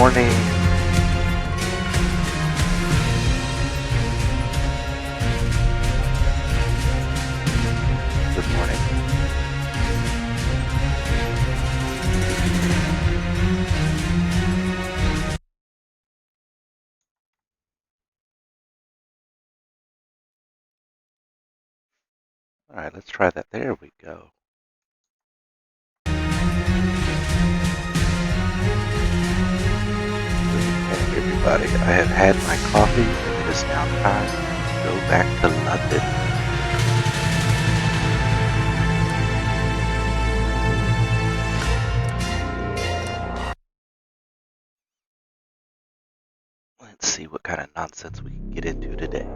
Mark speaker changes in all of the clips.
Speaker 1: morning. Good morning. All right, let's try that. There we go. Okay, everybody, I have had my coffee, and it is now time to go back to London. Let's see what kind of nonsense we can get into today.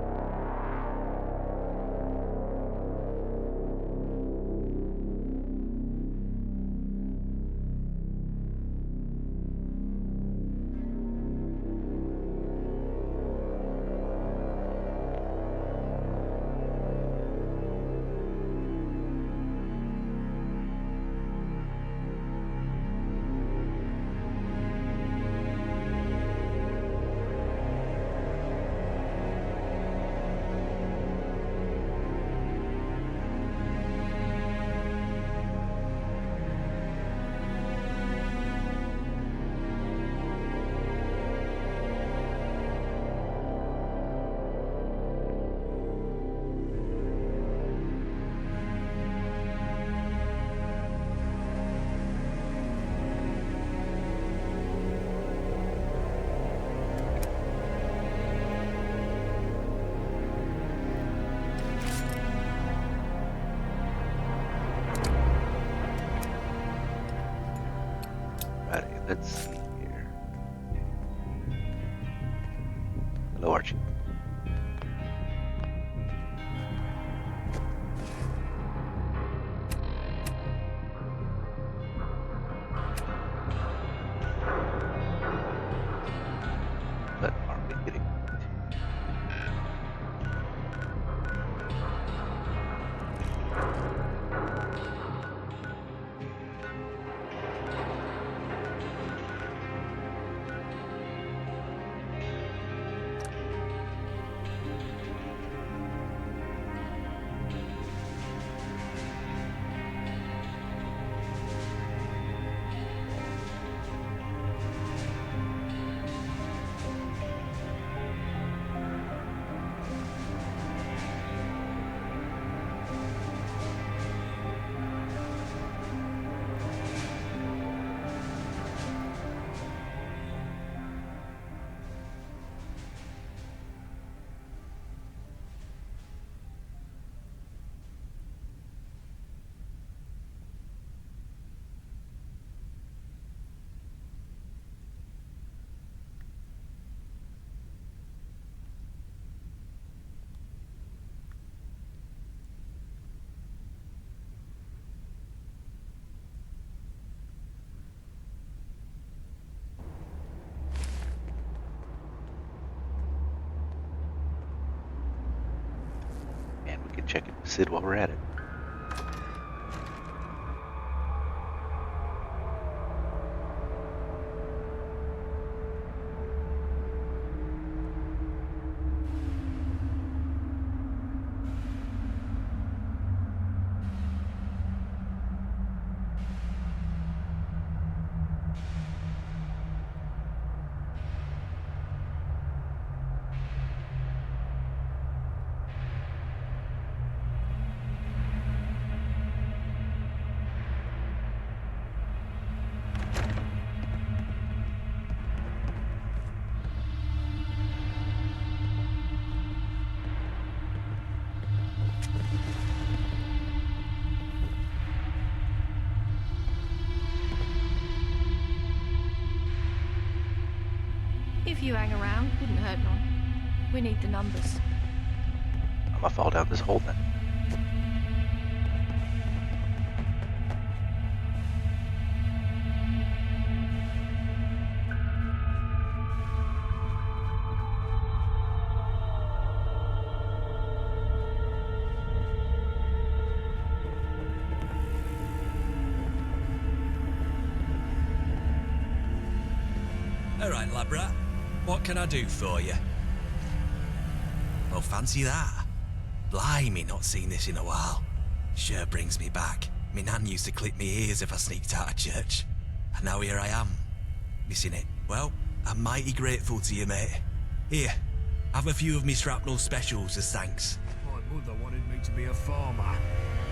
Speaker 1: Alrighty, let's see here. Hello, Archie. What are we getting into? And we can check in with Sid while we're at it.
Speaker 2: If you hang around, wouldn't hurt none. We need the numbers.
Speaker 1: I'm gonna fall down this hole then.
Speaker 3: Alright, Labra. What can I do for you? Well, fancy that. Blimey, not seen this in a while. Sure brings me back. Me nan used to clip me ears if I sneaked out of church. And now here I am, missing it. Well, I'm mighty grateful to you, mate. Here, have a few of me shrapnel specials as thanks.
Speaker 4: My mother wanted me to be a farmer,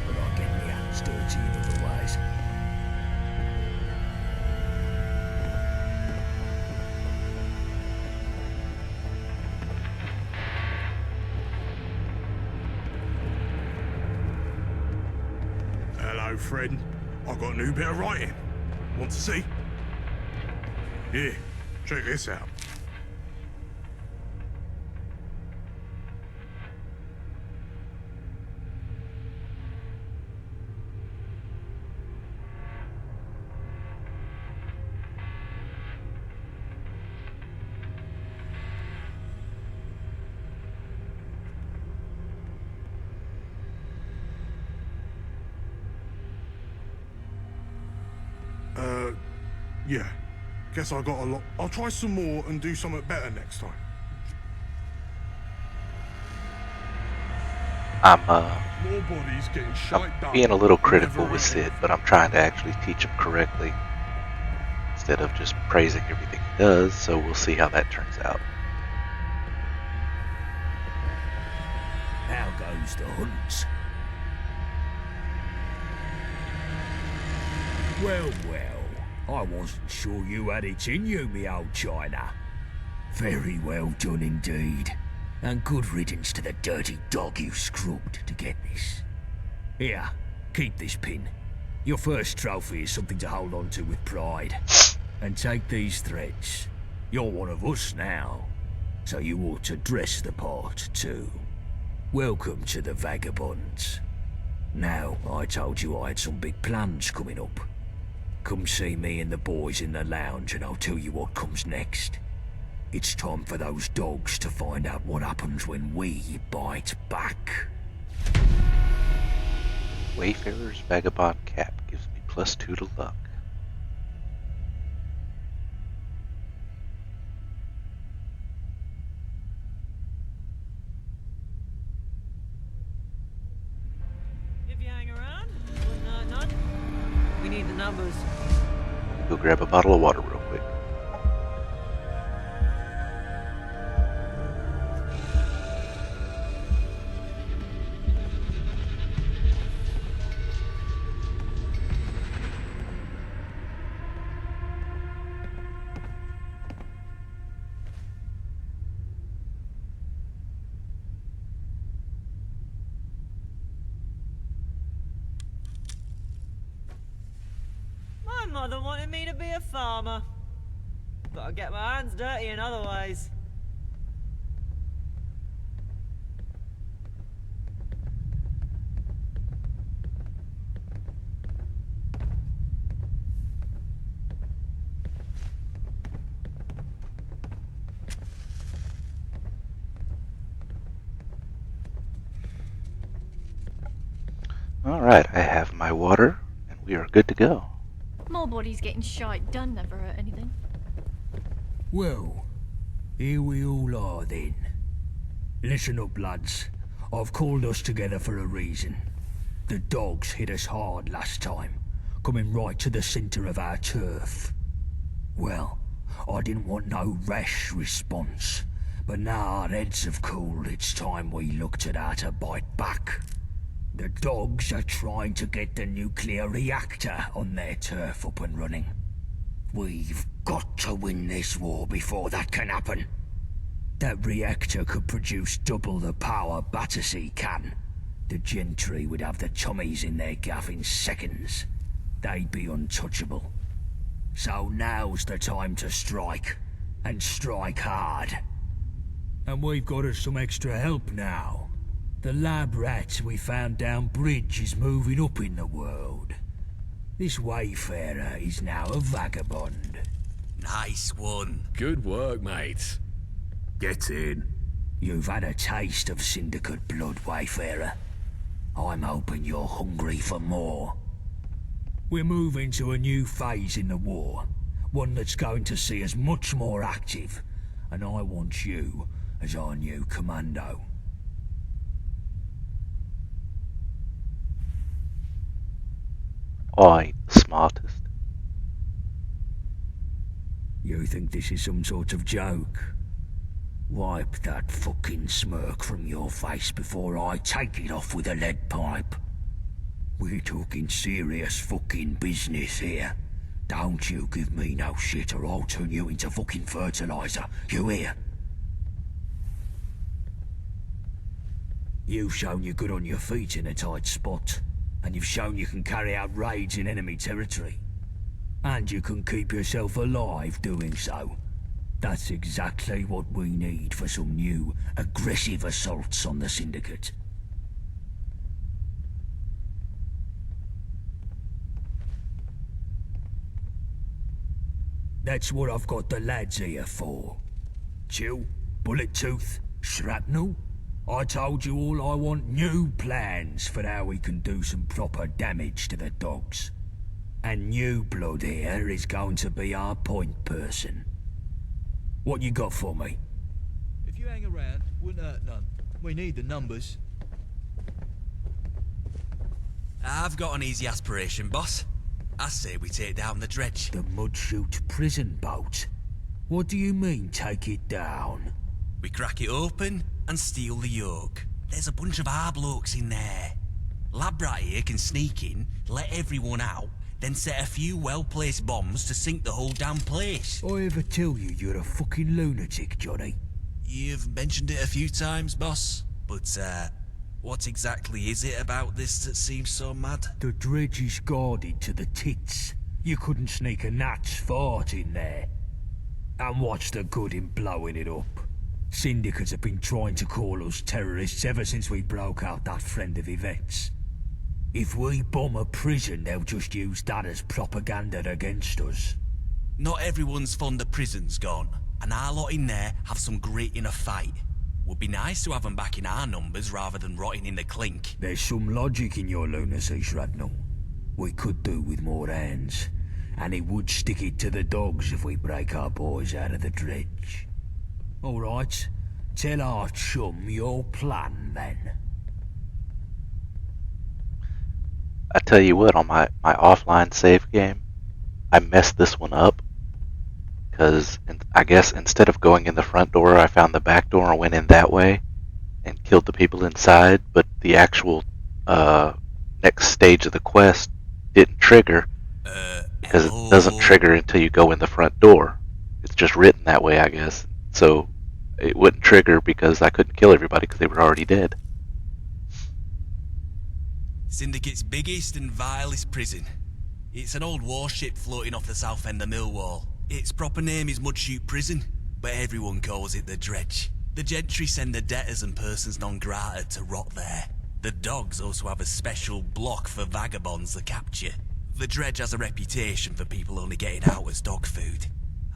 Speaker 4: but I get my hands dirty in other ways.
Speaker 5: Hello, friend. I got a new bit of writing. Want to see? Here, check this out. Yeah. Guess I got a lot. I'll try some more and do something better next time.
Speaker 1: I'm
Speaker 5: More bodies getting shite done.
Speaker 1: being a little critical
Speaker 5: Never
Speaker 1: with
Speaker 5: again.
Speaker 1: Sid, but I'm trying to actually teach him correctly instead of just praising everything he does, so we'll see how that turns out.
Speaker 4: How goes the hunts? Well, I wasn't sure you had it in you, me old China. Very well done indeed. And good riddance to the dirty dog you scrubbed to get this. Here, keep this pin. Your first trophy is something to hold on to with pride. And take these threads. You're one of us now, so you ought to dress the part too. Welcome to the Vagabonds. Now, I told you I had some big plans coming up. Come see me and the boys in the lounge and I'll tell you what comes next. It's time for those dogs to find out what happens when we bite back.
Speaker 1: Wayfarer's Vagabond Cap gives me +2 to luck.
Speaker 6: If you hang around, wouldn't none. We need the numbers.
Speaker 1: Go grab a bottle of water real quick.
Speaker 6: My mother wanted me to be a farmer. But I get my hands dirty in other ways.
Speaker 1: Alright, I have my water, and we are good to go.
Speaker 2: More bodies getting shite done never hurt anything.
Speaker 4: Well, here we all are then. Listen up, lads. I've called us together for a reason. The dogs hit us hard last time, coming right to the centre of our turf. Well, I didn't want no rash response, but now our heads have cooled, it's time we looked at how to bite back. The dogs are trying to get the nuclear reactor on their turf up and running. We've got to win this war before that can happen. That reactor could produce double the power Battersea can. The gentry would have the tummies in their gaff in seconds. They'd be untouchable. So now's the time to strike, and strike hard. And we've got us some extra help now. The lab rat we found down bridge is moving up in the world. This wayfarer is now a vagabond.
Speaker 3: Nice one.
Speaker 7: Good work, mate.
Speaker 4: Get in. You've had a taste of Syndicate blood, wayfarer. I'm hoping you're hungry for more. We're moving to a new phase in the war. One that's going to see us much more active. And I want you as our new commando.
Speaker 1: Oh, I ain't the smartest.
Speaker 4: You think this is some sort of joke? Wipe that fucking smirk from your face before I take it off with a lead pipe. We're talking serious fucking business here. Don't you give me no shit or I'll turn you into fucking fertilizer. You hear? You've shown you're good on your feet in a tight spot. And you've shown you can carry out raids in enemy territory. And you can keep yourself alive doing so. That's exactly what we need for some new, aggressive assaults on the Syndicate. That's what I've got the lads here for. Chill, Bullet Tooth, Shrapnel. I told you all I want new plans for how we can do some proper damage to the dogs. And New Blood here is going to be our point person. What you got for me?
Speaker 7: If you hang around, wouldn't hurt none. We need the numbers.
Speaker 3: I've got an easy aspiration, boss. I say we take down the dredge.
Speaker 4: The Mudchute prison boat? What do you mean, take it down?
Speaker 3: We crack it open and steal the yoke. There's a bunch of our blokes in there. Labrat here can sneak in, let everyone out, then set a few well-placed bombs to sink the whole damn place.
Speaker 4: I ever tell you you're a fucking lunatic, Johnny?
Speaker 3: You've mentioned it a few times, boss. But, what exactly is it about this that seems so mad?
Speaker 4: The dredge is guarded to the tits. You couldn't sneak a gnat's fart in there. And what's the good in blowing it up? Syndicates have been trying to call us terrorists ever since we broke out that friend of Yvette's. If we bomb a prison, they'll just use that as propaganda against us.
Speaker 3: Not everyone's fond of prisons gone, and our lot in there have some grit in a fight. Would be nice to have them back in our numbers rather than rotting in the clink.
Speaker 4: There's some logic in your lunacy, Shrapnel. We could do with more hands, and it would stick it to the dogs if we break our boys out of the dredge. All right, tell our chum your plan, then.
Speaker 1: I tell you what, on my offline save game, I messed this one up. Because I guess instead of going in the front door, I found the back door and went in that way and killed the people inside, but the actual next stage of the quest didn't trigger because it doesn't trigger until you go in the front door. It's just written that way, I guess. So it wouldn't trigger because I couldn't kill everybody because they were already dead.
Speaker 3: Syndicate's biggest and vilest prison. It's an old warship floating off the south end of Millwall. Its proper name is Mudchute Prison, but everyone calls it the Dredge. The gentry send the debtors and persons non grata to rot there. The dogs also have a special block for vagabonds to capture. The Dredge has a reputation for people only getting out as dog food.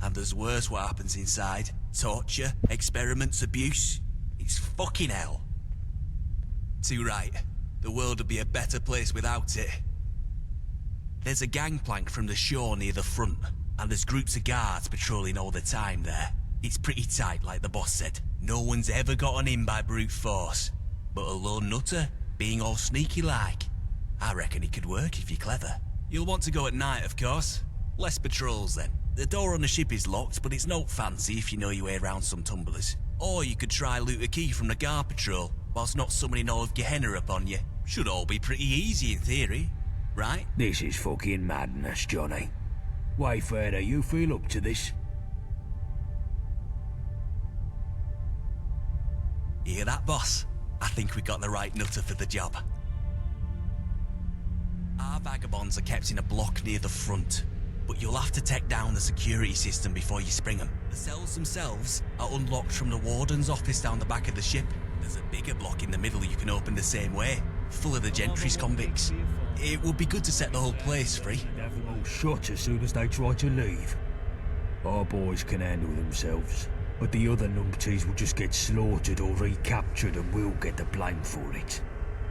Speaker 3: And there's worse what happens inside. Torture, experiments, abuse. It's fucking hell. Too right. The world would be a better place without it. There's a gangplank from the shore near the front, and there's groups of guards patrolling all the time there. It's pretty tight, like the boss said. No one's ever gotten in by brute force. But a lone nutter, being all sneaky like, I reckon it could work if you're clever. You'll want to go at night, of course. Less patrols then. The door on the ship is locked, but it's not fancy if you know your way around some tumblers. Or you could try loot a key from the guard patrol, whilst not summoning all of Gehenna upon you. Should all be pretty easy in theory, right?
Speaker 4: This is fucking madness, Johnny. Wayfarer, you feel up to this?
Speaker 3: You hear that, boss? I think we got the right nutter for the job. Our vagabonds are kept in a block near the front, but you'll have to take down the security system before you spring them. The cells themselves are unlocked from the warden's office down the back of the ship. There's a bigger block in the middle you can open the same way, full of the gentry's convicts. It would be good to set the whole place free.
Speaker 4: Have them all shot as soon as they try to leave. Our boys can handle themselves, but the other numpties will just get slaughtered or recaptured and we'll get the blame for it.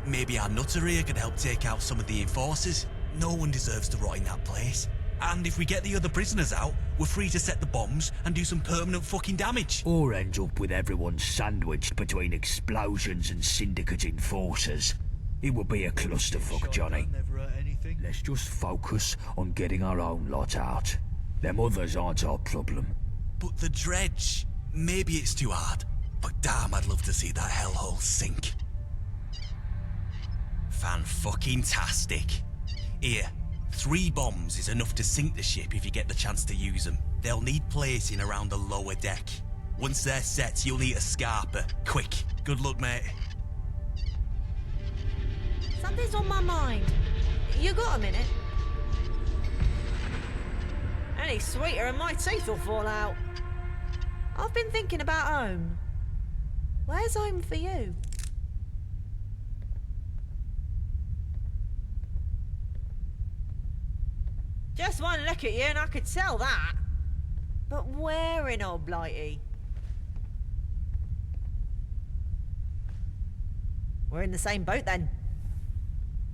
Speaker 3: Maybe our nutter here could help take out some of the enforcers. No one deserves to rot in that place. And if we get the other prisoners out, we're free to set the bombs and do some permanent fucking damage.
Speaker 4: Or end up with everyone sandwiched between explosions and syndicate enforcers. It would be a clusterfuck, Johnny.
Speaker 7: Never hurt anything.
Speaker 4: Let's just focus on getting our own lot out. Them others aren't our problem.
Speaker 3: But the dredge, maybe it's too hard. But damn, I'd love to see that hellhole sink. Fan-fucking-tastic. Here, 3 bombs is enough to sink the ship if you get the chance to use them. They'll need placing around the lower deck. Once they're set, you'll need a scarper. Quick. Good luck, mate.
Speaker 6: Something's on my mind. You got a minute? Any sweeter and my teeth will fall out. I've been thinking about home. Where's home for you? Just one look at you and I could tell that. But where in old Blighty? We're in the same boat then.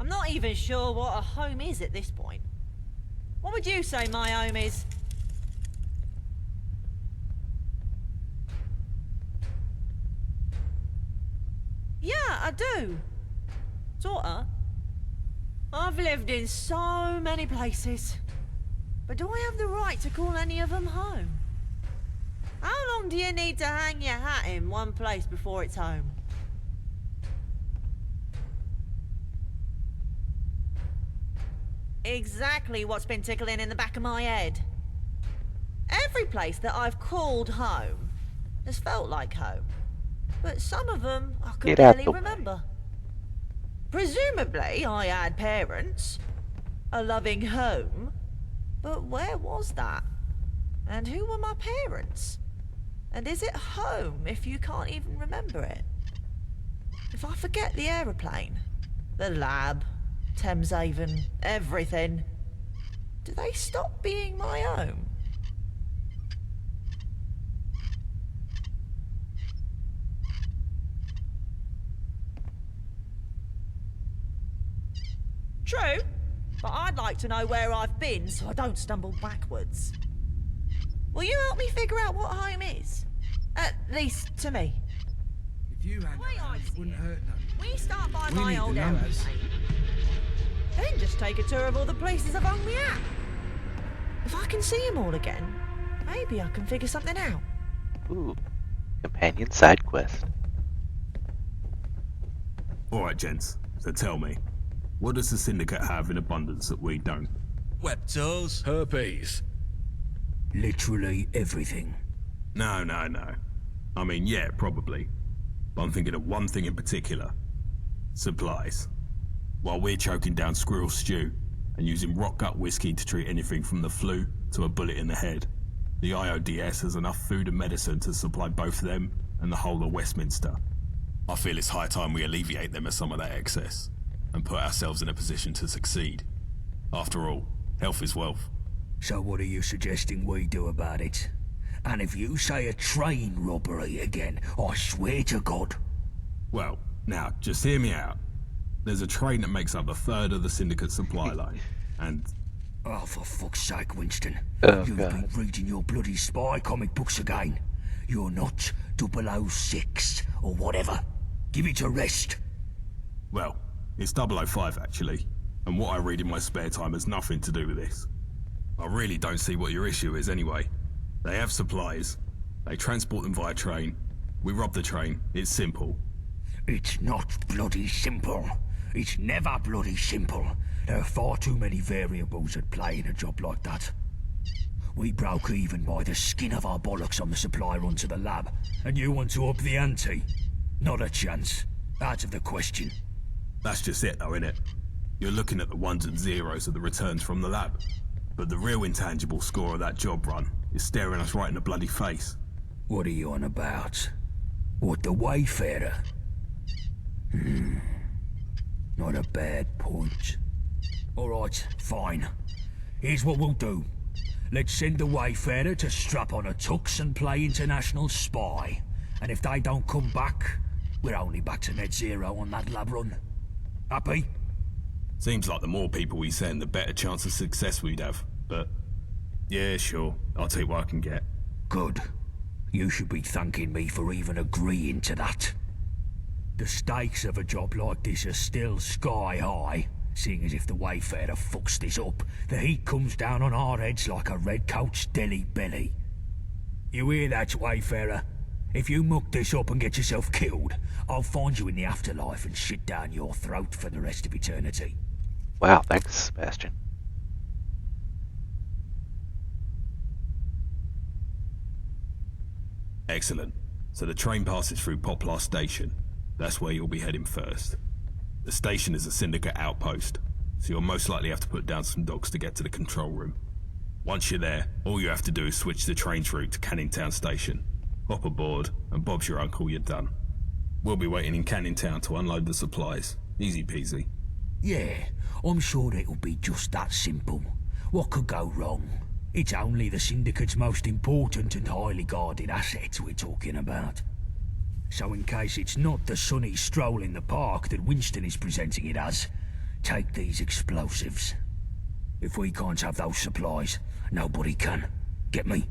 Speaker 6: I'm not even sure what a home is at this point. What would you say my home is? Yeah, I do. Sorta. I've lived in so many places. But do I have the right to call any of them home? How long do you need to hang your hat in one place before it's home? Exactly what's been tickling in the back of my head. Every place that I've called home has felt like home. But some of them I can
Speaker 1: Get out
Speaker 6: barely
Speaker 1: the way.
Speaker 6: remember. Presumably I had parents, a loving home, but where was that? And who were my parents? And is it home if you can't even remember it? If I forget the aeroplane, the lab, Thameshaven, everything, do they stop being my home? True, but I'd like to know where I've been so I don't stumble backwards. Will you help me figure out what home is? At least to me.
Speaker 8: If you hang
Speaker 6: Wait,
Speaker 8: around,
Speaker 6: I
Speaker 8: it
Speaker 6: see
Speaker 8: wouldn't
Speaker 6: it.
Speaker 8: hurt none.
Speaker 6: We start by
Speaker 8: We
Speaker 6: my
Speaker 8: need
Speaker 6: old
Speaker 8: the numbers.
Speaker 6: aeroplane. Then just take a tour of all the places I've only at. If I can see them all again, maybe I can figure something out.
Speaker 1: Ooh, companion side quest.
Speaker 5: Alright, gents, so tell me, what does the Syndicate have in abundance that we don't?
Speaker 3: Webtos.
Speaker 7: Herpes.
Speaker 4: Literally everything.
Speaker 5: No. I mean, yeah, probably. But I'm thinking of one thing in particular. Supplies. While we're choking down squirrel stew and using rock gut whiskey to treat anything from the flu to a bullet in the head, the IODS has enough food and medicine to supply both them and the whole of Westminster. I feel it's high time we alleviate them of some of that excess and put ourselves in a position to succeed. After all, health is wealth.
Speaker 4: So what are you suggesting we do about it? And if you say a train robbery again, I swear to God.
Speaker 5: Well, now, just hear me out. There's a train that makes up a third of the Syndicate supply line, and
Speaker 4: Oh, for fuck's sake, Winston.
Speaker 1: Oh,
Speaker 4: You've
Speaker 1: God.
Speaker 4: been reading your bloody spy comic books again. You're not 006 or whatever. Give it a rest.
Speaker 5: well, it's 005 actually, and what I read in my spare time has nothing to do with this. I really don't see what your issue is anyway. They have supplies, they transport them via train, we rob the train, it's simple.
Speaker 4: It's not bloody simple. It's never bloody simple. There are far too many variables at play in a job like that. We broke even by the skin of our bollocks on the supply run to the lab, and you want to up the ante? Not a chance. Out of the question.
Speaker 5: That's just it though, innit? You're looking at the ones and zeros of the returns from the lab. But the real intangible score of that job run is staring us right in the bloody face.
Speaker 4: What are you on about? What, the Wayfarer? Not a bad point. Alright, fine. Here's what we'll do. Let's send the Wayfarer to strap on a tux and play international spy. And if they don't come back, we're only back to net zero on that lab run. Happy?
Speaker 5: Seems like the more people we send, the better chance of success we'd have. but yeah, sure. I'll take what I can get.
Speaker 4: Good. You should be thanking me for even agreeing to that. The stakes of a job like this are still sky high, seeing as if the Wayfarer fucks this up, the heat comes down on our heads like a redcoat's deli belly. You hear that, Wayfarer? If you muck this up and get yourself killed, I'll find you in the afterlife and shit down your throat for the rest of eternity.
Speaker 1: Wow, thanks, Sebastian.
Speaker 5: Excellent. So the train passes through Poplar Station. That's where you'll be heading first. The station is a Syndicate outpost, so you'll most likely have to put down some dogs to get to the control room. Once you're there, all you have to do is switch the train's route to Canning Town Station. Hop aboard, and Bob's your uncle, you're done. We'll be waiting in Canning Town to unload the supplies. Easy peasy.
Speaker 4: Yeah, I'm sure it'll be just that simple. What could go wrong? It's only the Syndicate's most important and highly guarded assets we're talking about. So in case it's not the sunny stroll in the park that Winston is presenting it as, take these explosives. If we can't have those supplies, nobody can. Get me?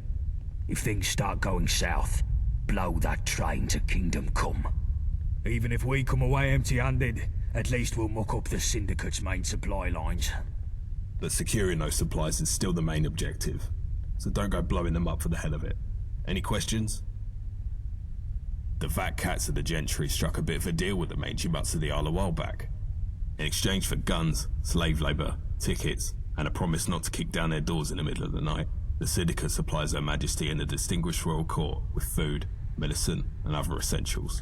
Speaker 4: If things start going south, blow that train to Kingdom Come. Even if we come away empty-handed, at least we'll muck up the Syndicate's main supply lines.
Speaker 5: But securing those supplies is still the main objective, so don't go blowing them up for the hell of it. Any questions? The fat cats of the gentry struck a bit of a deal with the mangy mutts of the Isle a while back. In exchange for guns, slave labour, tickets, and a promise not to kick down their doors in the middle of the night, the Syndicate supplies Her Majesty and the distinguished royal court with food, medicine, and other essentials.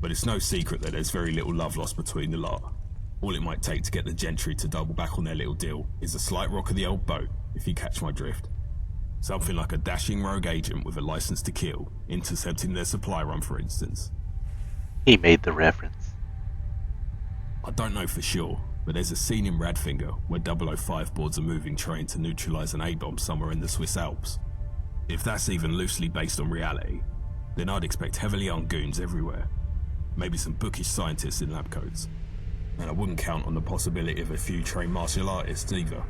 Speaker 5: But it's no secret that there's very little love lost between the lot. All it might take to get the gentry to double back on their little deal is a slight rock of the old boat, if you catch my drift. Something like a dashing rogue agent with a license to kill, intercepting their supply run, for instance.
Speaker 1: He made the reference.
Speaker 5: I don't know for sure, but there's a scene in Radfinger where 005 boards a moving train to neutralise an A-bomb somewhere in the Swiss Alps. If that's even loosely based on reality, then I'd expect heavily armed goons everywhere. Maybe some bookish scientists in lab coats. And I wouldn't count on the possibility of a few trained martial artists either.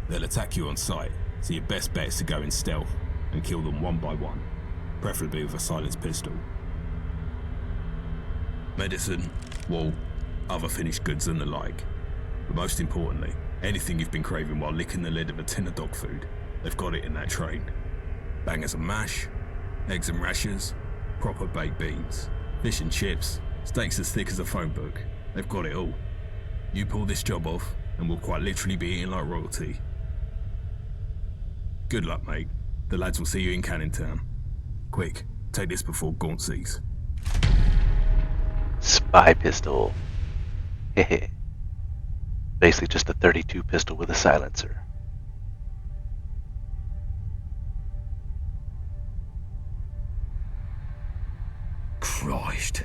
Speaker 5: They'll attack you on sight, so your best bet is to go in stealth and kill them one by one, preferably with a silenced pistol. Medicine, wool, other finished goods and the like. But most importantly, anything you've been craving while licking the lid of a tin of dog food, they've got it in that train. Bangers and mash, eggs and rashers, proper baked beans, fish and chips, steaks as thick as a phone book. They've got it all. You pull this job off, and we'll quite literally be eating like royalty. Good luck, mate. The lads will see you in Canning Town. Quick, take this before Gaunt sees.
Speaker 1: Spy pistol. Hehe. Basically just a 32 pistol with a silencer.
Speaker 4: Christ.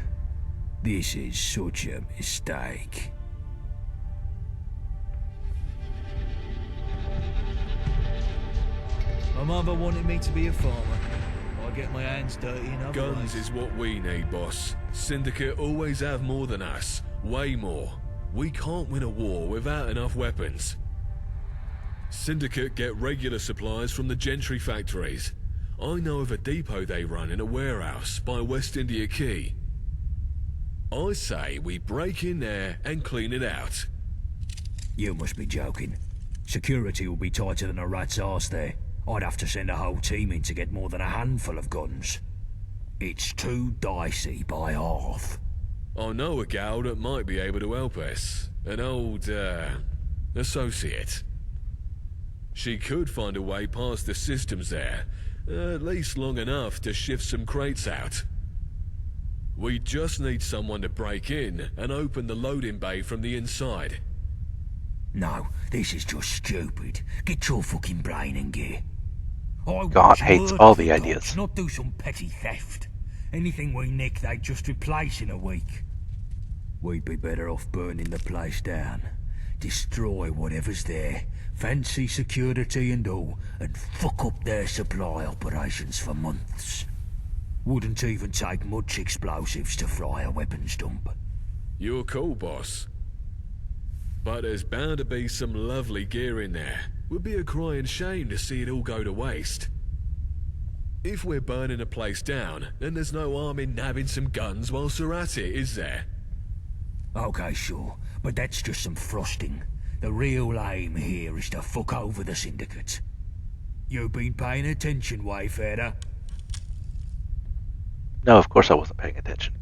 Speaker 4: This is such a mistake.
Speaker 7: My mother wanted me to be a farmer. I get my hands dirty in other
Speaker 9: Guns
Speaker 7: ways.
Speaker 9: is what we need, boss. Syndicate always have more than us. Way more. We can't win a war without enough weapons. Syndicate get regular supplies from the gentry factories. I know of a depot they run in a warehouse by West India Quay. I say we break in there and clean it out.
Speaker 4: You must be joking. Security will be tighter than a rat's arse there. I'd have to send a whole team in to get more than a handful of guns. It's too dicey by half.
Speaker 9: I know a gal that might be able to help us. An old, associate. She could find a way past the systems there, at least long enough to shift some crates out. We just need someone to break in and open the loading bay from the inside.
Speaker 4: No, this is just stupid. Get your fucking brain in gear.
Speaker 1: God hates all the ideas.
Speaker 4: Not do some petty theft. Anything we nick, they just replace in a week. We'd be better off burning the place down. Destroy whatever's there, fancy security and all, and fuck up their supply operations for months. Wouldn't even take much explosives to fry a weapons dump.
Speaker 9: You're cool, boss. but there's bound to be some lovely gear in there. Would be a crying shame to see it all go to waste. If we're burning a place down, then there's no harm in nabbing some guns whilst we're at it, is there?
Speaker 4: Okay, sure, but that's just some frosting. The real aim here is to fuck over the Syndicate. You been paying attention, Wayfarer?
Speaker 1: No, of course I wasn't paying attention.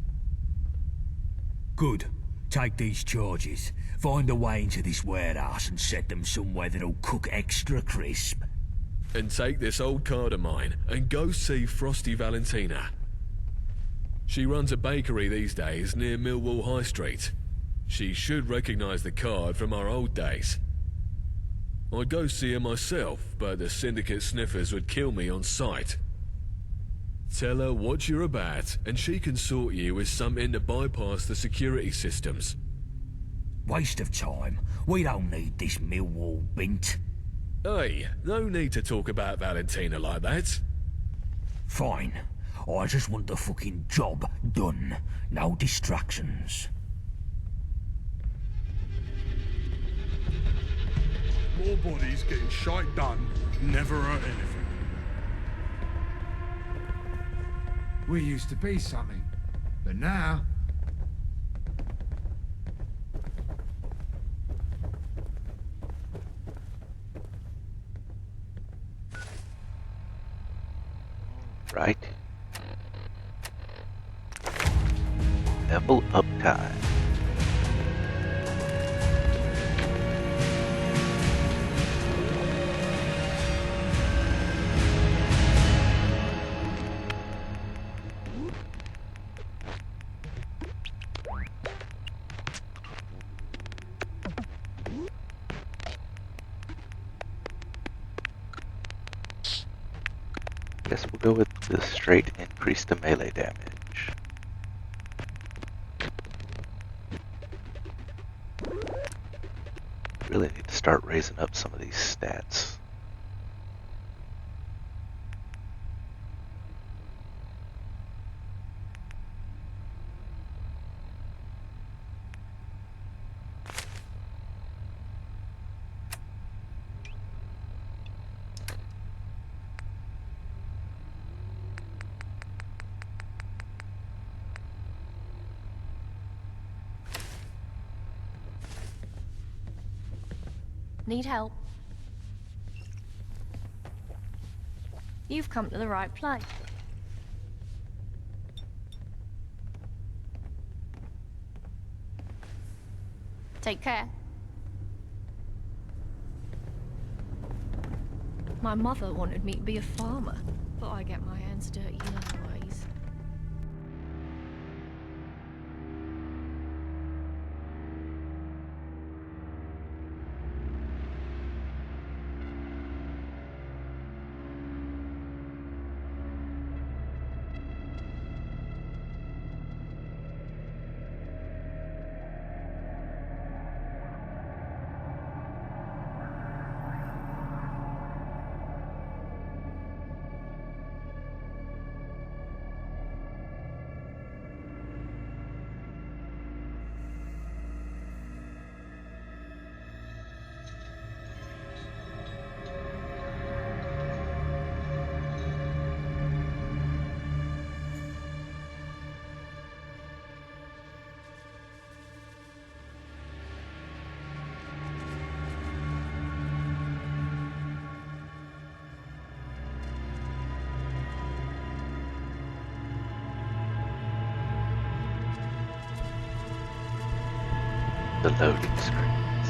Speaker 4: Good. Take these charges, find a way into this warehouse and set them somewhere that'll cook extra crisp.
Speaker 9: And take this old card of mine and go see Frosty Valentina. She runs a bakery these days near Millwall High Street. She should recognise the card from our old days. I'd go see her myself, but the Syndicate sniffers would kill me on sight. Tell her what you're about, and she can sort you with something to bypass the security systems.
Speaker 4: Waste of time. We don't need this Millwall bint.
Speaker 9: Hey, no need to talk about Valentina like that.
Speaker 4: Fine. I just want the fucking job done. No distractions.
Speaker 10: More bodies getting shite done never hurt anything.
Speaker 8: We used to be something, but now...
Speaker 1: Right. Level up time. Guess we'll go with the straight increase to melee damage. Really need to start raising up some of these stats.
Speaker 2: Need help? You've come to the right place. Take care. My mother wanted me to be a farmer, but I get my hands dirty in other ways. The loading screens.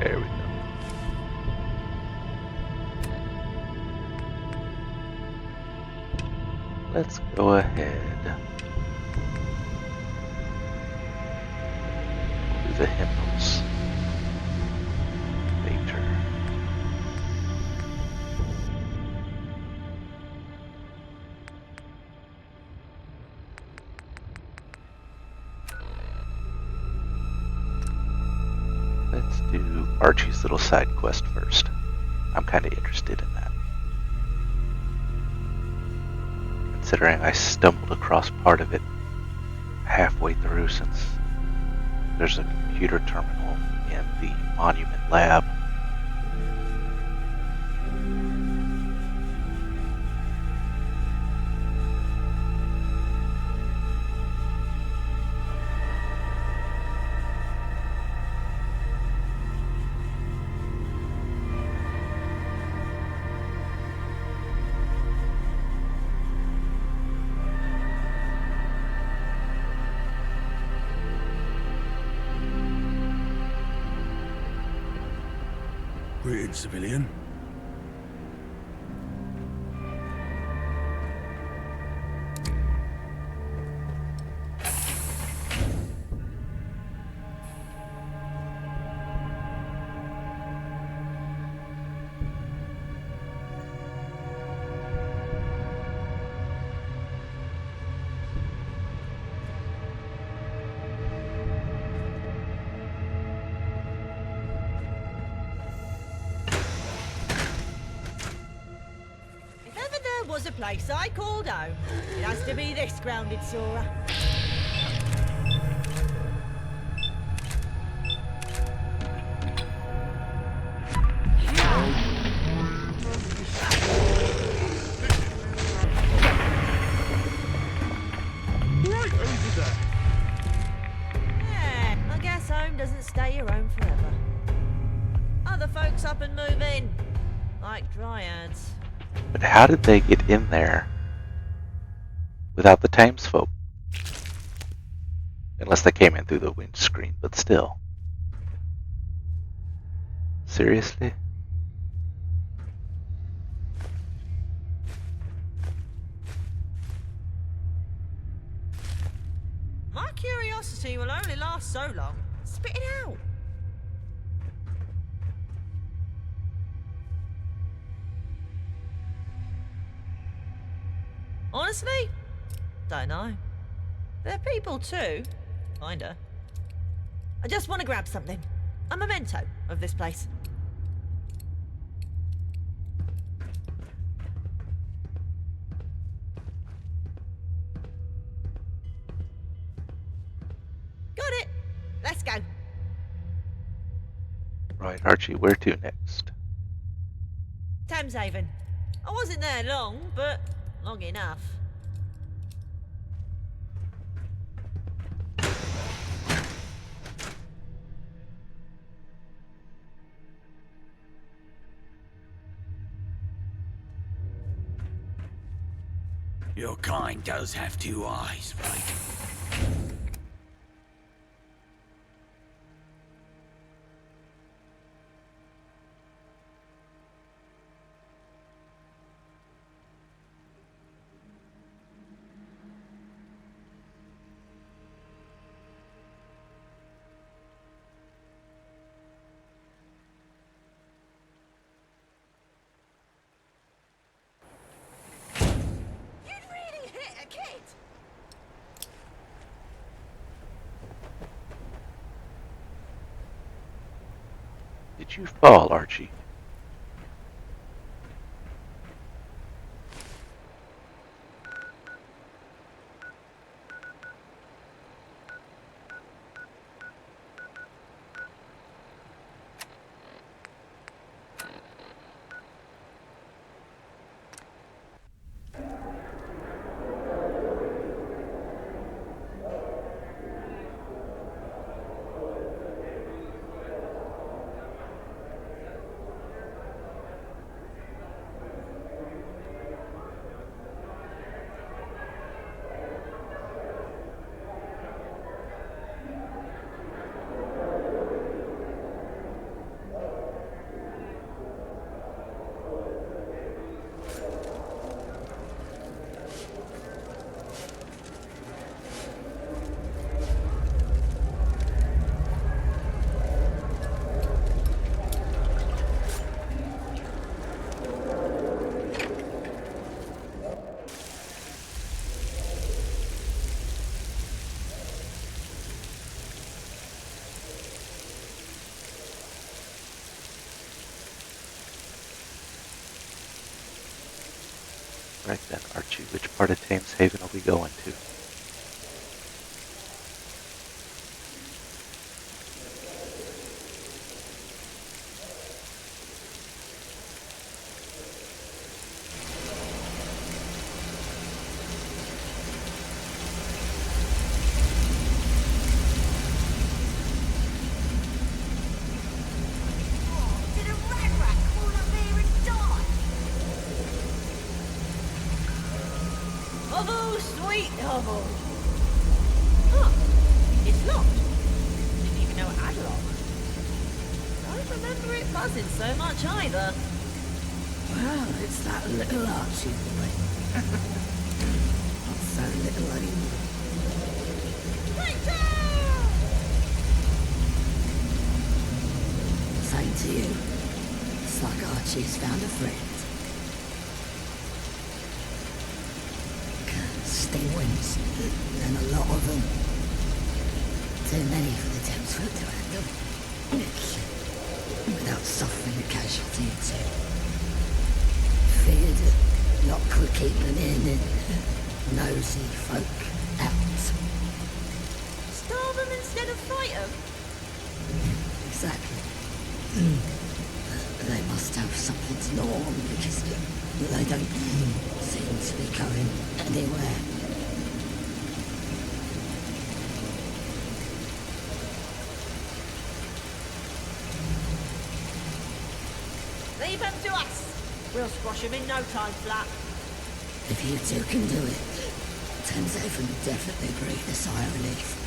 Speaker 2: There we go. Let's go ahead. Do the hymnals later. Let's do Archie's little side quest first. I'm kind of interested in that. Considering I stumbled across part of it halfway through since
Speaker 1: there's a computer terminal in the Monument Lab.
Speaker 9: Greetings, civilian.
Speaker 6: Was a place I called home. It has to be this grounded Sora.
Speaker 10: Right over there.
Speaker 6: Yeah, I guess home doesn't stay your home forever. Other folks up and move in, like dryads.
Speaker 1: But how did they get in there without the townsfolk? Unless they came in through the windscreen, but still. Seriously?
Speaker 6: My curiosity will only last so long. Spit it out. Honestly, don't know. They're people too, kinda. I just want to grab something. A memento of this place. Got it. Let's go.
Speaker 1: Right, Archie, where to next?
Speaker 6: Thameshaven. I wasn't there long, but long enough.
Speaker 11: Your kind does have two eyes, right?
Speaker 1: Did you fall, Archie? Right then, Archie, which part of Thameshaven are we going to?
Speaker 6: sweet novel. Oh, it's locked. Didn't even know it had a lock. Don't remember it buzzing so much either.
Speaker 12: Well, it's that little Archie boy. Not so little anymore. Same to you. It's like Archie's found a friend. Stingwings, and a lot of them. Too many for the Thamesfolk to handle. Without suffering a casualty or two. Feared that not could keep them in and nosy folk out.
Speaker 6: Starve them instead of fight them?
Speaker 12: Exactly. They must have something to gnaw on because they don't seem to be going anywhere.
Speaker 6: Leave them to us. We'll squash them in no time flat.
Speaker 12: If you two can do it, Thameshaven will definitely breathe a sigh of relief.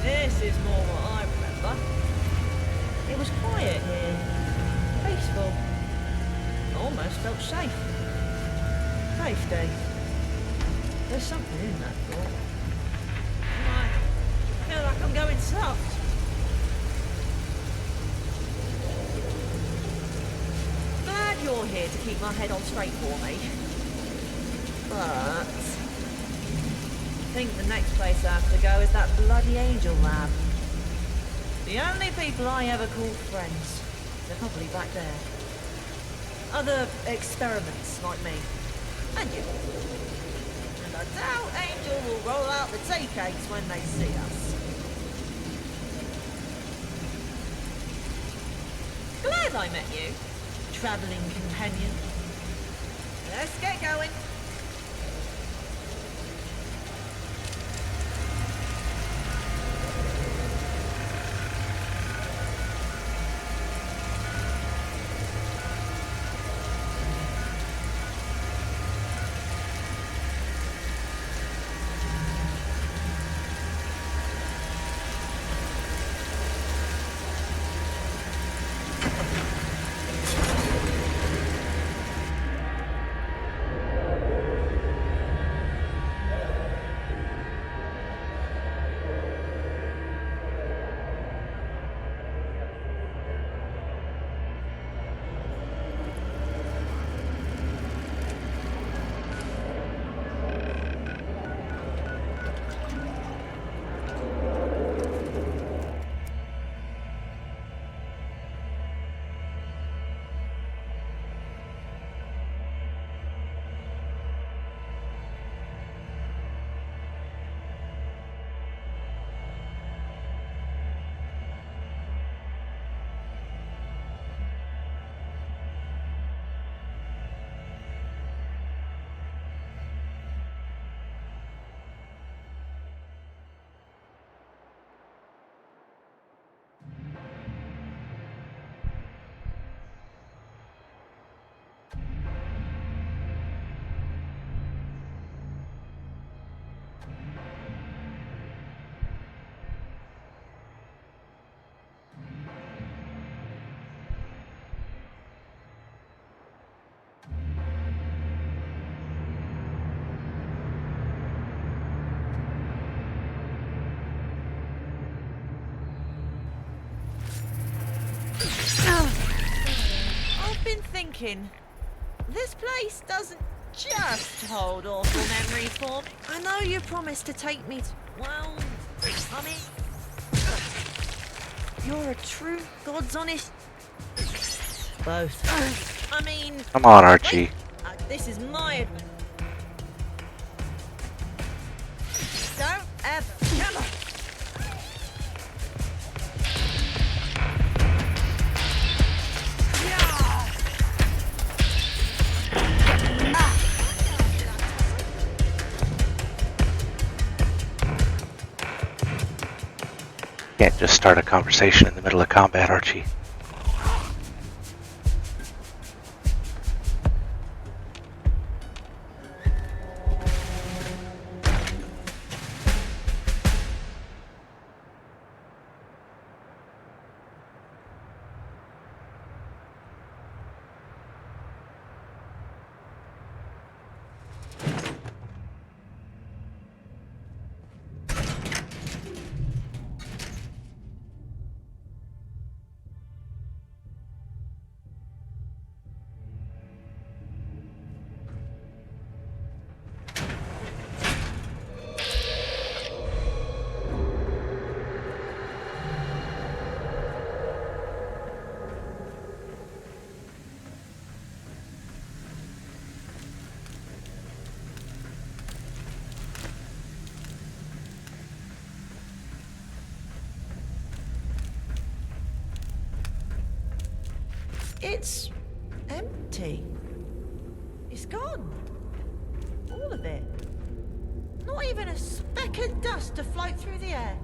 Speaker 6: This is more what I remember. It was quiet here. Peaceful. Almost felt safe. Safety. There's something in that thought. I feel like I'm going soft. Glad you're here to keep my head on straight for me. But I think the next place I have to go is that bloody Angel Lab. The only people I ever called friends. They're probably back there. Other experiments like me. And you. And I doubt Angel will roll out the tea cakes when they see us. Glad I met you, travelling companion. Let's get going. I've been thinking, this place doesn't just hold awful memories for me. I know you promised to take me to, well, I mean, you're a true God's honest. Both. I mean,
Speaker 1: Come on, Archie.
Speaker 6: this is my. Don't ever. Yeah.
Speaker 1: Can't just start a conversation in the middle of combat, Archie.
Speaker 6: It's empty. It's gone. All of it. Not even a speck of dust to float through the air.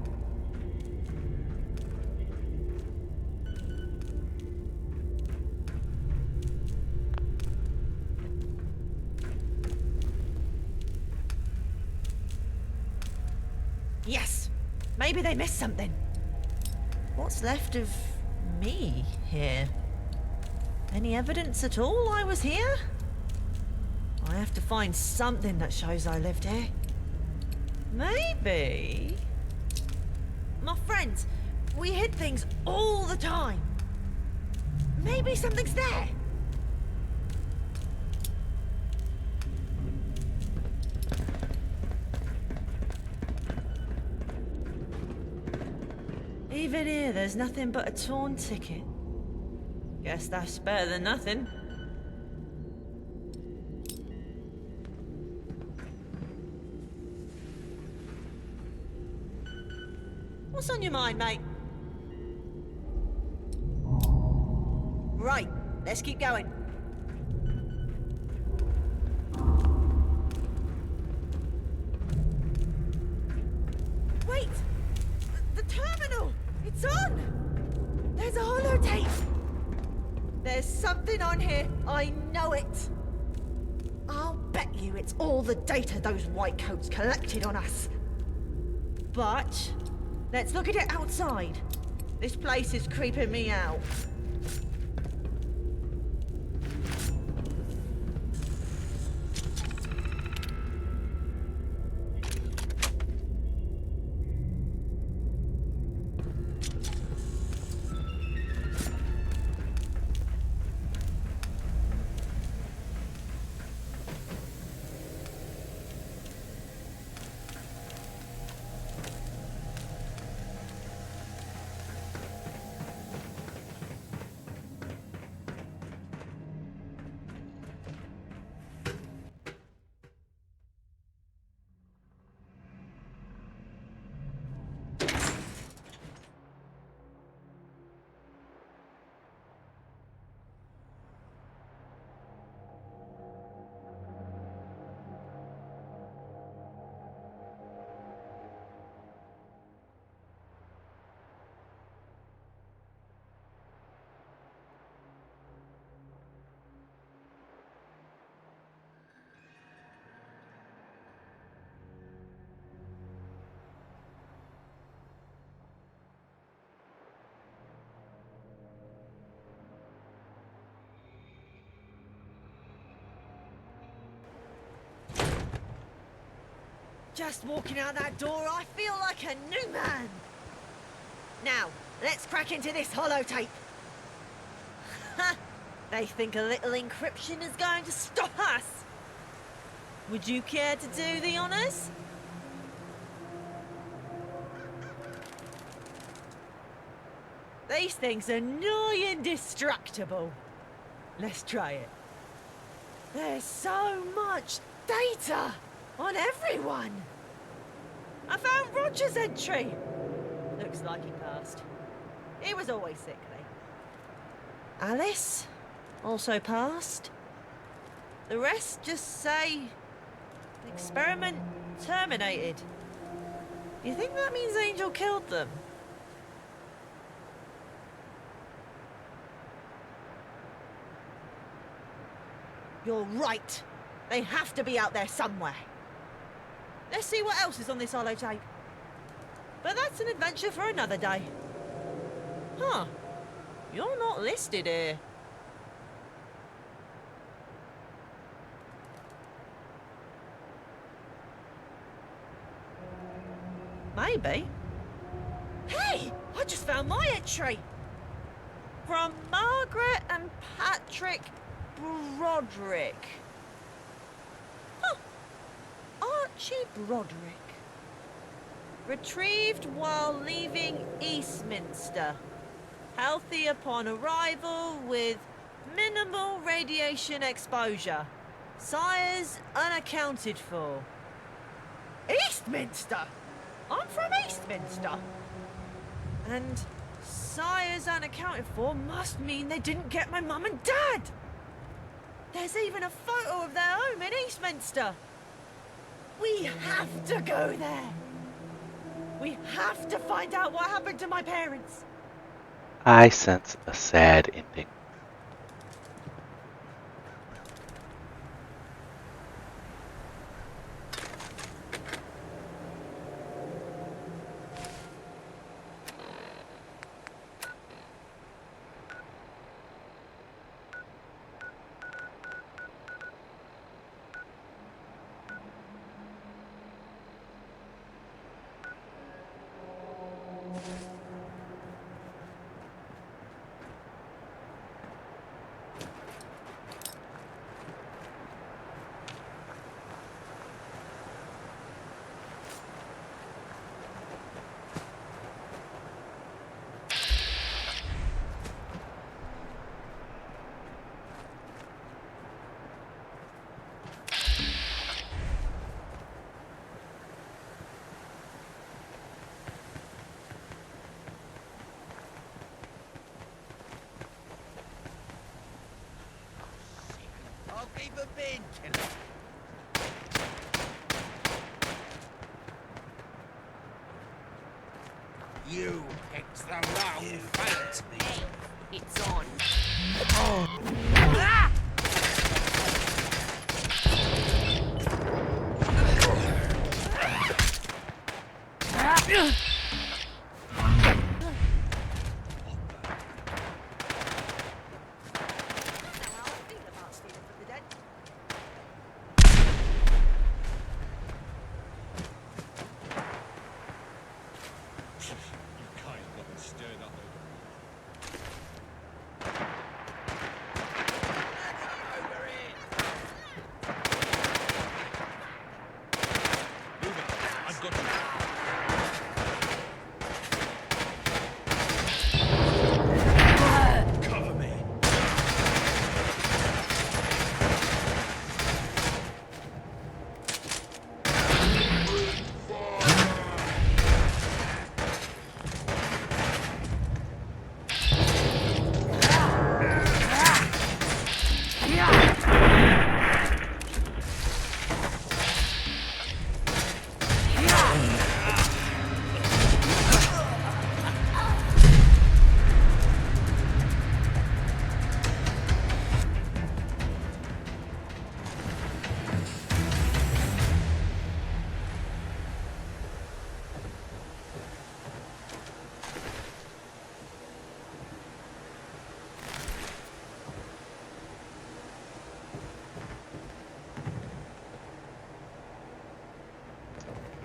Speaker 6: Yes, maybe they missed something. What's left of me here? Any evidence at all I was here? I have to find something that shows I lived here. Maybe... My friends, we hid things all the time. Maybe something's there. Even here, there's nothing but a torn ticket. Guess that's better than nothing. What's on your mind, mate? Right, let's keep going. Wait! The terminal! It's on! There's a holotape! There's something on here, I know it. I'll bet you it's all the data those white coats collected on us. But, let's look at it outside. This place is creeping me out. Just walking out that door, I feel like a new man. Now, let's crack into this holotape. They think a little encryption is going to stop us. Would you care to do the honors? These things are nigh indestructible. Let's try it. There's so much data on everyone. I found Roger's entry. Looks like he passed. He was always sickly. Alice also passed. The rest just say experiment terminated. You think that means Angel killed them? You're right. They have to be out there somewhere. Let's see what else is on this holotape. But that's an adventure for another day. Huh. You're not listed here. Maybe. Hey! I just found my entry! From Margaret and Patrick Broderick. Huh. Archie Broderick. Retrieved while leaving Eastminster. Healthy upon arrival with minimal radiation exposure. Sires unaccounted for. Eastminster? I'm from Eastminster. And sires unaccounted for must mean they didn't get my mum and dad. There's even a photo of their home in Eastminster. We have to go there. We have to find out what happened to my parents.
Speaker 1: I sense a sad ending.
Speaker 11: Even been killer. You picked the wrong fight.
Speaker 6: It's on.
Speaker 11: Oh.
Speaker 6: Ah!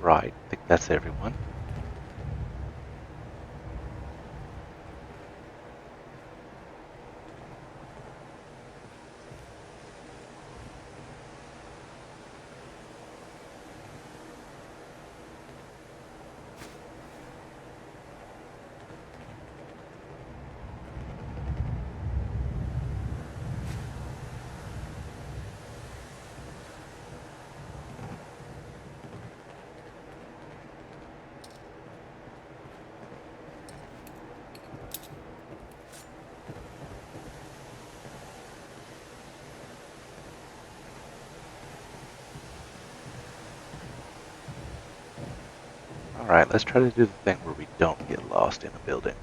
Speaker 1: Right, I think that's everyone. Alright, let's try to do the thing where we don't get lost in a building.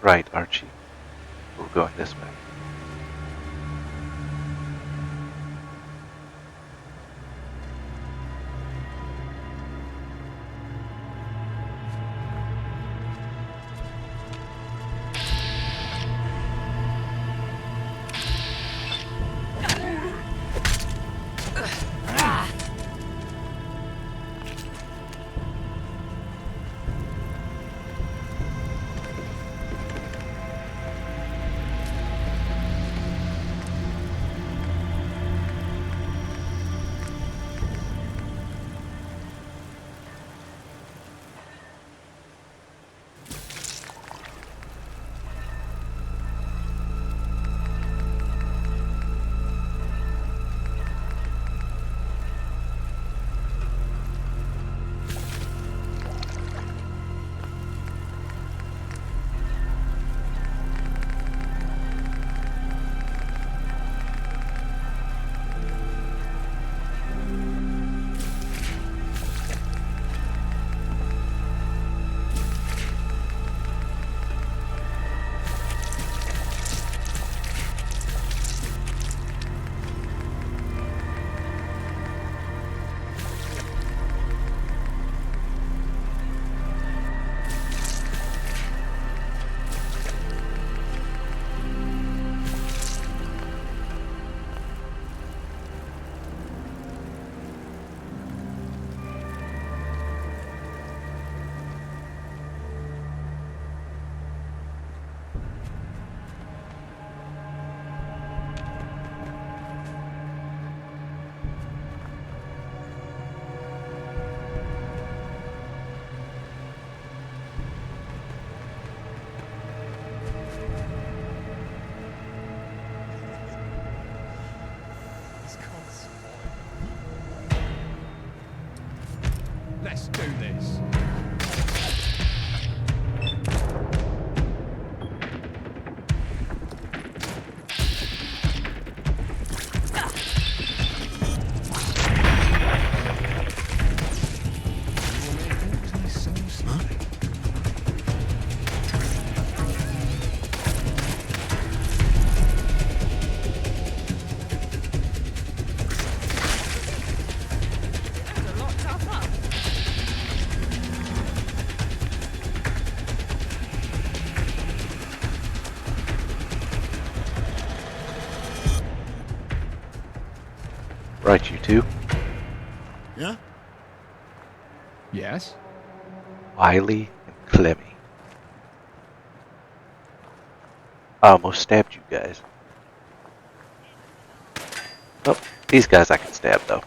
Speaker 1: Right, Archie. We're going this way.
Speaker 10: Let's do this.
Speaker 1: Right, you two.
Speaker 13: Yeah?
Speaker 8: Yes?
Speaker 1: Wiley and Clemmy. I almost stabbed you guys. Oh, these guys I can stab though.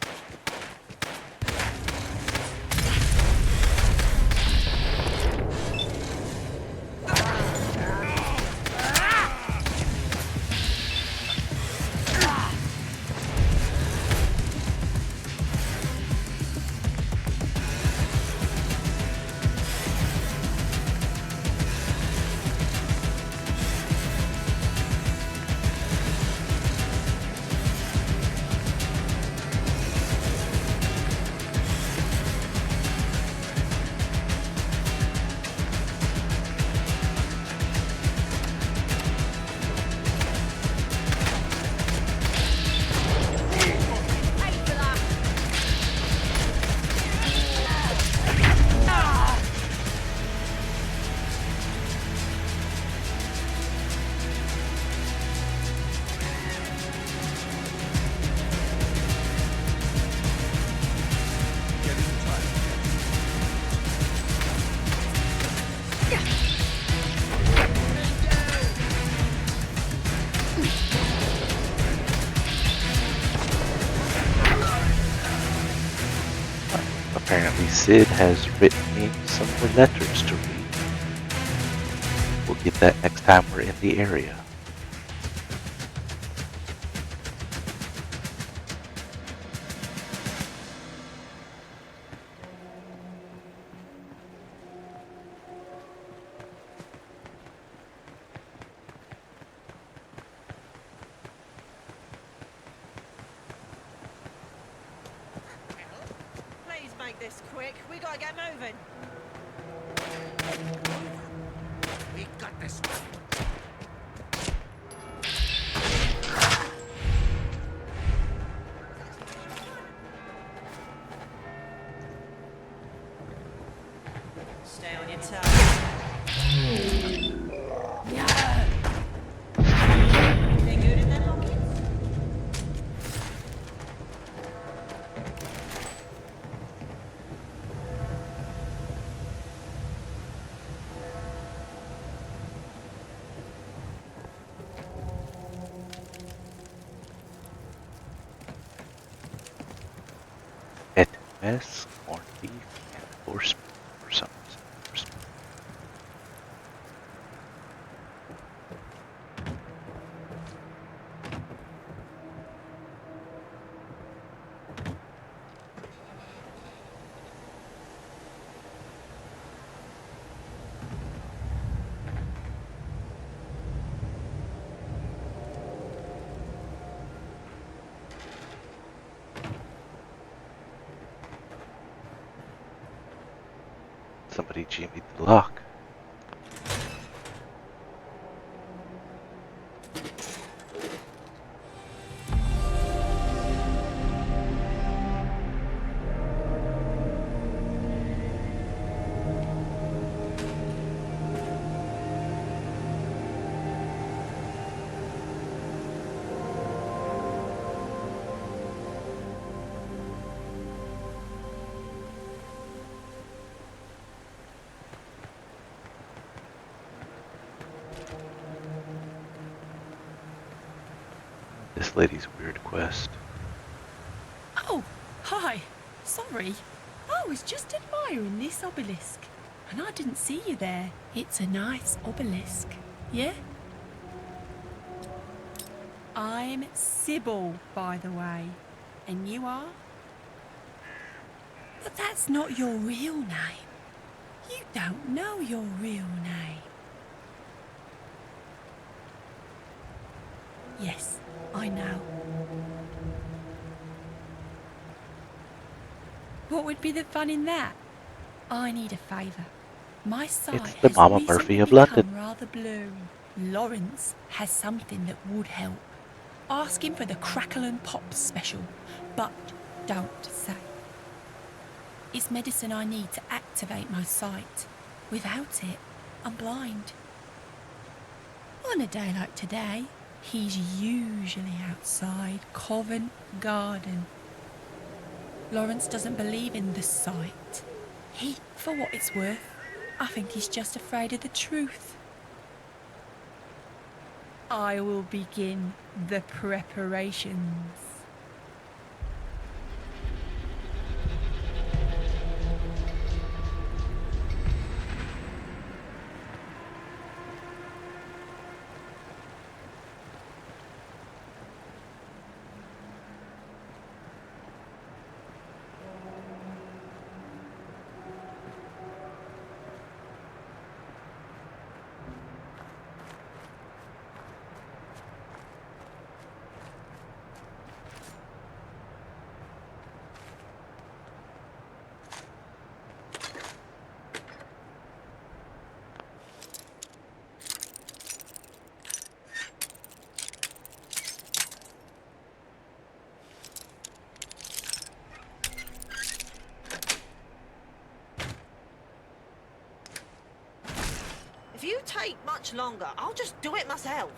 Speaker 1: Apparently Sid has written me some more letters to read. We'll get that next time we're in the area.
Speaker 6: Please make this quick. We gotta get moving.
Speaker 8: We got this.
Speaker 6: Stay on your toes. Anything good in their pockets?
Speaker 1: Et mess, corned beef, and horsemeat for some reason. Horsemeat. Somebody jimmied the lock. This lady's weird quest.
Speaker 14: Oh, hi. Sorry. I was just admiring this obelisk, and I didn't see you there. It's a nice obelisk, yeah? I'm Sybil, by the way. And you are? But that's not your real name. You don't know your real name. Yes, I know. What would be the fun in that? I need a favour. My sight
Speaker 1: It's the
Speaker 14: has
Speaker 1: Mama
Speaker 14: recently
Speaker 1: Murphy of
Speaker 14: become
Speaker 1: London.
Speaker 14: rather blurry. Lawrence has something that would help. Ask him for the Crackle and Pop special, but don't say. It's medicine I need to activate my sight. Without it, I'm blind. On a day like today, he's usually outside Covent Garden. Lawrence doesn't believe in the sight. For what it's worth, I think he's just afraid of the truth. I will begin the preparations.
Speaker 6: If you take much longer, I'll just do it myself.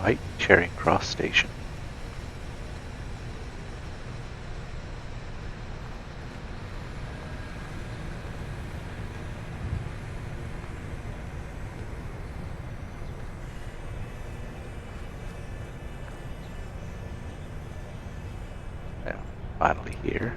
Speaker 1: white Charing Cross Station. And finally here.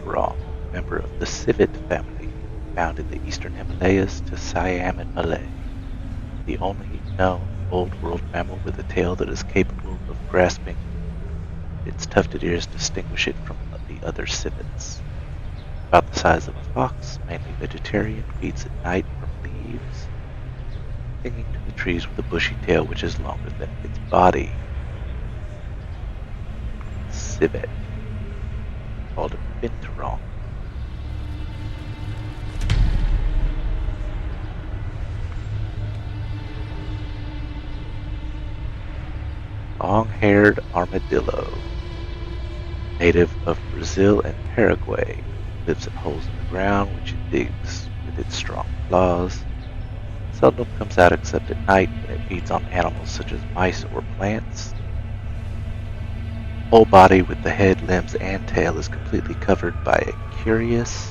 Speaker 1: Wrong, member of the civet family, found in the eastern Himalayas to Siam and Malay. The only known old world mammal with a tail that is capable of grasping its tufted ears distinguish it from the other civets. About the size of a fox, mainly vegetarian, feeds at night from leaves, clinging to the trees with a bushy tail which is longer than its body. Civet, called a binturong. Long-haired armadillo, native of Brazil and Paraguay, lives in holes in the ground which it digs with its strong claws. Seldom comes out except at night when it feeds on animals such as mice or plants. Whole body with the head, limbs, and tail is completely covered by a curious,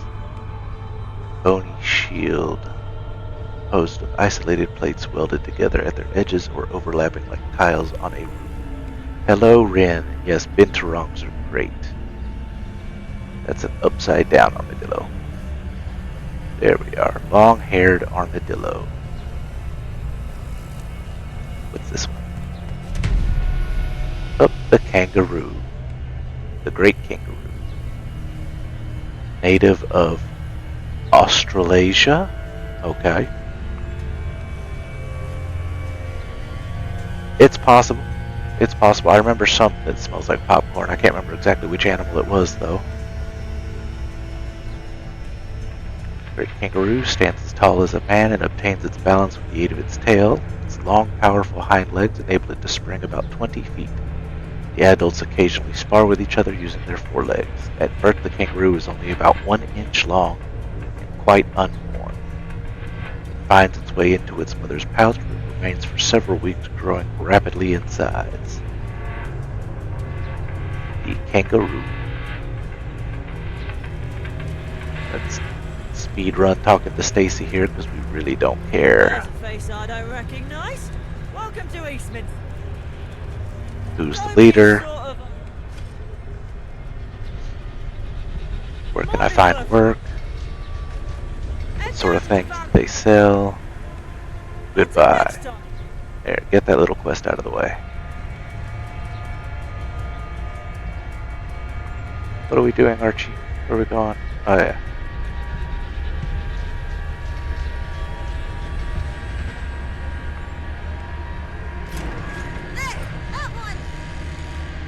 Speaker 1: bony shield composed of isolated plates welded together at their edges or overlapping like tiles on a roof. Hello, Rin. Yes, binturongs are great. That's an upside-down armadillo. There we are. Long-haired armadillo. What's this one? Up the kangaroo. The great kangaroo. Native of Australasia? Okay. It's possible. It's possible. I remember something that smells like popcorn. I can't remember exactly which animal it was, though. Great kangaroo stands as tall as a man and obtains its balance with the aid of its tail. Its long, powerful hind legs enable it to spring about 20 feet. The adults occasionally spar with each other using their forelegs. At birth, the kangaroo is only about 1 inch long and quite unworn. It finds its way into its mother's pouch, but remains for several weeks, growing rapidly in size. The kangaroo. Let's speed run talking to Stacy here because we really don't care.
Speaker 6: There's a face I don't recognize. Welcome to Eastman.
Speaker 1: Who's the leader? Where can I find work? What sort of things do they sell? Goodbye. There, get that little quest out of the way. What are we doing, Archie? Where are we going? Oh yeah.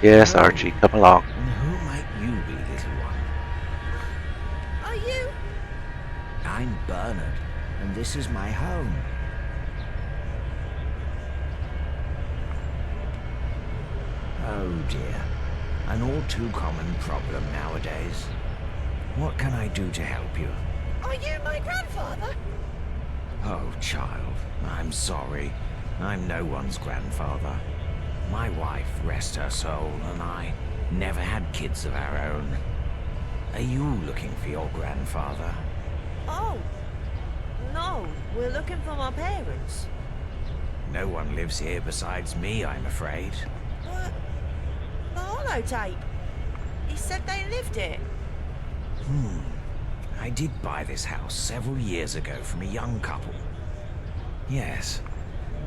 Speaker 1: Yes, Archie, come along.
Speaker 11: And who might you be, little one?
Speaker 6: Are you?
Speaker 11: I'm Bernard, and this is my home. Oh dear. An all too common problem nowadays. What can I do to help you?
Speaker 6: Are you my grandfather?
Speaker 11: Oh, child, I'm sorry. I'm no one's grandfather. My wife, rest her soul, and I never had kids of our own. Are you looking for your grandfather?
Speaker 6: Oh. No, we're looking for my parents.
Speaker 11: No one lives here besides me, I'm afraid.
Speaker 6: But the holotape. He said they lived here.
Speaker 11: I did buy this house several years ago from a young couple. Yes,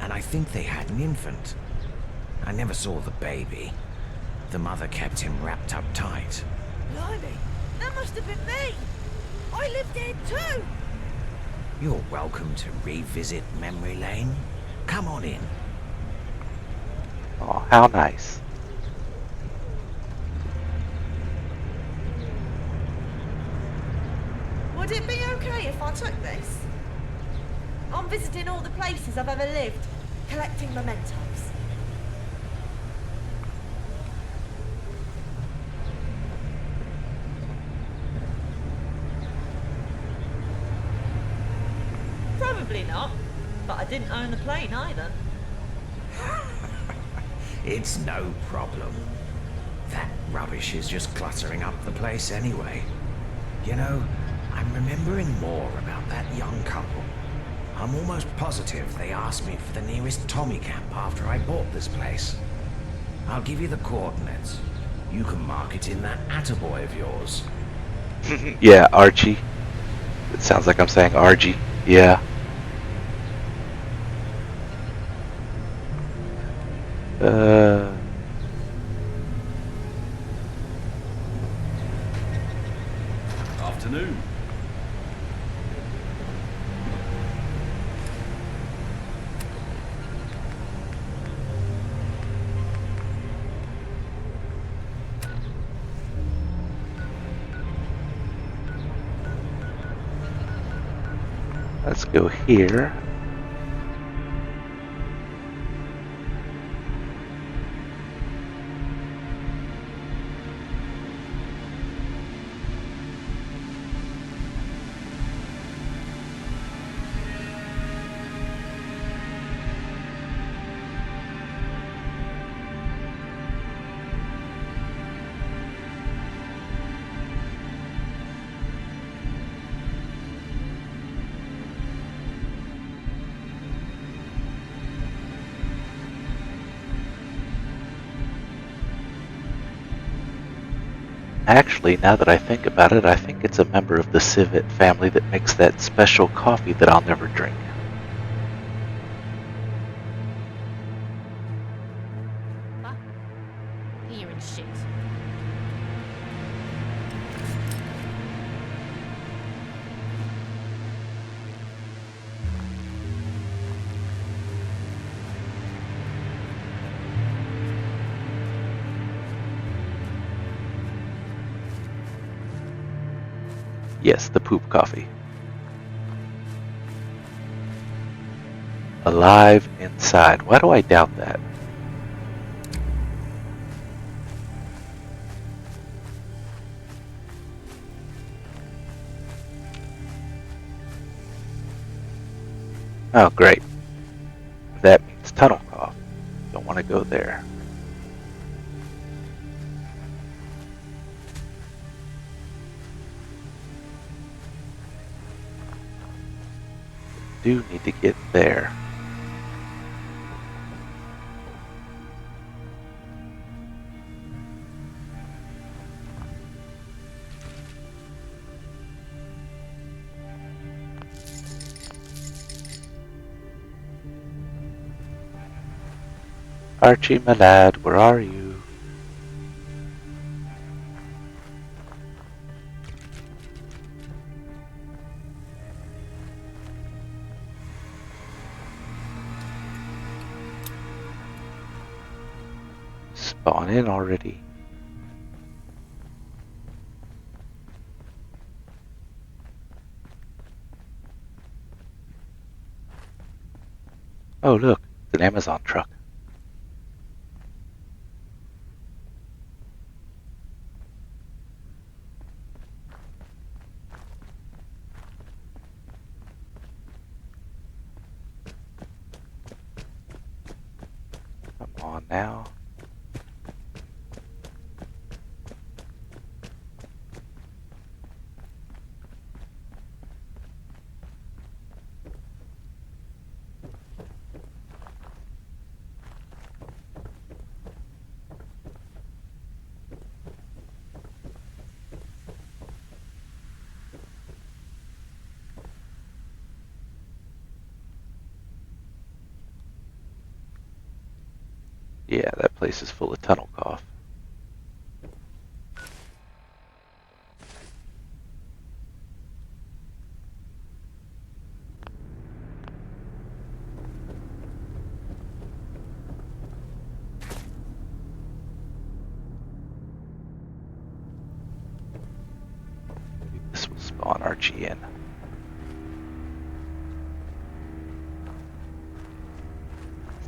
Speaker 11: and I think they had an infant. I never saw the baby. The mother kept him wrapped up tight.
Speaker 6: Blimey, that must have been me. I lived here too.
Speaker 11: You're welcome to revisit memory lane. Come on in.
Speaker 1: Oh, how nice.
Speaker 6: What Would it be okay if I took this? I'm visiting all the places I've ever lived, collecting mementos. Probably not, but I didn't own the plane either.
Speaker 11: It's no problem. That rubbish is just cluttering up the place anyway. You know, I'm remembering more about that young couple. I'm almost positive they asked me for the nearest Tommy camp after I bought this place. I'll give you the coordinates. You can mark it in that attaboy of yours.
Speaker 1: Yeah, Archie. It sounds like I'm saying Archie. Yeah.
Speaker 15: Afternoon.
Speaker 1: Let's go here. Actually, now that I think about it, I think it's a member of the Civet family that makes that special coffee that I'll never drink.
Speaker 16: What? Hearing shit.
Speaker 1: Yes, the poop coffee. Alive inside. Why do I doubt that? Oh, great. That means tunnel cough. Don't want to go there. Do need to get there. Archie, my lad, where are you? Spawn in already. Oh look, it's an Amazon truck. Come on now. Yeah, that place is full of tunnel cough. Maybe this will spawn Archie again.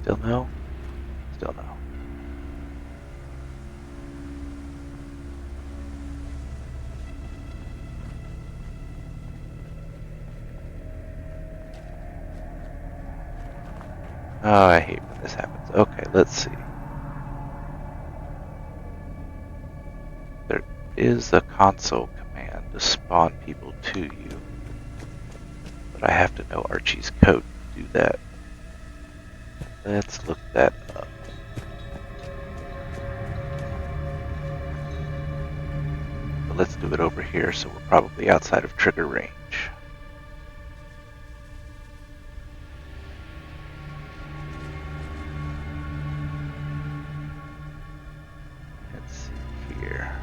Speaker 1: Still no? Still no. Oh, I hate when this happens. Okay, let's see. There is a console command to spawn people to you, but I have to know Archie's code to do that. Let's look that up. But let's do it over here, so we're probably outside of trigger range. Let's see here.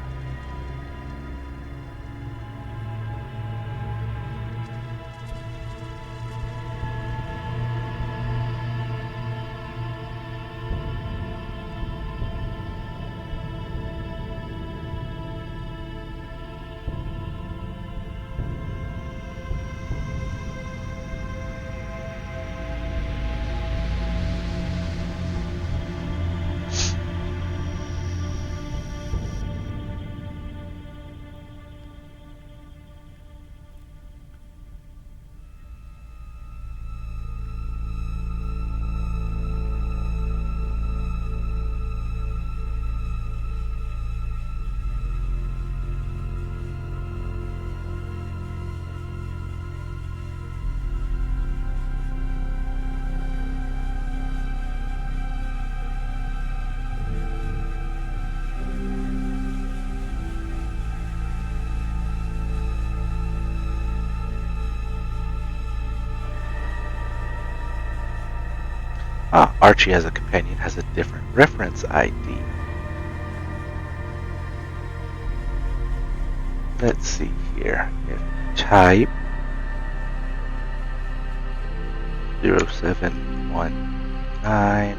Speaker 1: Archie as a companion has a different reference ID. Let's see here. If type 0719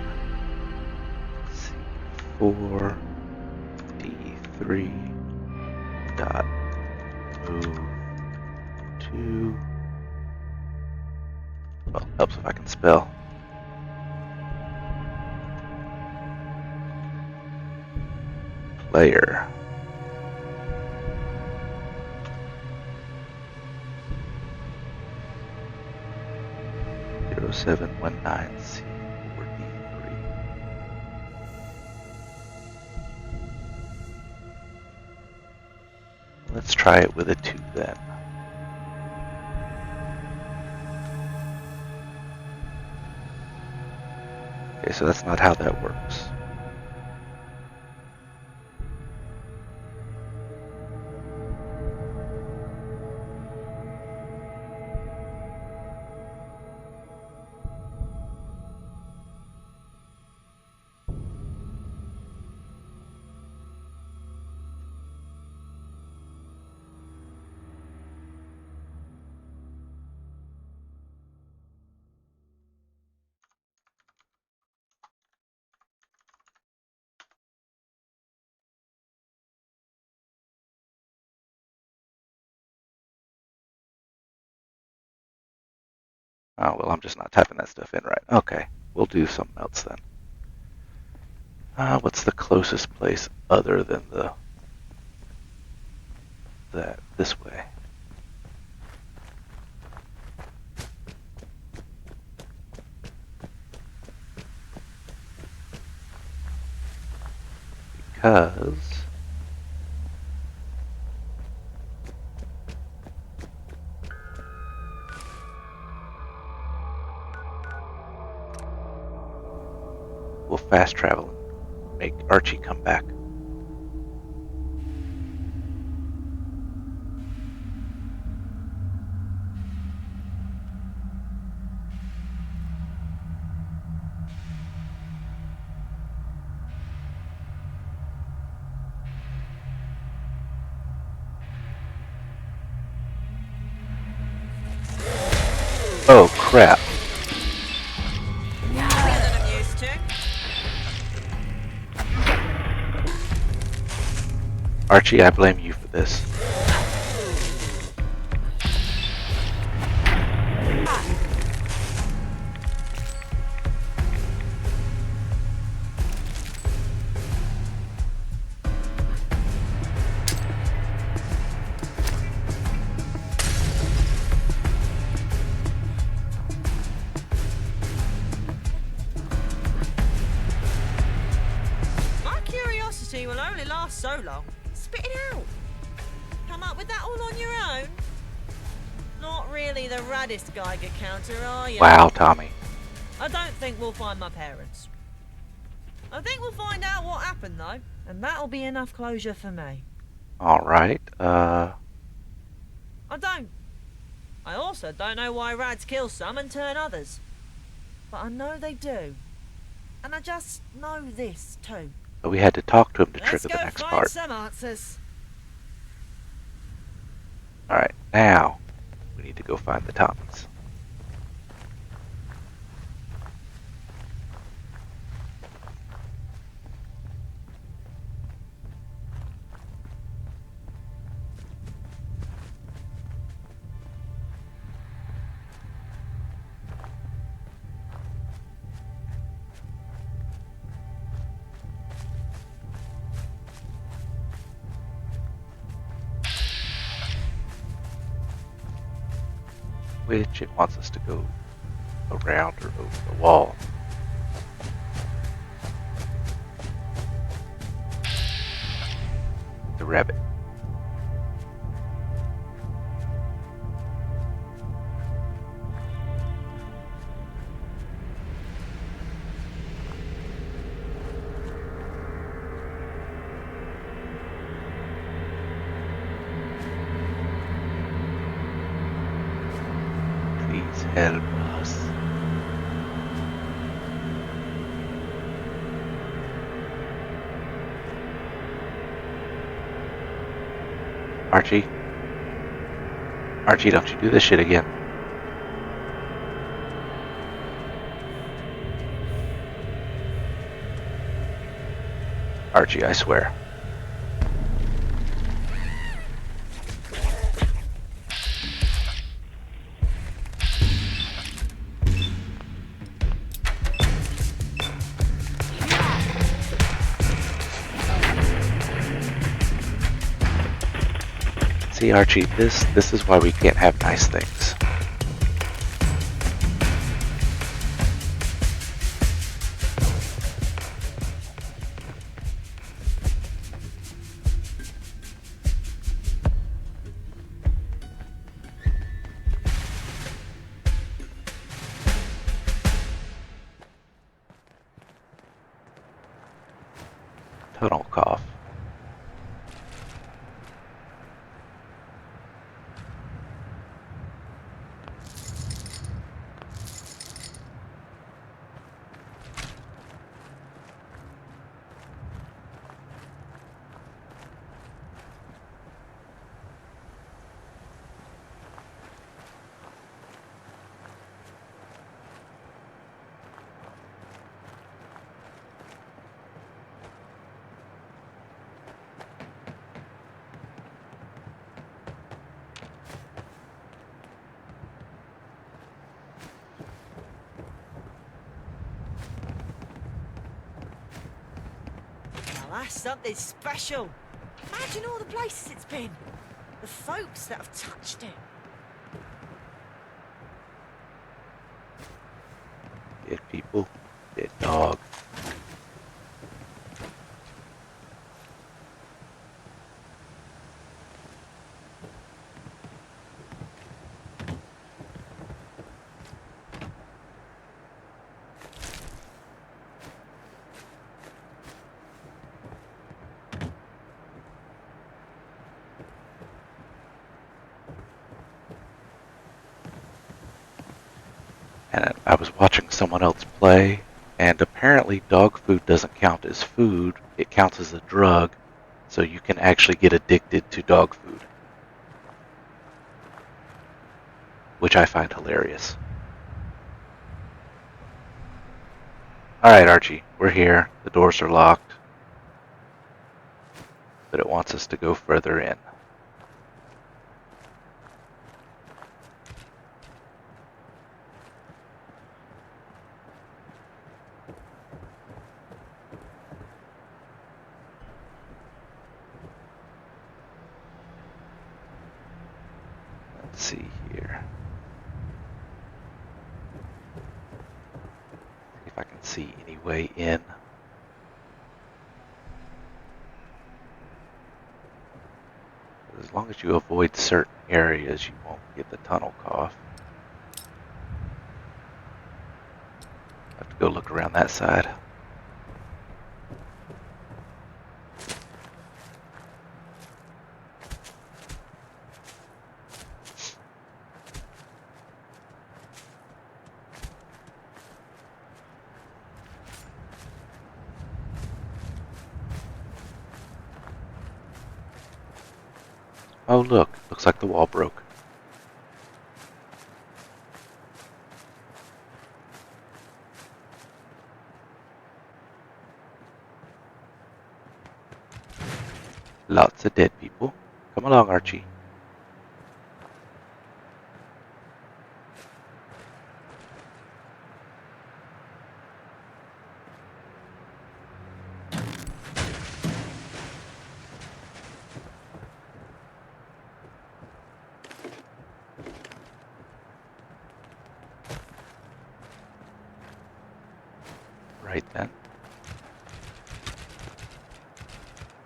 Speaker 1: C4 D3 dot move to, well, helps if I can spell. Player. Zero 0719 C4D3. Let's try it with a 2 then. Okay, so that's not how that works. Oh, well, I'm just not typing that stuff in right. Okay, we'll do something else then. What's the closest place other than this way? Because we'll fast travel and make Archie come back. Oh crap. Archie, I blame you for this.
Speaker 6: so long. Spit it out. Come up with that all on your own? Not really the raddest Geiger counter, are you?
Speaker 1: Wow, Tommy.
Speaker 6: I don't think we'll find my parents. I think we'll find out what happened, though, and that'll be enough closure for me.
Speaker 1: Alright,
Speaker 6: I don't. I also don't know why rads kill some and turn others. But I know they do. And I just know this, too.
Speaker 1: but we had to talk to him to
Speaker 6: Let's
Speaker 1: trigger
Speaker 6: go
Speaker 1: the next
Speaker 6: find
Speaker 1: part.
Speaker 6: some answers.
Speaker 1: Alright, now we need to go find the Tommies. Which it wants us to go around or over the wall. The rabbit. Please help us. Archie? Archie, don't you do this shit again. Archie, I swear. See, Archie, this is why we can't have nice things. Tunnel cough.
Speaker 6: Well, that's something special. Imagine all the places it's been. The folks that have touched it.
Speaker 1: Dead people, dead dog. And I was watching someone else play, and apparently dog food doesn't count as food, it counts as a drug, so you can actually get addicted to dog food. Which I find hilarious. Alright, Archie, we're here. The doors are locked. But it wants us to go further in. Let's see here. See if I can see any way in. long as you avoid certain areas, you won't get the tunnel cough. I have to go look around that side. Oh look, looks like the wall broke. Lots of dead people. Come along, Archie. Right then.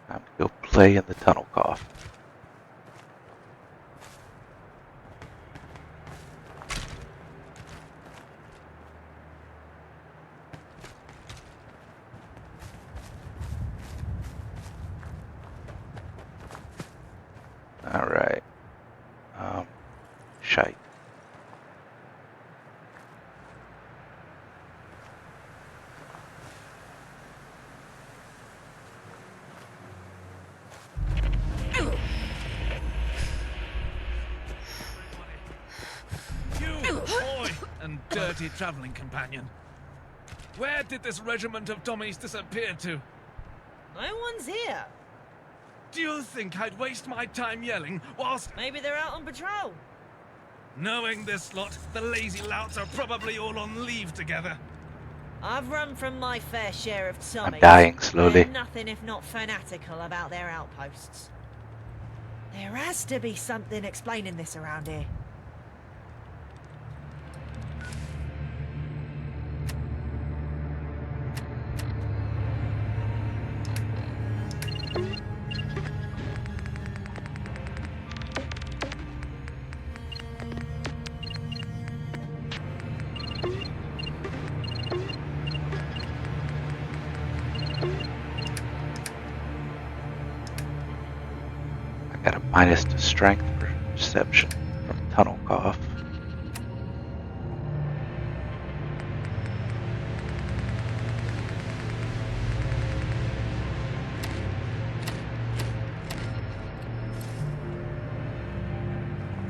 Speaker 1: Time to go play in the tunnel cough. Alright. Shite.
Speaker 17: And dirty traveling companion. Where did this regiment of Tommies disappear to?
Speaker 6: No one's here.
Speaker 17: Do you think I'd waste my time yelling whilst...
Speaker 6: Maybe they're out on patrol.
Speaker 17: Knowing this lot, the lazy louts are probably all on leave together.
Speaker 6: I've run from my fair share of Tommies.
Speaker 1: I'm dying slowly.
Speaker 6: They're nothing if not fanatical about their outposts. There has to be something explaining this around here.
Speaker 1: Got a minus to strength perception from tunnel cough.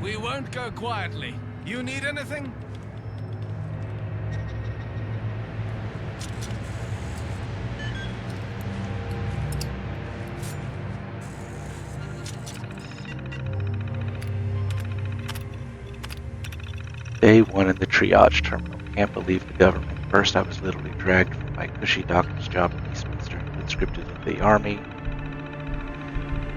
Speaker 17: We won't go quietly. You need anything?
Speaker 1: Day 1 in the triage terminal. Can't believe the government. First, I was literally dragged from my cushy doctor's job in Eastminster and conscripted into the army.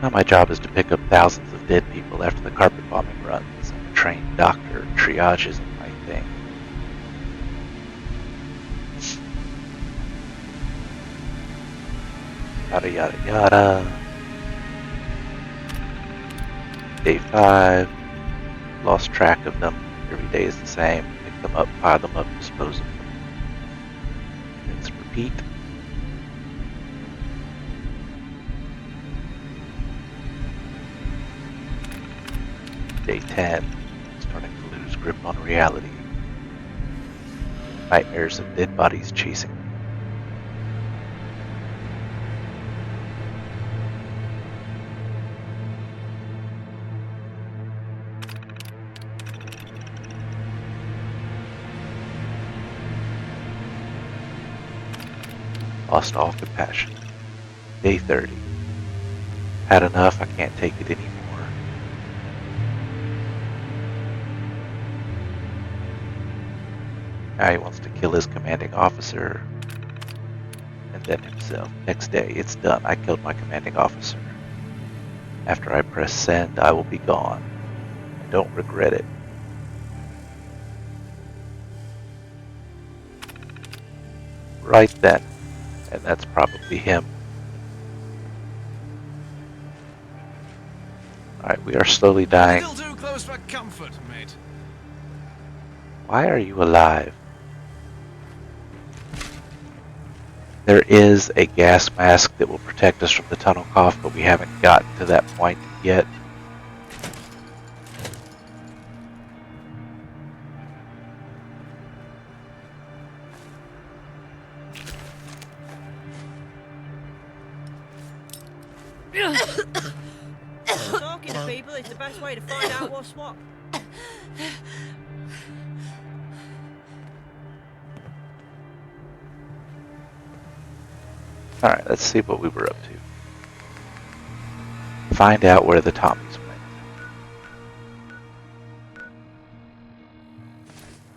Speaker 1: Now my job is to pick up thousands of dead people after the carpet bombing runs. I'm a trained doctor. Triage isn't my thing. Yada yada yada. Day 5. Lost track of them. Every day is the same. Pick them up, pile them up, dispose of them. Rinse, repeat. Day 10. Starting to lose grip on reality. Nightmares of dead bodies chasing me. Lost all compassion. Day 30. Had enough, I can't take it anymore. Now he wants to kill his commanding officer, and then himself. Next day, it's done. I killed my commanding officer. After I press send, I will be gone. I don't regret it. Right then. And that's probably him. Alright, We are slowly dying.
Speaker 17: Still too close for comfort, mate.
Speaker 1: Why are you alive? There is a gas mask that will protect us from the tunnel cough, but we haven't gotten to that point yet.
Speaker 6: Talking to people is the best way to find out what's what.
Speaker 1: Alright, let's see what we were up to. Find out where the Tommies went.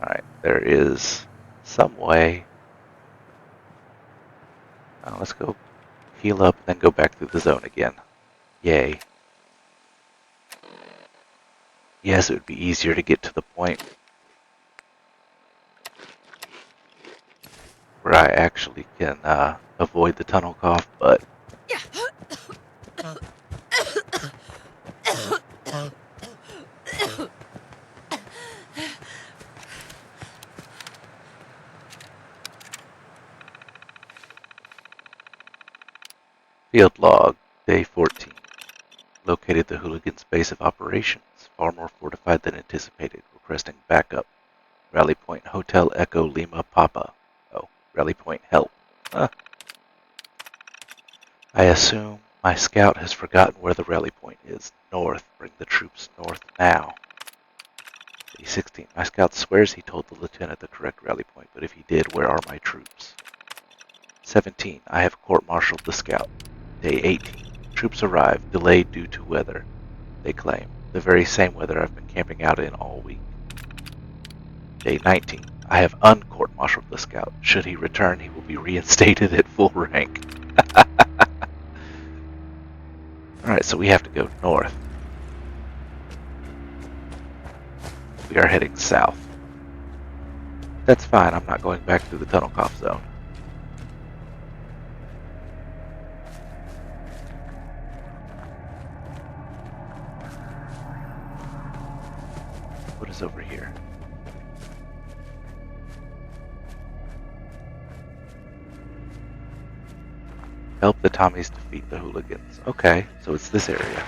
Speaker 1: Alright, there is some way. Let's go heal up and then go back through the zone again. Yay. Yes, it would be easier to get to the point where I actually can avoid the tunnel cough, but Field log, day 14. Located the hooligans' base of operations, far more fortified than anticipated, requesting backup. Rally Point Hotel Echo Lima Papa. Oh, Rally Point help. I assume my scout has forgotten where the rally point is. North. Bring the troops north now. Day 16. My scout swears he told the lieutenant the correct rally point, but if he did, where are my troops? 17. I have court-martialed the scout. Day 18. Troops arrived, delayed due to weather, they claim. The very same weather I've been camping out in all week. Day 19. I have uncourt-martialed the scout. Should he return, he will be reinstated at full rank. Alright, so we have to go north. We are heading south. That's fine, I'm not going back through the tunnel cough zone. What is over here? Help the Tommies defeat the hooligans. Okay, so it's this area.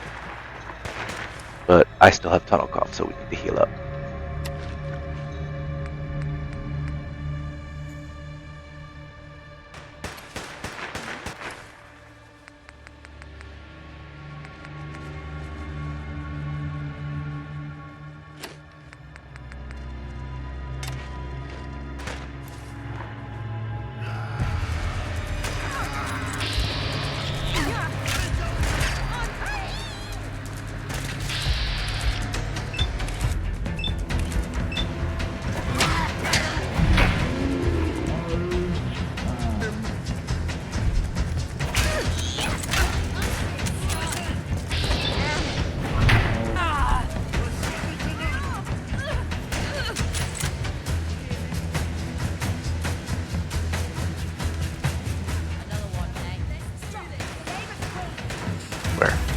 Speaker 1: But I still have tunnel cough, so we need to heal up.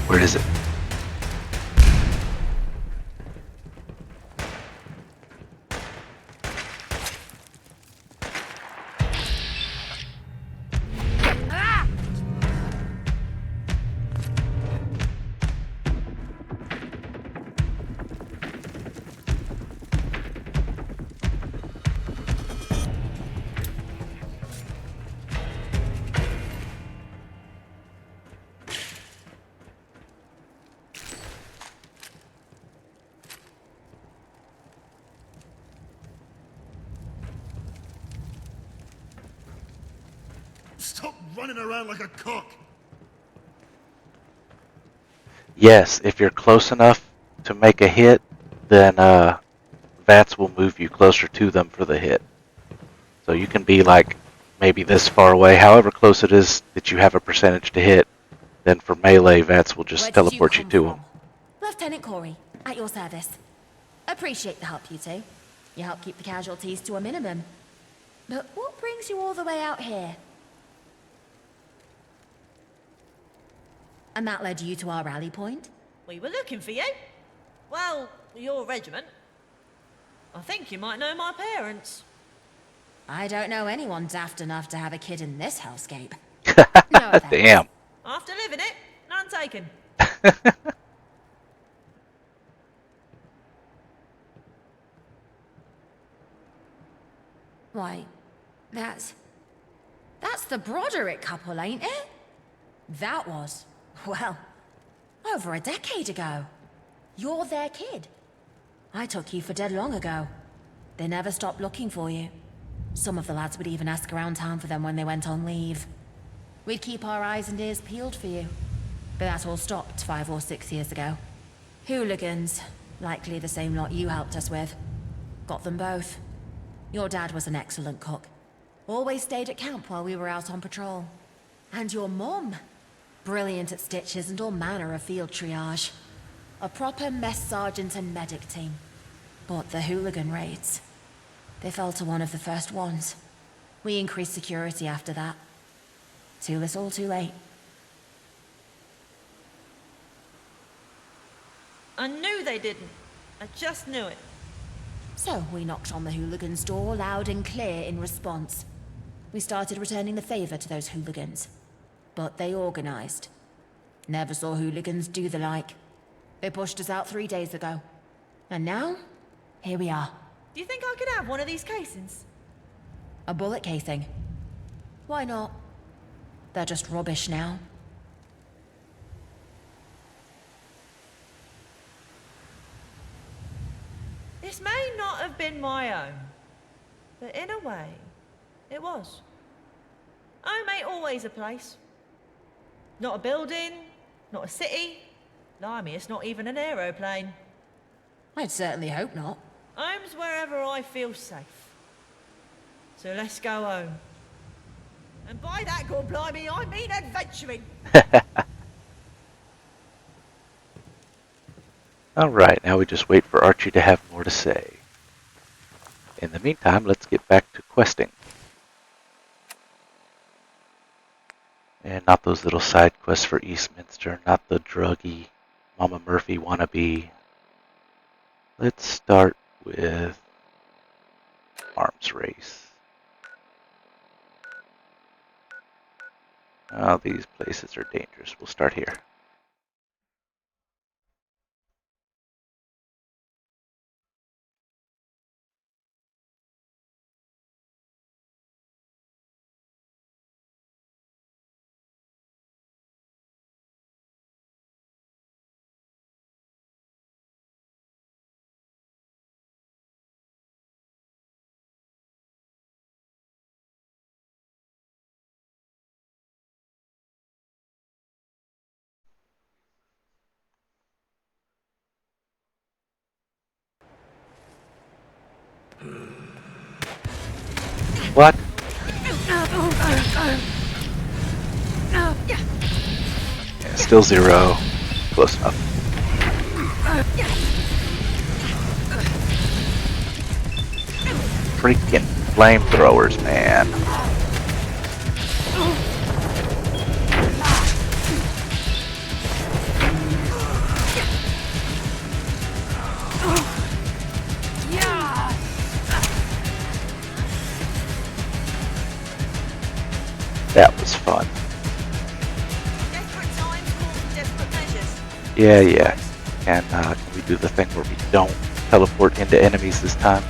Speaker 1: Where is it?
Speaker 13: Stop running around like a cock!
Speaker 1: Yes, if you're close enough to make a hit, then VATS will move you closer to them for the hit. So you can be like maybe this far away, however close it is that you have a percentage to hit, then for melee, VATS will just teleport you to them.
Speaker 18: Lieutenant Corey, at your service. Appreciate the help, you two. You help keep the casualties to a minimum. But what brings you all the way out here? And that led you to our rally point?
Speaker 6: We were looking for you. Well, your regiment. I think you might know my parents.
Speaker 18: I don't know anyone daft enough to have a kid in this hellscape.
Speaker 1: Damn.
Speaker 6: After living it, none taken.
Speaker 18: Why, that's the Broderick couple, ain't it? That was, well, over a decade ago. You're their kid. I took you for dead long ago. They never stopped looking for you. Some of the lads would even ask around town for them when they went on leave. We'd keep our eyes and ears peeled for you. But that all stopped 5 or 6 years ago. Hooligans, likely the same lot you helped us with. Got them both. Your dad was an excellent cook. Always stayed at camp while we were out on patrol. And your mum, brilliant at stitches and all manner of field triage. A proper mess sergeant and medic team. But the hooligan raids, they fell to one of the first ones. We increased security after that. Too little, too late.
Speaker 6: I knew they didn't. I just knew it.
Speaker 18: So we knocked on the hooligans' door loud and clear in response. We started returning the favor to those hooligans. But they organized. Never saw hooligans do the like. They pushed us out 3 days ago. And now, here we are.
Speaker 6: Do you think I could have one of these casings?
Speaker 18: A bullet casing. Why not? They're just rubbish now.
Speaker 6: This may not have been my own, but in a way, it was. Home ain't always a place. Not a building, not a city. Blimey, it's not even an aeroplane.
Speaker 18: I'd certainly hope not.
Speaker 6: Home's wherever I feel safe. So let's go home. And by that, God blimey, I mean adventuring.
Speaker 1: Alright, now we just wait for Archie to have more to say. In the meantime, let's get back to questing. And not those little side quests for Eastminster, not the druggy Mama Murphy wannabe. Let's start with arms race. Oh, these places are dangerous. We'll start here. What? Yeah, still 0. Close enough. Freaking flamethrowers, man. That was fun.
Speaker 6: Desperate times call desperate measures.
Speaker 1: Yeah. And can we do the thing where we don't teleport into enemies this time?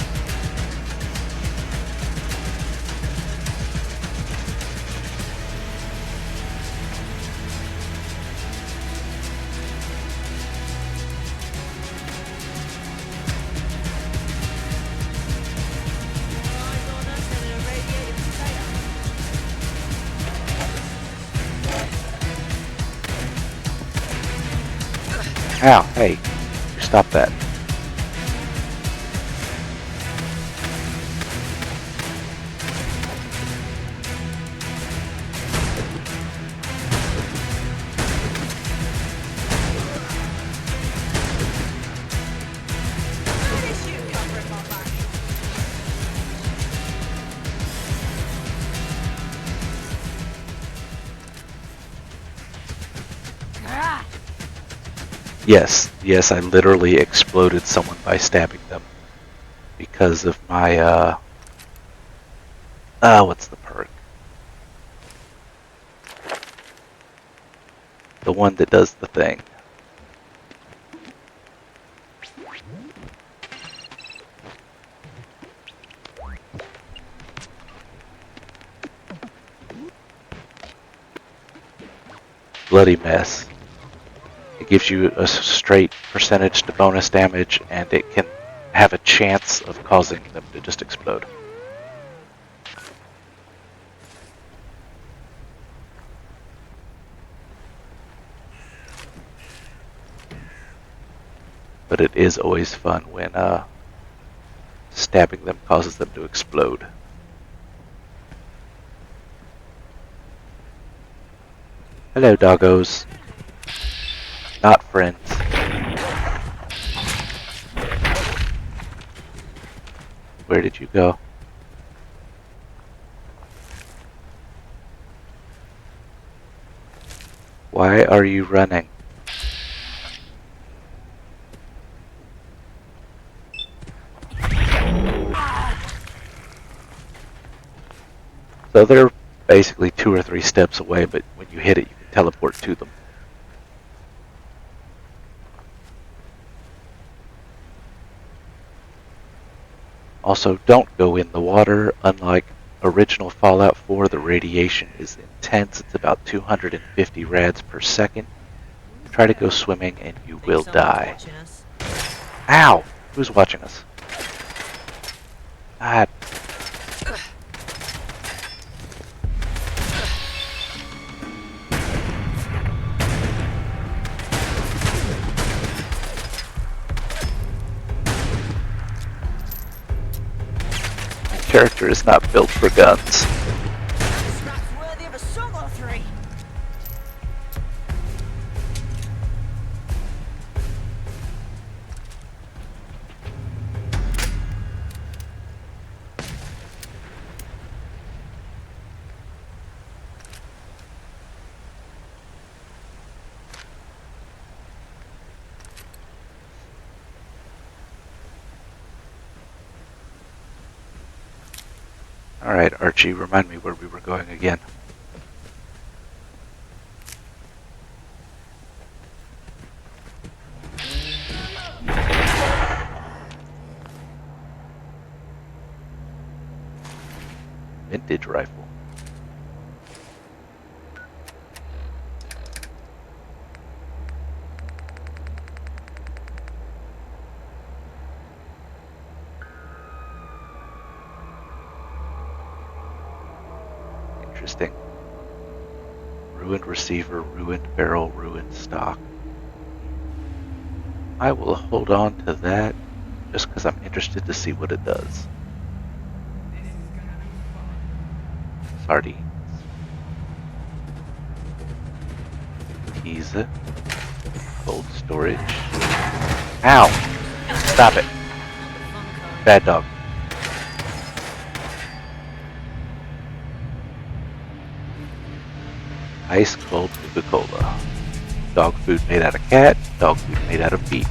Speaker 1: Ow, hey, stop that. Yes, I literally exploded someone by stabbing them because of my, what's the perk? The one that does the thing. Bloody Mess. It gives you a straight percentage to bonus damage, and it can have a chance of causing them to just explode. But it is always fun when stabbing them causes them to explode. Hello, doggos. Not friends. Where did you go? Why are you running? So they're basically 2 or 3 steps away, but when you hit it, you can teleport to them. Also, don't go in the water. Unlike original Fallout 4, the radiation is intense. It's about 250 rads per second. Try to go swimming and you will die. Ow! Who's watching us? God. Character is not built for guns.
Speaker 6: Worthy of a song or three.
Speaker 1: Alright, Archie, remind me where we were going again. Vintage rifle. Interesting. Ruined receiver, ruined barrel, ruined stock. I will hold on to that just because I'm interested to see what it does. Sardines. Pizza. Cold storage. Ow! Stop it. Bad dog. Ice cold Nuka-Cola. Dog food made out of cat, dog food made out of beef.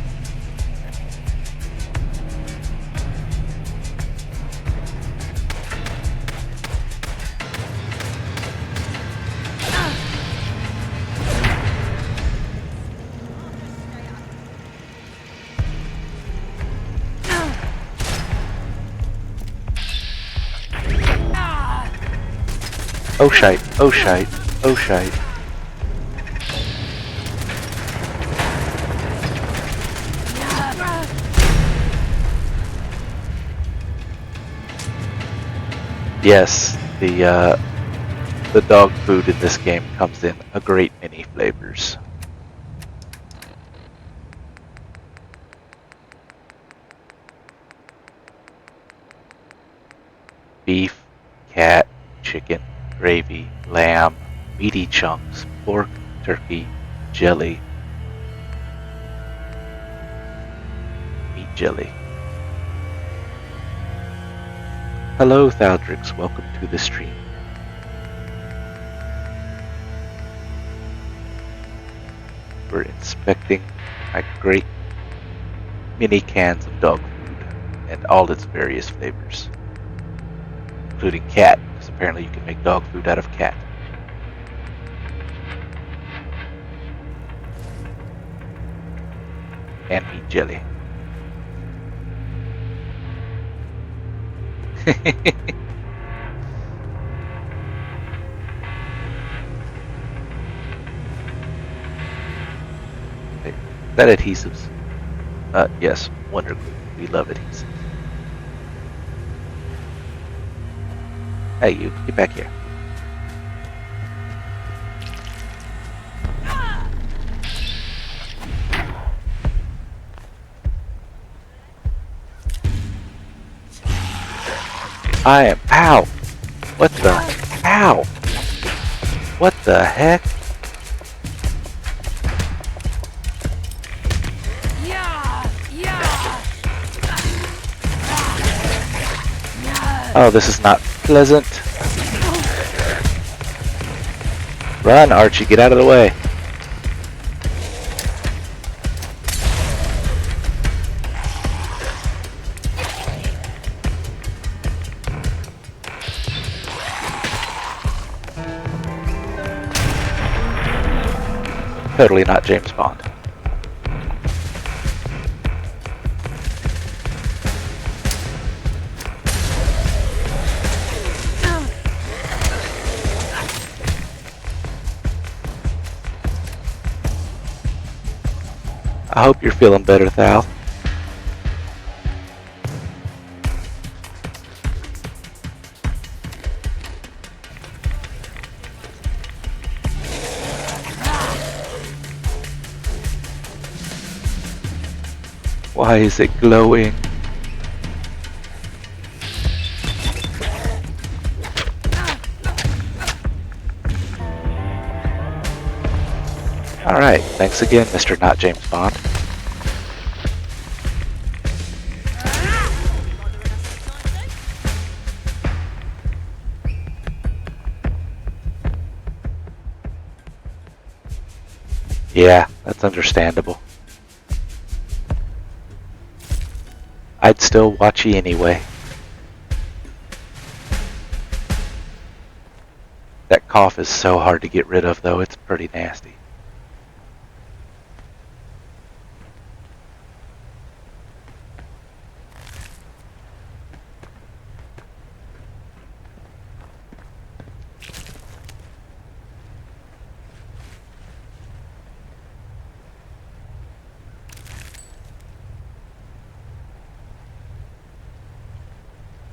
Speaker 1: Oh shite, oh shite, oh shite. Yes, the dog food in this game comes in a great many flavors. Beef, cat, chicken, gravy, lamb, meaty chunks, pork, turkey, jelly, meat jelly. Hello, Thaldrix. Welcome to the stream. We're inspecting my great mini cans of dog food and all its various flavors, including cat, because apparently you can make dog food out of cat. And meat jelly. That adhesives. Yes, Wonder Glue. We love adhesives. Hey, you, get back here. I am. Ow! What the? Ow! What the heck? Oh, this is not pleasant. Run, Archie, get out of the way. Totally not James Bond. I hope you're feeling better, Thal. Why is it glowing? Alright, thanks again, Mr. Not James Bond. Yeah, that's understandable. I'd still watch you anyway. That cough is so hard to get rid of, though. It's pretty nasty.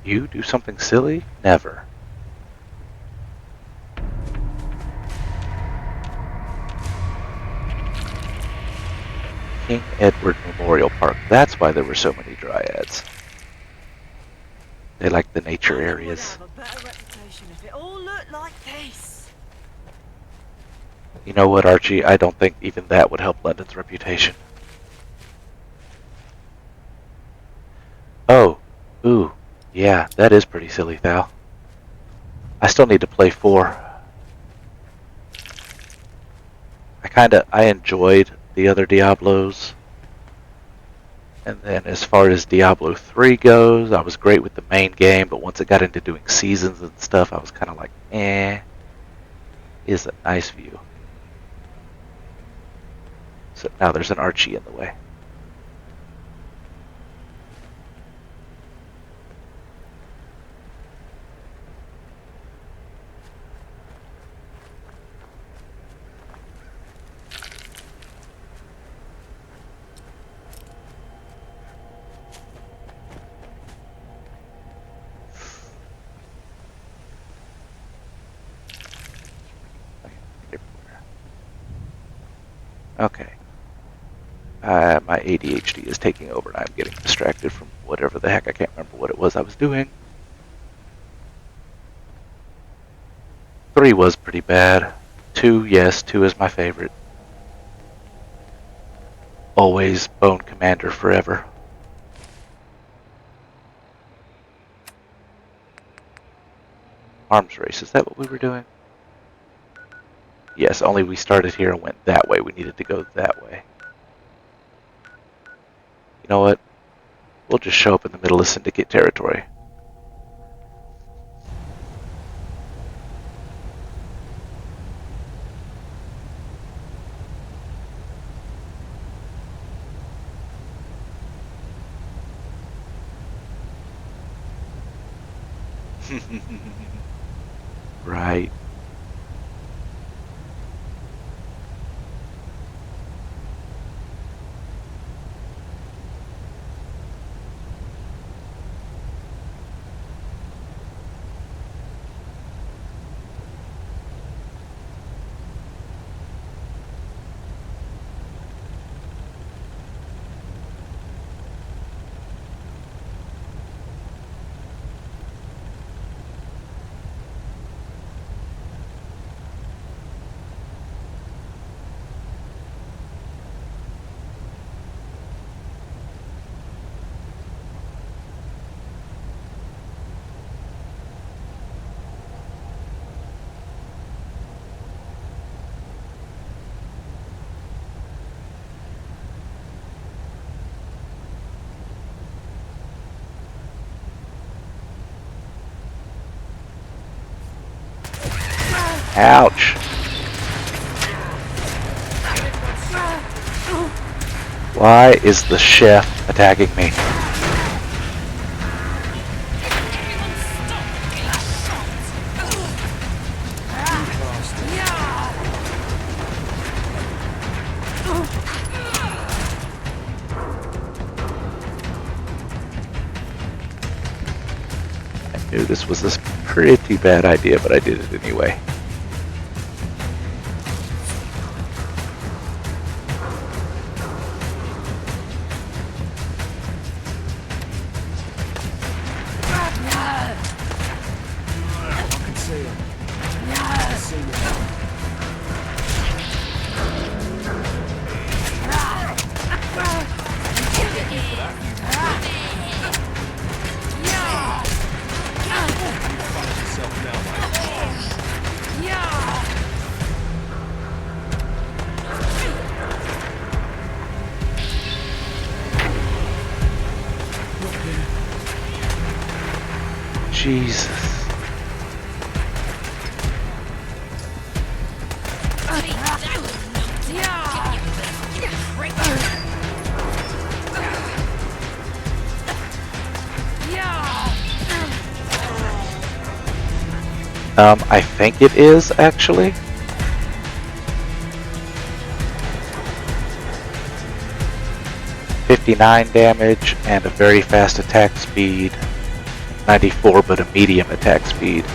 Speaker 1: You do something silly? Never. King Edward Memorial Park. That's why there were so many dryads. They like the nature areas. You know what, Archie? I don't think even that would help London's reputation. Oh. Ooh. Yeah, that is pretty silly, Thal. I still need to play 4. I enjoyed the other Diablos. And then as far as Diablo 3 goes, I was great with the main game, but once it got into doing seasons and stuff, I was kind of like, eh. Is a nice view. So now there's an Archie in the way. Okay. My ADHD is taking over and I'm getting distracted from whatever the heck. I can't remember what it was I was doing. 3 was pretty bad. 2, yes, 2 is my favorite. Always Bone Commander forever. Arms race, is that what we were doing? Yes, only we started here and went that way. We needed to go that way. You know what? We'll just show up in the middle of Syndicate territory. Right. Ouch. Why is the chef attacking me? I knew this was a pretty bad idea, but I did it anyway. Jesus. I think it is, actually. $59 damage and a very fast attack speed. 94, but a medium attack speed.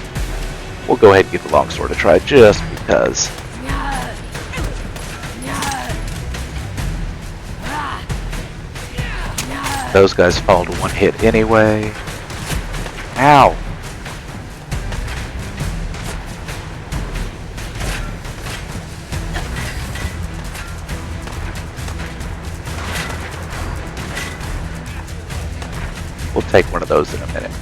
Speaker 1: We'll go ahead and give the longsword a try just because. Those guys fall to one hit anyway. Ow! We'll take one of those in a minute.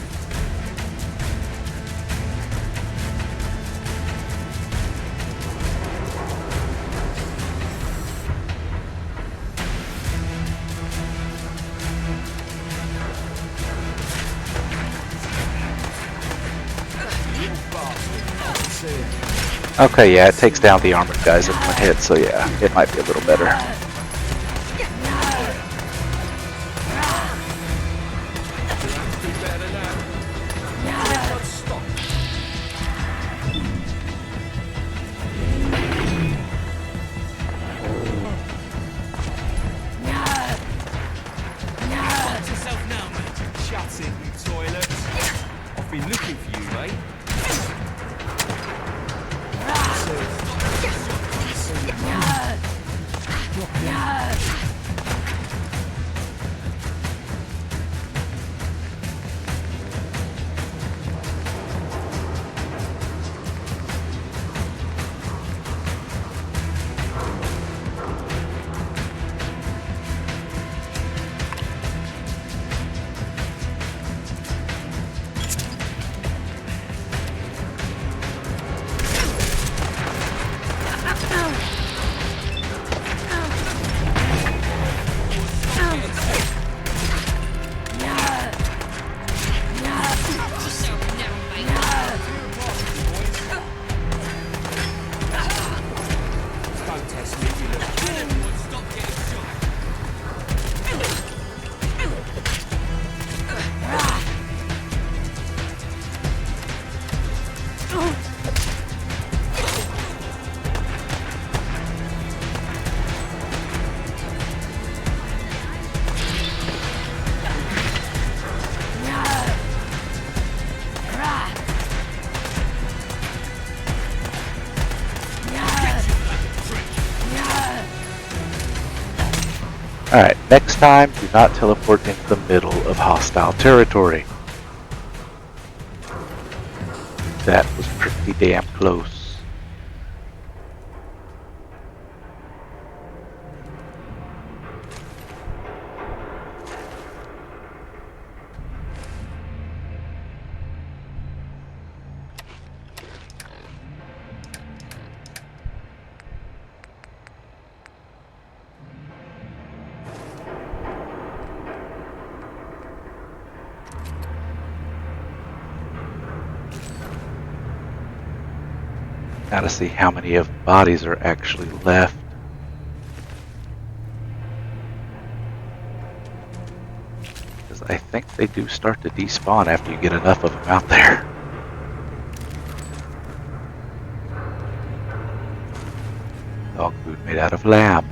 Speaker 1: Okay, yeah, it takes down the armored guys in one hit, so yeah, it might be a little better. Next time, do not teleport into the middle of hostile territory. That was pretty damn close. Now to see how many of bodies are actually left. Because I think they do start to despawn after you get enough of them out there. Dog food made out of lamb.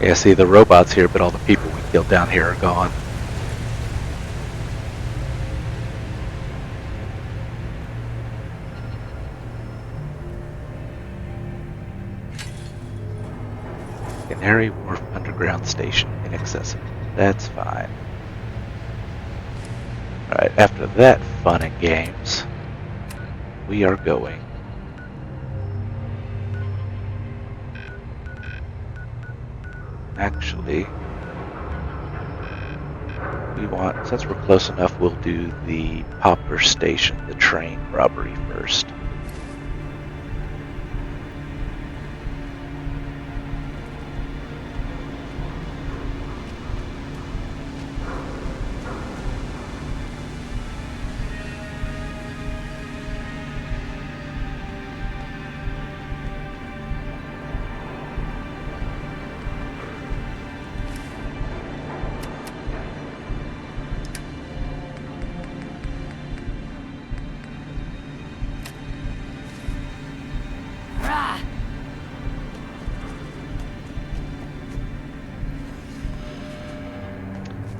Speaker 1: Yeah, see, the robot's here, but all the people we killed down here are gone. Canary Wharf Underground Station, inaccessible. That's fine. Alright, after that fun and games, we are going actually, we want, since we're close enough, we'll do the Poplar Station, the train robbery first.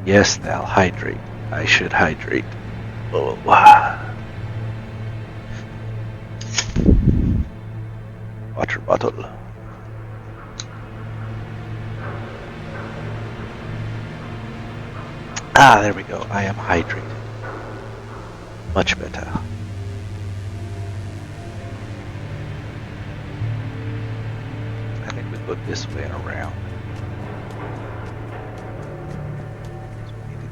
Speaker 1: Yes, thou hydrate. I should hydrate. Oh, wow. Water bottle. Ah, there we go. I am hydrated. Much better. I think we go this way and around.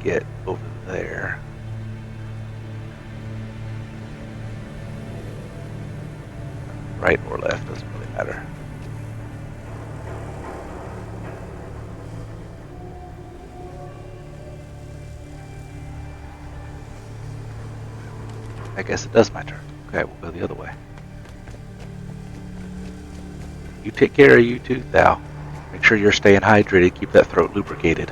Speaker 1: Get over there. Right or left, doesn't really matter. I guess it does matter. Okay, we'll go the other way. You take care of you too, thou. Make sure you're staying hydrated, keep that throat lubricated.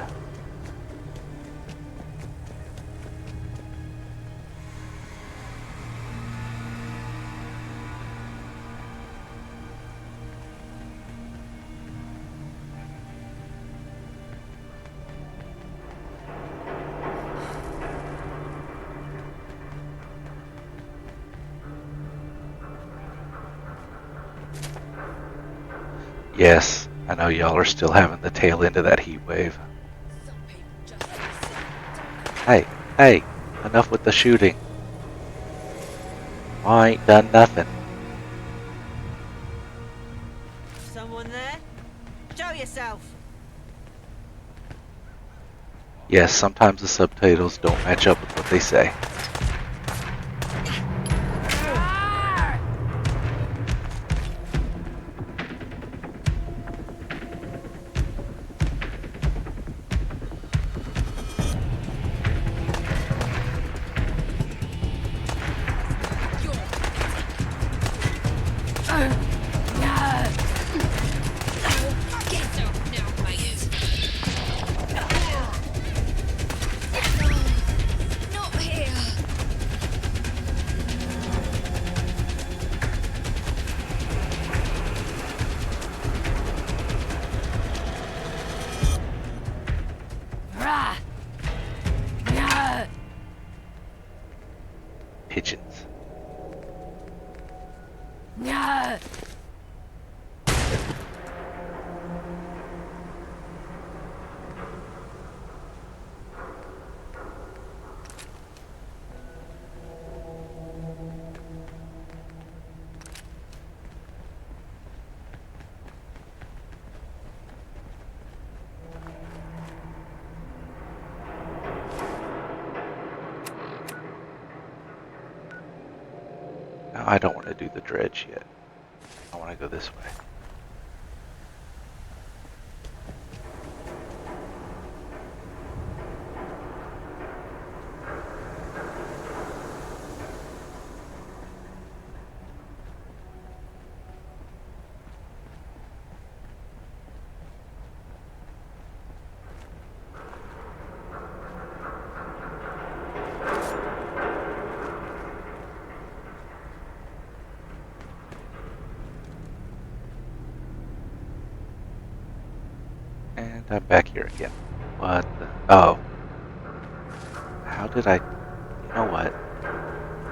Speaker 1: Yes, I know y'all are still having the tail end of that heat wave. Hey, enough with the shooting. I ain't done nothing.
Speaker 6: Someone there? Show yourself!
Speaker 1: Yes, sometimes the subtitles don't match up with what they say.
Speaker 18: Not here.
Speaker 1: pigeons.
Speaker 18: No.
Speaker 1: No, I don't want to do the dredge yet. I want to go this way. And I'm back here again. What the? Oh. How did I? You know what?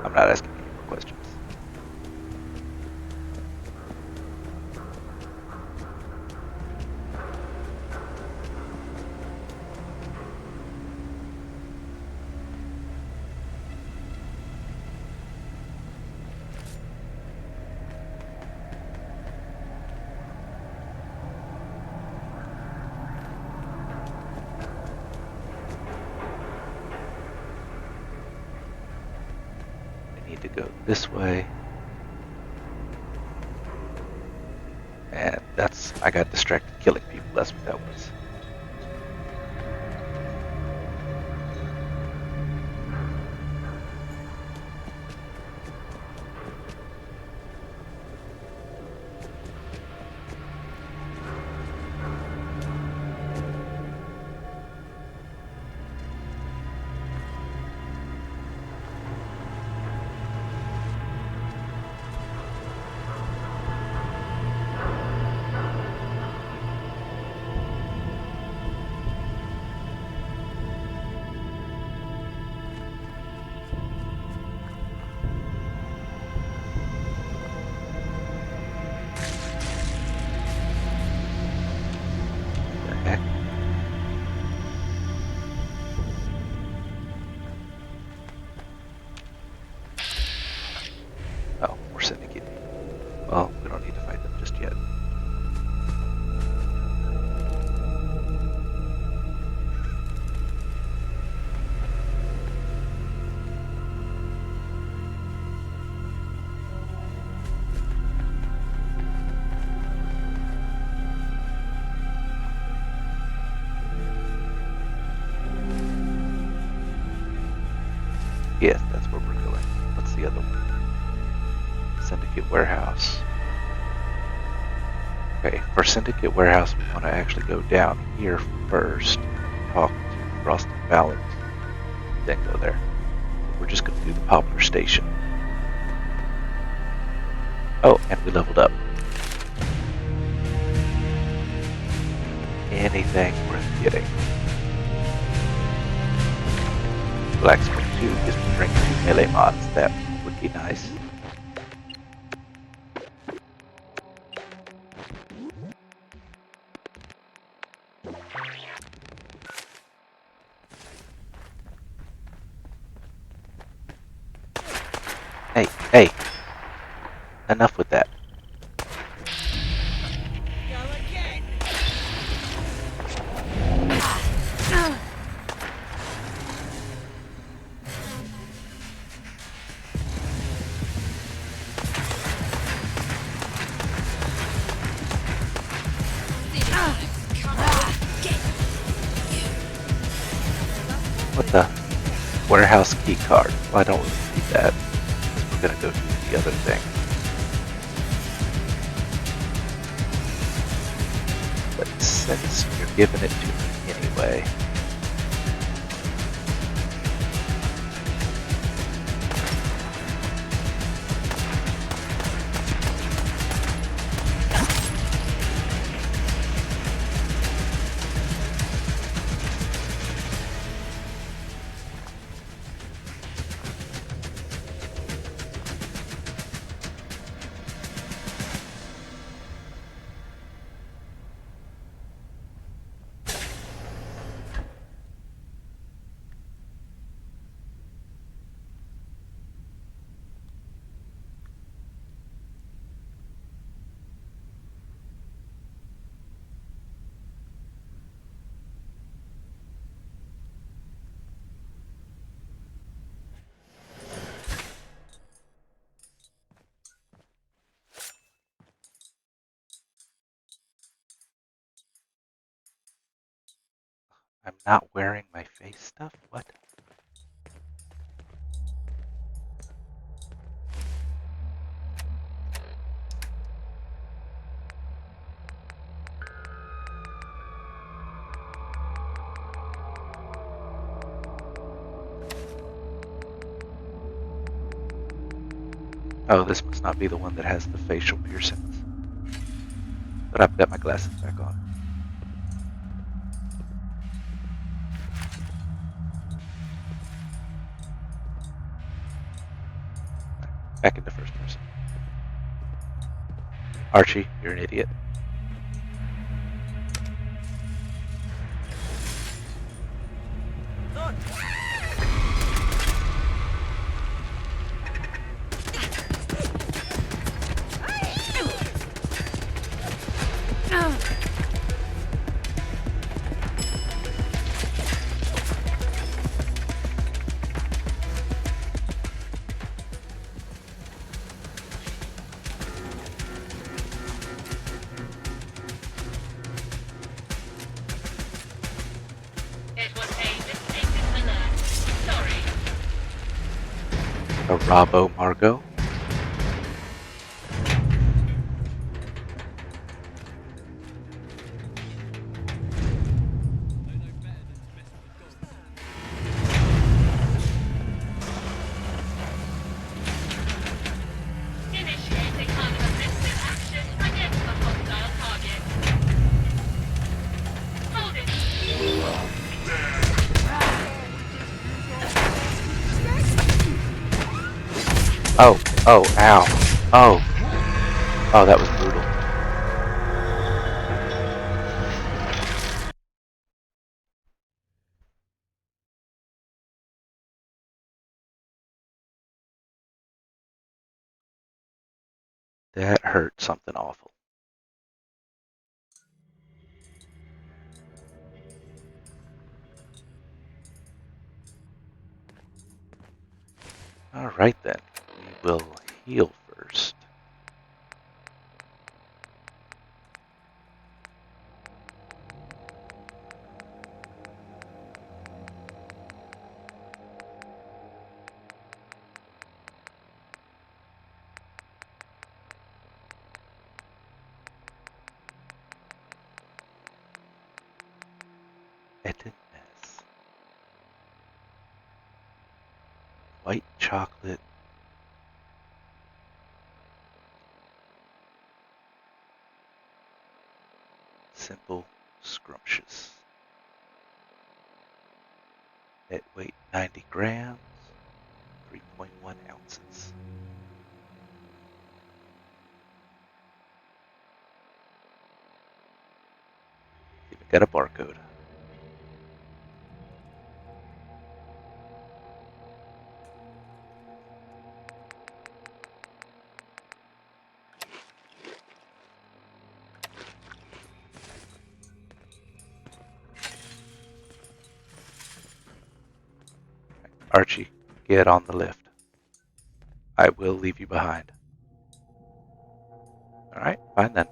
Speaker 1: I'm not asking any more questions. To go this way, and I got distracted killing people. That's what that was. Oh, we're Syndicate. Well, we don't need to fight them just yet. Yes, that's where we're going. What's the other one? Syndicate Warehouse. Okay, for Syndicate Warehouse, we want to actually go down here first, talk to Frost and Balance, then go there. We're just going to do the Poplar Station. Oh, and we leveled up. Anything worth getting. Blacksmith 2 gives me rank 2 melee mods. That would be nice. Hey, enough with that. What the? Warehouse key card. Well, I don't really need that. We're gonna go do the other thing. But since you're giving it to me anyway. not wearing my face stuff? What? Oh, this must not be the one that has the facial piercings. But I've got my glasses back on. Back into first person. Archie, you're an idiot. Bravo, Margot. Oh, ow. Oh, that was brutal. That hurt something awful. Alright then, we will heal first. Eterness. White chocolate. Simple, scrumptious. Net weight 90 grams, 3.1 ounces. Even got a barcode. Archie, get on the lift. I will leave you behind. Alright, fine then.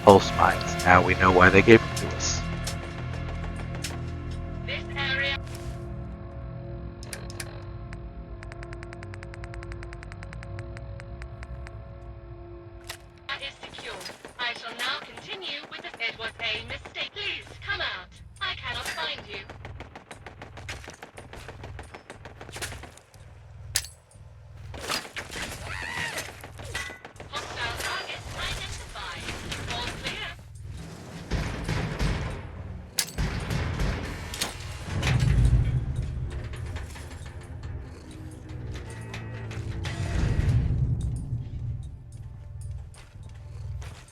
Speaker 1: Pulse mines. Now we know why they gave them to us.
Speaker 16: This area is secure. I shall now continue with the... It was a mistake. Please, come out. I cannot find you. Hostile targets identified. All clear.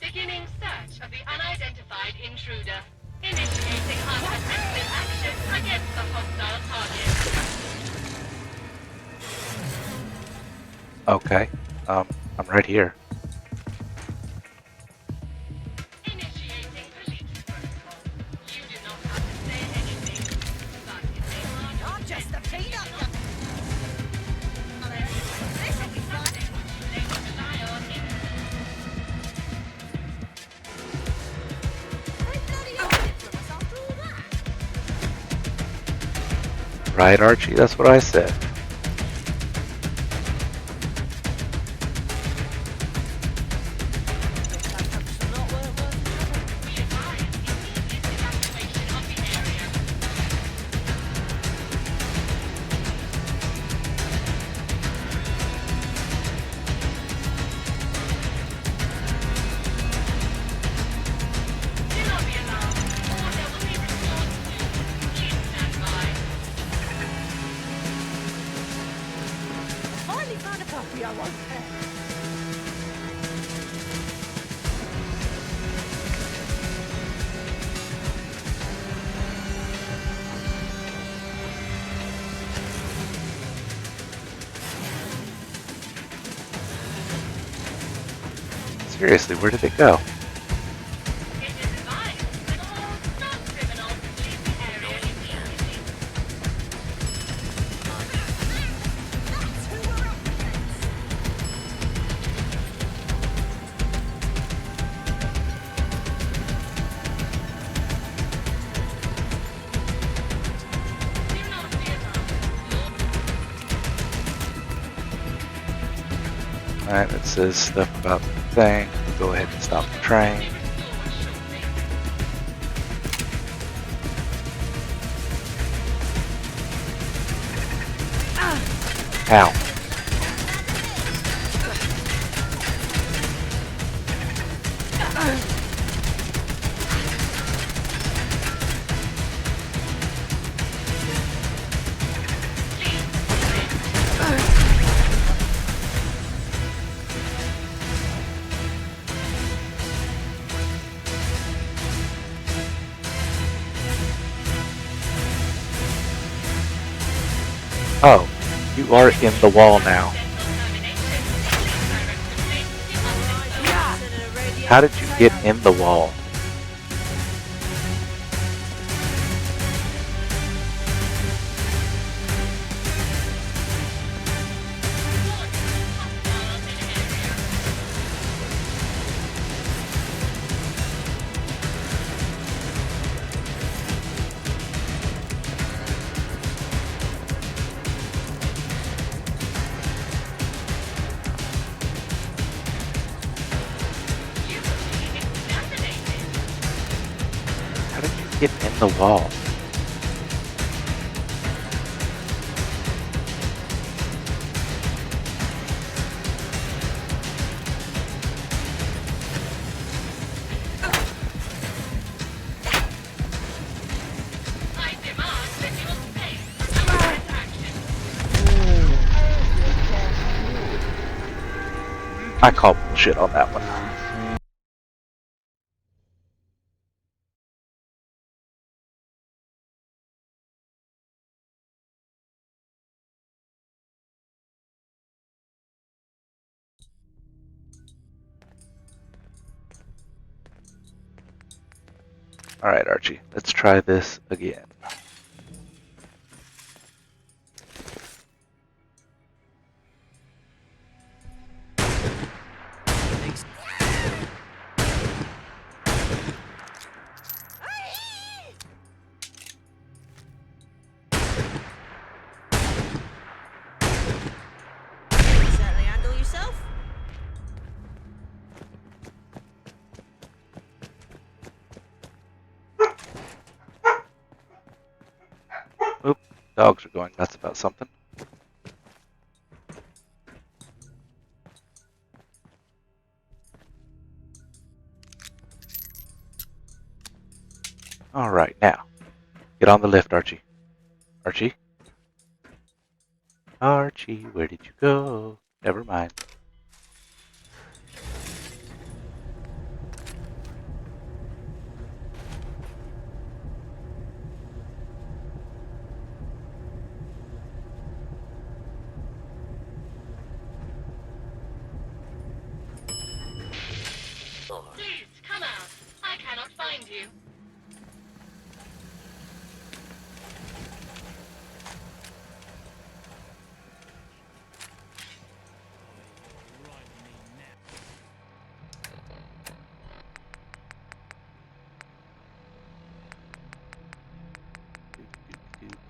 Speaker 16: Beginning search of the unidentified intruder. Initiating Active action against the hostile target.
Speaker 1: Okay. I'm right here.
Speaker 16: Initiating police protocol. You do not have to say anything, but if they are not just a peanut. This will be fun. They will rely on it. They bloody hide it from us after all that.
Speaker 1: Right, Archie? That's what I said.
Speaker 6: Finally found a puppy I want.
Speaker 1: Seriously, where did it go? Alright, it says stuff about the thing. We'll go ahead and stop the train. Ow. Oh, you are in the wall now. How did you get in the wall? Get in the wall. I call bullshit on that one. Alright, Archie, let's try this again.
Speaker 6: Certainly handle yourself.
Speaker 1: Oop, dogs are going nuts about something. Alright, now, get on the lift, Archie. Archie? Archie, where did you go? Never mind.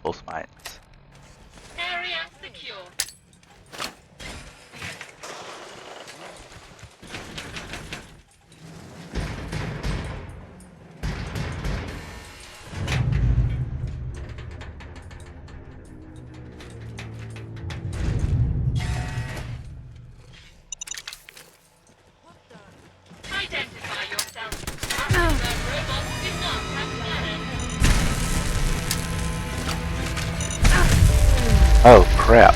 Speaker 1: Pulse mines.
Speaker 16: Area secure. Identify yourself. Artifact robots do not have scanners.
Speaker 1: Oh crap.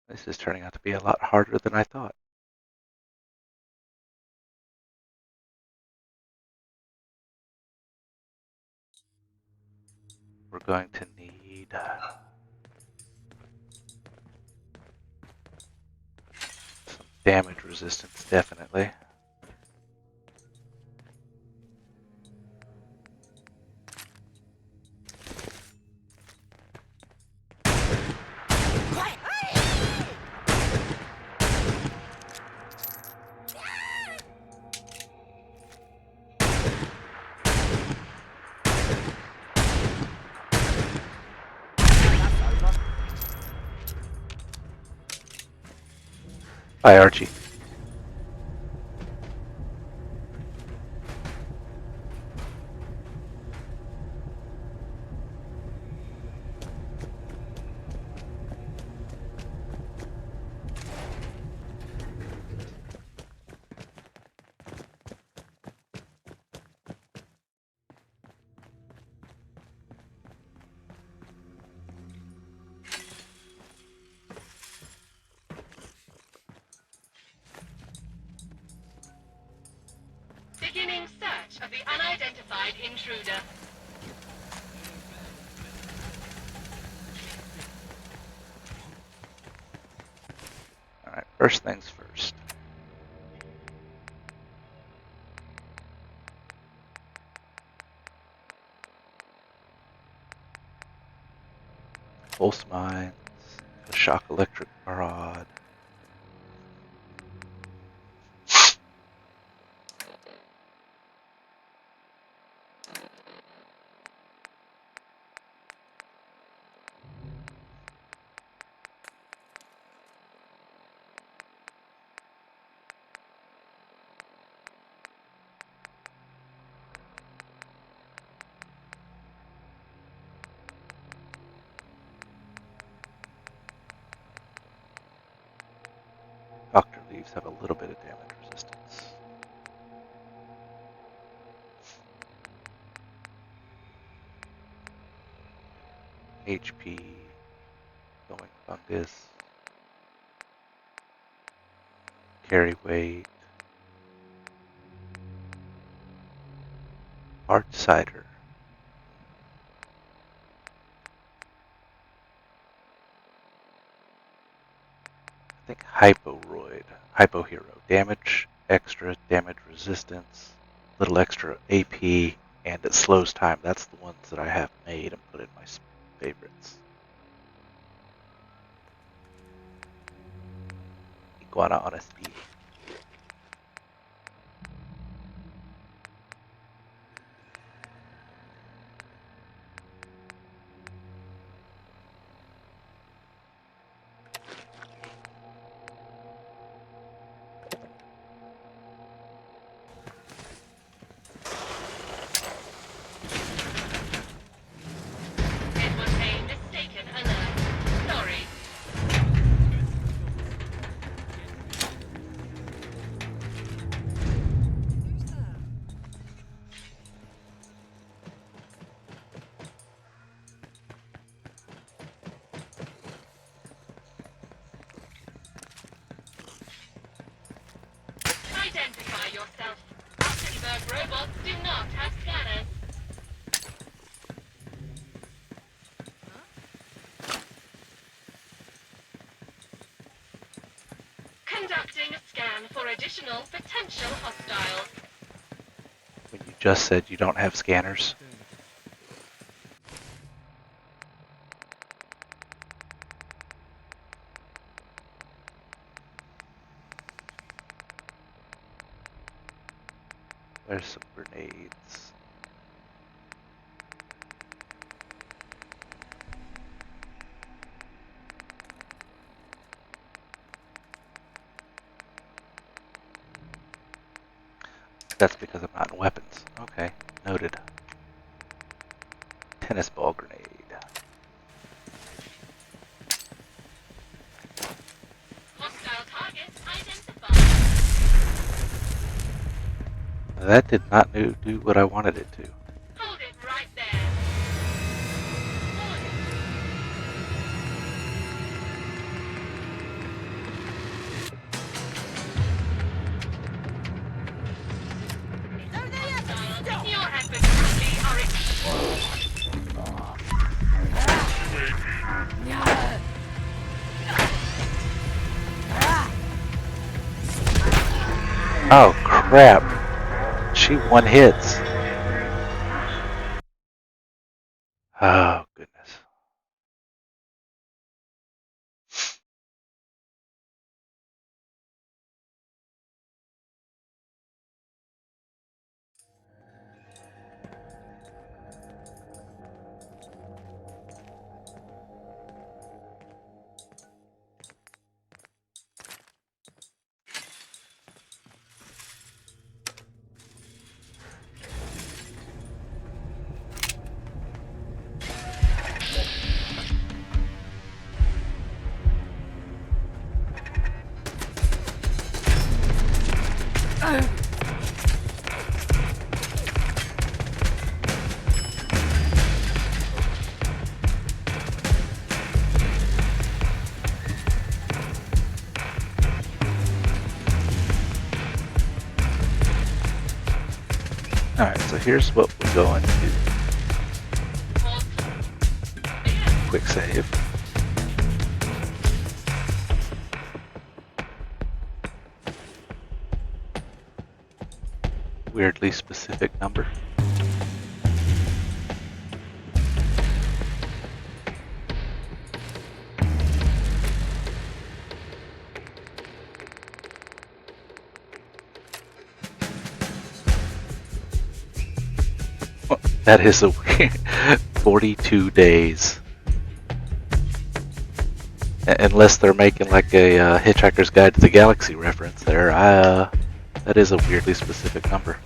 Speaker 1: This is turning out to be a lot harder than I thought. We're going to need some damage resistance, definitely. Bye, Archie.
Speaker 16: Beginning search of the unidentified intruder.
Speaker 1: Alright, first things first. Pulse mines, a shock electric rod. Doctor leaves have a little bit of damage resistance. HP, going fungus, carry weight, hard cider. I think Hyporoid, Hypohero, damage, extra damage resistance, little extra AP, and it slows time. That's the ones that I have made and put in my favorites. Iguana Honesty.
Speaker 16: It was a mistaken alert. Sorry. Identify yourself. Altenberg robots do not have scanners. Conducting a scan for additional potential hostiles.
Speaker 1: When you just said you don't have scanners. There's some grenades. That's because I'm not in weapons. Okay, noted. Tennis ball grenade.
Speaker 16: Hostile target identified.
Speaker 1: That did not do what I wanted it to.
Speaker 16: Hold it right there. Your efforts truly are
Speaker 1: Oh crap! She one hits. Oh goodness. Alright, so here's what we're going to do. Quick save. Weirdly specific number. That is a weird 42 days. Unless they're making like a Hitchhiker's Guide to the Galaxy reference there. That is a weirdly specific number.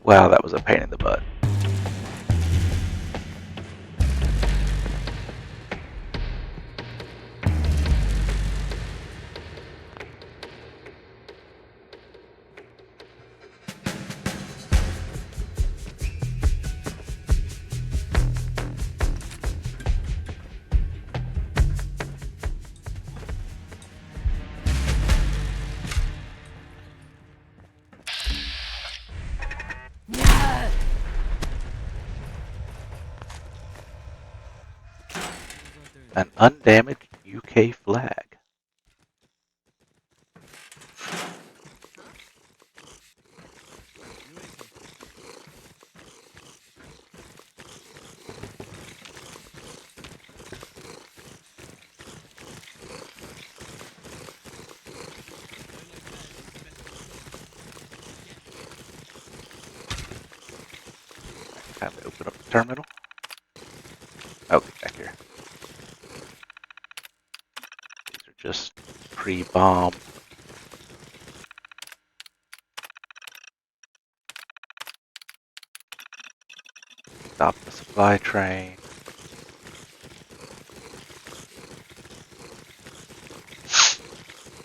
Speaker 1: Wow, that was a pain in the butt. An undamaged UK flag. Time to open up the terminal. Okay, back here. These are just pre-bomb. Stop the supply train.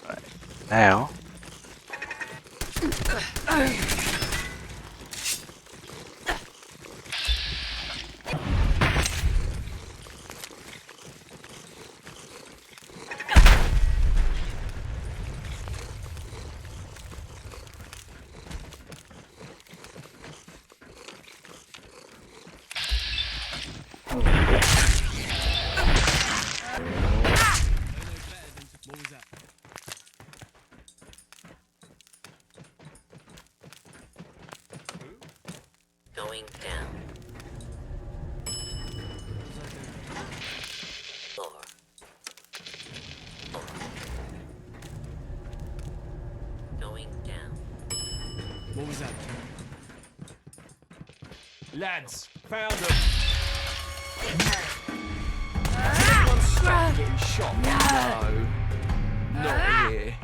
Speaker 1: Right, now.
Speaker 19: Going down. 4. 4. Going down.
Speaker 20: What was that? Lads, found them. Anyone stop getting shot? No, not here.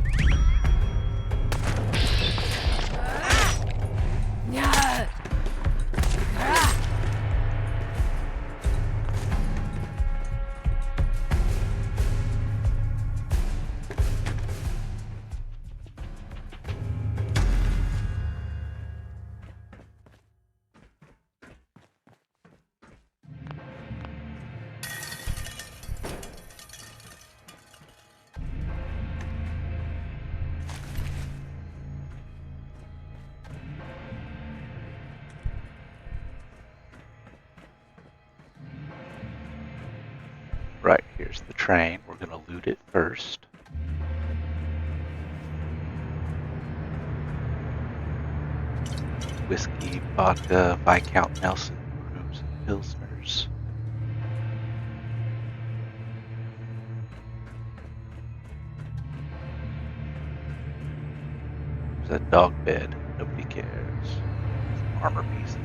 Speaker 1: Right, here's the train. We're going to loot it first. Whiskey, vodka, Viscount Nelson, brews, and pilsners. There's a dog bed. Nobody cares. Some armor pieces.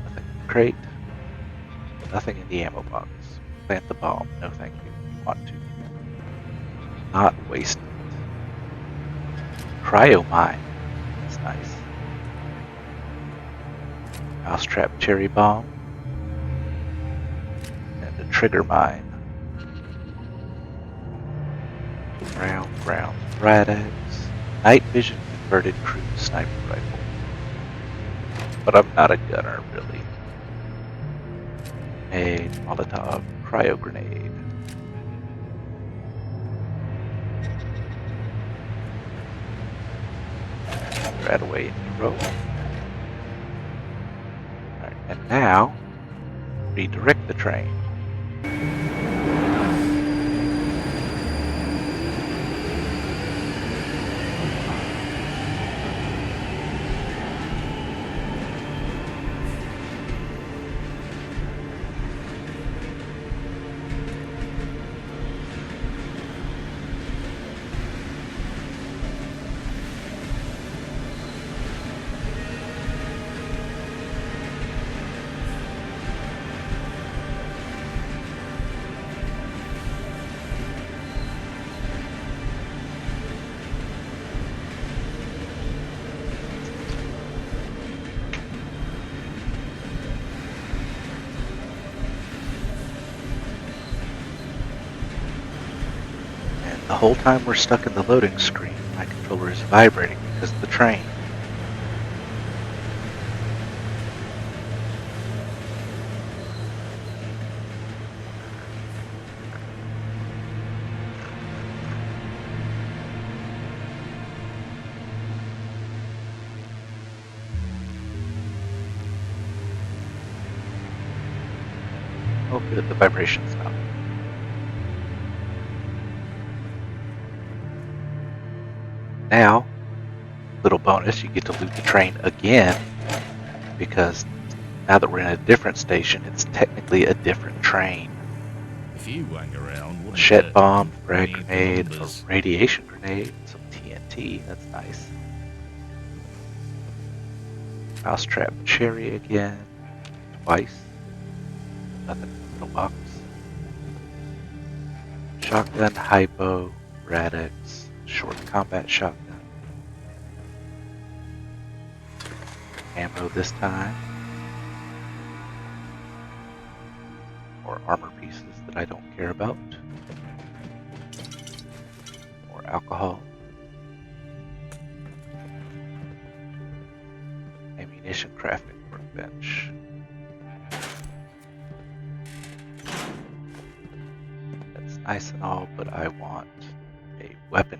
Speaker 1: Nothing in the crate. Nothing in the ammo box. Plant the bomb. No thank you. You want to. Not waste it. Cryo mine. That's nice. Mousetrap cherry bomb. And a trigger mine. Round, rat eggs. Night vision converted cruise sniper rifle. But I'm not a gunner, really. A Molotov cryo grenade. Right away in the row. Alright, and now redirect the train. The whole time we're stuck in the loading screen, my controller is vibrating because of the train. Oh good, the vibration's stopped. Now, little bonus, you get to loot the train again, because now that we're in a different station, it's technically a different train.
Speaker 21: If you hang around,
Speaker 1: Shet bomb, frag grenade, a radiation grenade, some TNT, that's nice. Mousetrap Cherry again. Twice. Nothing in the middle box. Shotgun Hypo. Radix. Short combat shotgun. Ammo this time. More armor pieces that I don't care about. More alcohol. Ammunition crafting workbench. That's nice and all, but I want a weapon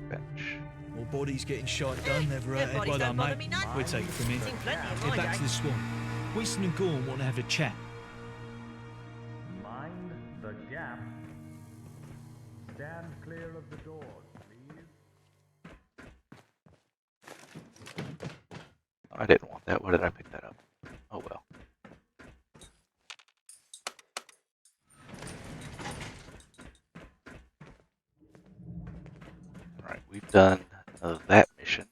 Speaker 1: bench.
Speaker 7: More bodies getting shot done, never hurt
Speaker 6: bodies
Speaker 7: well
Speaker 6: don't
Speaker 7: done,
Speaker 6: bother
Speaker 7: mate.
Speaker 6: me none.
Speaker 7: We'll take it from here.
Speaker 6: Seen plenty of
Speaker 7: Head
Speaker 6: my
Speaker 7: back to
Speaker 6: day.
Speaker 7: the swamp. Winston and Gorn want to have a chat.
Speaker 3: Mind the gap. Stand clear of the doors, please.
Speaker 1: I didn't want that. Why did I pick that up? Oh well. Alright, we've done that mission.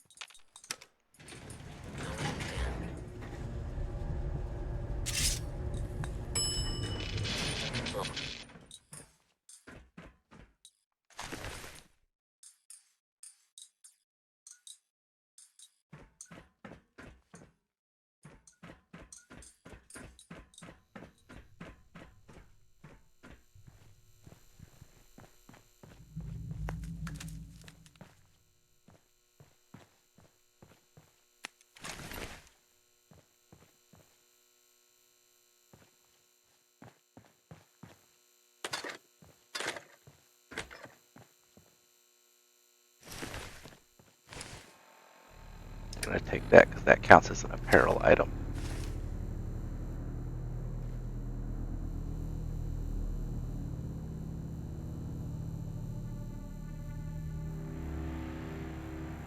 Speaker 1: I'm going to take that because that counts as an apparel item.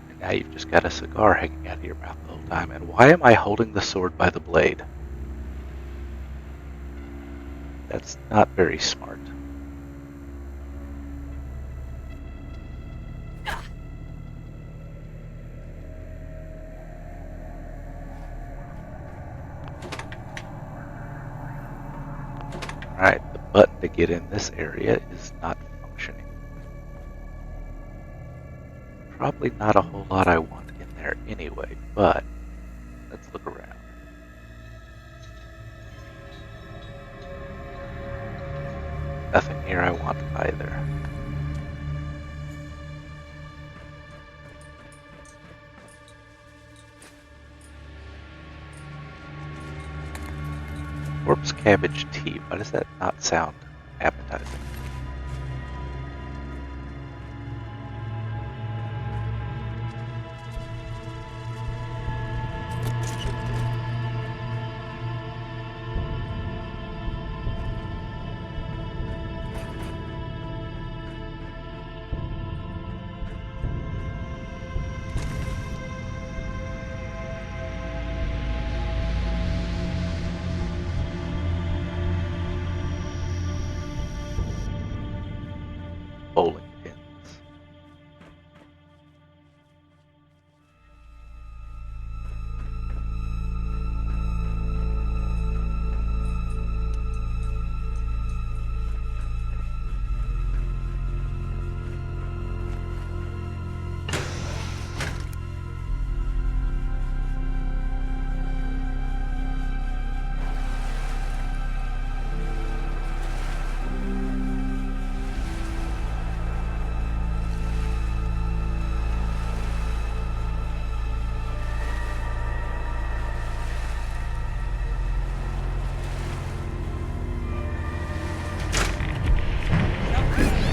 Speaker 1: And now you've just got a cigar hanging out of your mouth the whole time. And why am I holding the sword by the blade? That's not very smart. Alright, the button to get in this area is not functioning. Probably not a whole lot I want in there anyway, but let's look around. Nothing here I want either. Corpse cabbage tea. Why does that not sound appetizing? Bowling pins.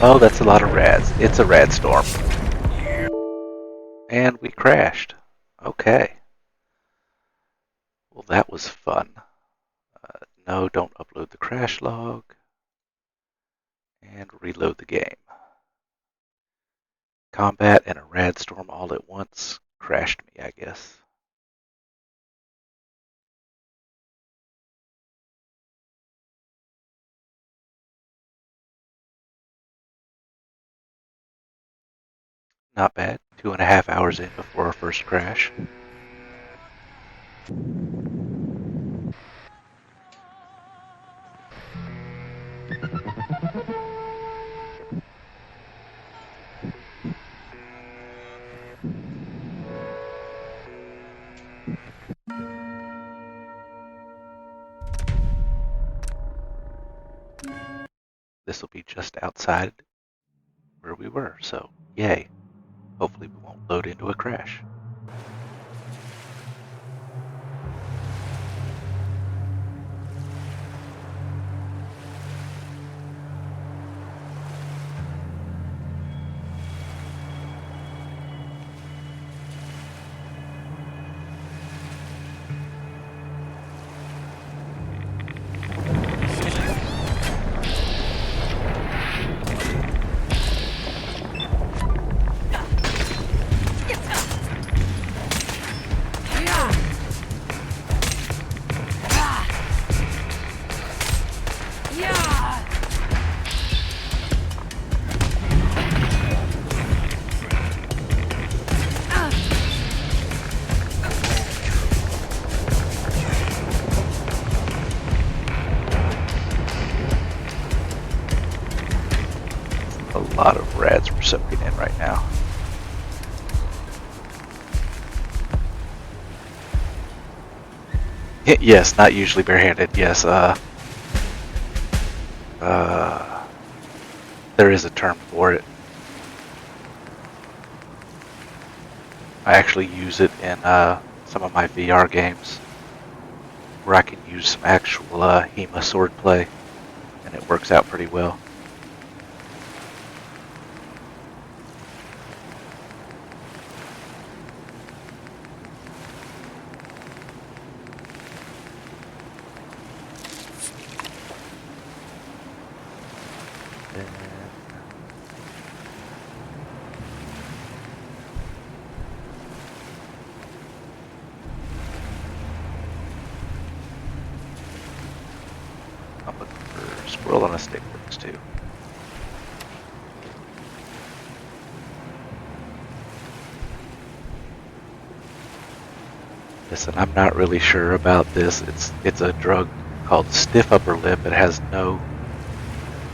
Speaker 1: Oh, that's a lot of rads. It's a rad storm. And we crashed. Okay. Well, that was fun. No, don't upload the crash log. And reload the game. Combat and a rad storm all at once crashed me, I guess. Not bad. 2.5 hours in before our first crash. This will be just outside where we were, so yay. Hopefully we won't load into a crash. A lot of rads we're soaking in right now. Yes, not usually barehanded. Yes, there is a term for it. I actually use it in some of my VR games where I can use some actual HEMA swordplay, and it works out pretty well. I'm looking for squirrel on a stick works too. Listen, I'm not really sure about this. It's a drug called stiff upper lip. It has no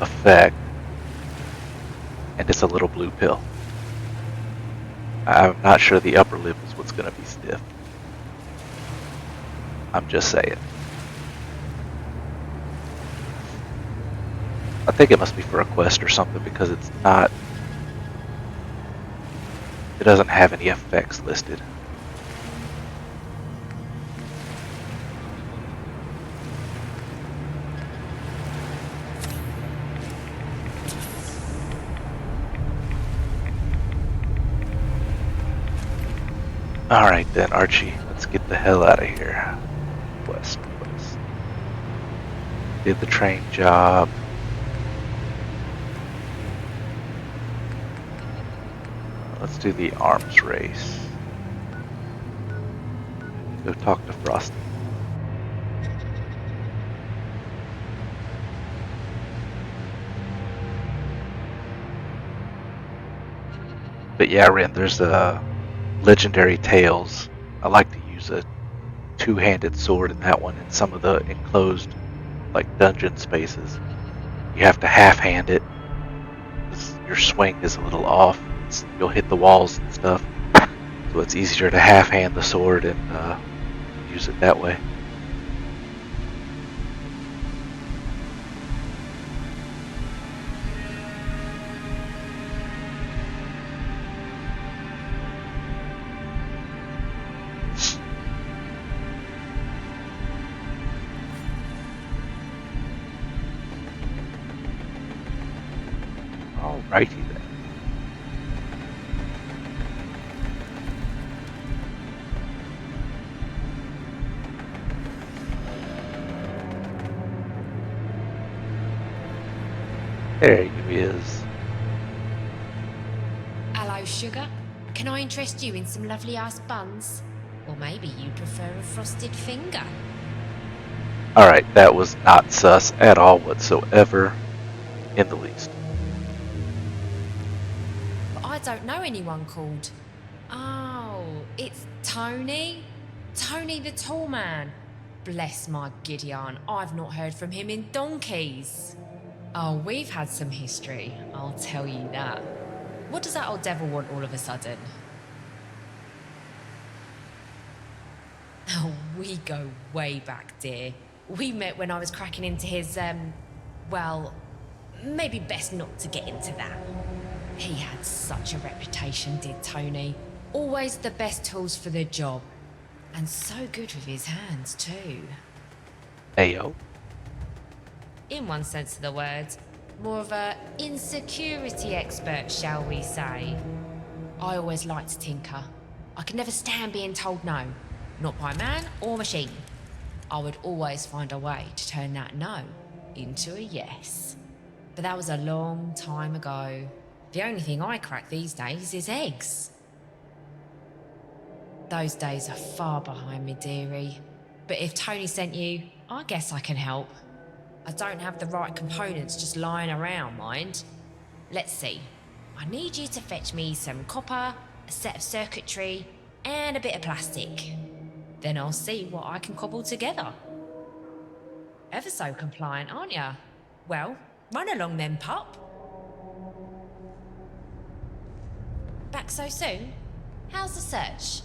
Speaker 1: effect, and it's a little blue pill. I'm not sure the upper lip is what's going to be stiff. I'm just saying. I think it must be for a quest or something because it's not. It doesn't have any effects listed. Alright then, Archie, let's get the hell out of here. West. Did the train job. Let's do the arms race. Go talk to Frosty. But yeah, Ren, there's a legendary tales. I like to use a two-handed sword in that one in some of the enclosed like dungeon spaces. You have to half-hand it because your swing is a little off. You'll hit the walls and stuff, so it's easier to half-hand the sword and use it that way. Alrighty then. There he is.
Speaker 5: Hello, sugar. Can I interest you in some lovely ass buns? Or maybe you prefer a frosted finger?
Speaker 1: Alright, that was not sus at all whatsoever in the least.
Speaker 5: But I don't know anyone called. Oh, it's Tony? Tony the Tall Man. Bless my Gideon, I've not heard from him in donkeys. Oh, we've had some history, I'll tell you that. What does that old devil want all of a sudden? Oh, we go way back, dear. We met when I was cracking into his, well, maybe best not to get into that. He had such a reputation, did Tony. Always the best tools for the job. And so good with his hands, too.
Speaker 1: Ayo.
Speaker 5: In one sense of the word, more of a insecurity expert, shall we say. I always liked to tinker. I could never stand being told no. Not by man or machine. I would always find a way to turn that no into a yes. But that was a long time ago. The only thing I crack these days is eggs. Those days are far behind me, dearie. But if Tony sent you, I guess I can help. I don't have the right components just lying around, mind. Let's see. I need you to fetch me some copper, a set of circuitry, and a bit of plastic. Then I'll see what I can cobble together. Ever so compliant, aren't ya? Well, run along then, pup. Back so soon? How's the search?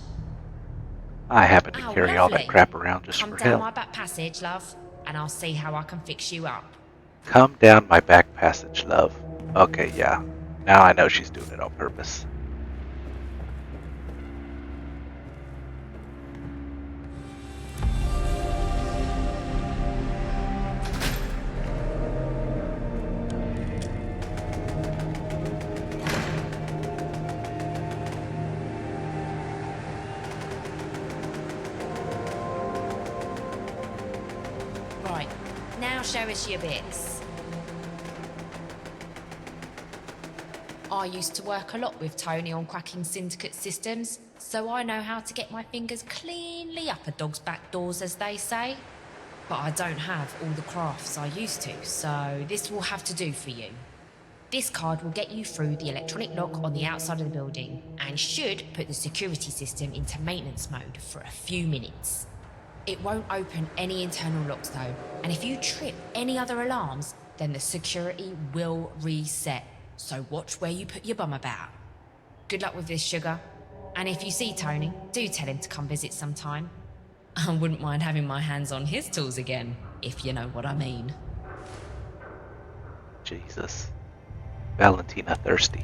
Speaker 1: I happen to
Speaker 5: Oh,
Speaker 1: carry all that
Speaker 5: lovely.
Speaker 1: crap around just
Speaker 5: Come
Speaker 1: for
Speaker 5: down
Speaker 1: hell.
Speaker 5: my back passage, love, and I'll see how I can fix you up.
Speaker 1: Come down my back passage, love. Okay, yeah. Now I know she's doing it on purpose.
Speaker 5: Right, now show us your bits. I used to work a lot with Tony on cracking syndicate systems, so I know how to get my fingers cleanly up a dog's back doors, as they say. But I don't have all the crafts I used to, so this will have to do for you. This card will get you through the electronic lock on the outside of the building, and should put the security system into maintenance mode for a few minutes. It won't open any internal locks though, and if you trip any other alarms, then the security will reset. So watch where you put your bum about. Good luck with this, sugar. And if you see Tony, do tell him to come visit sometime. I wouldn't mind having my hands on his tools again, if you know what I mean.
Speaker 1: Jesus. Valentina thirsty.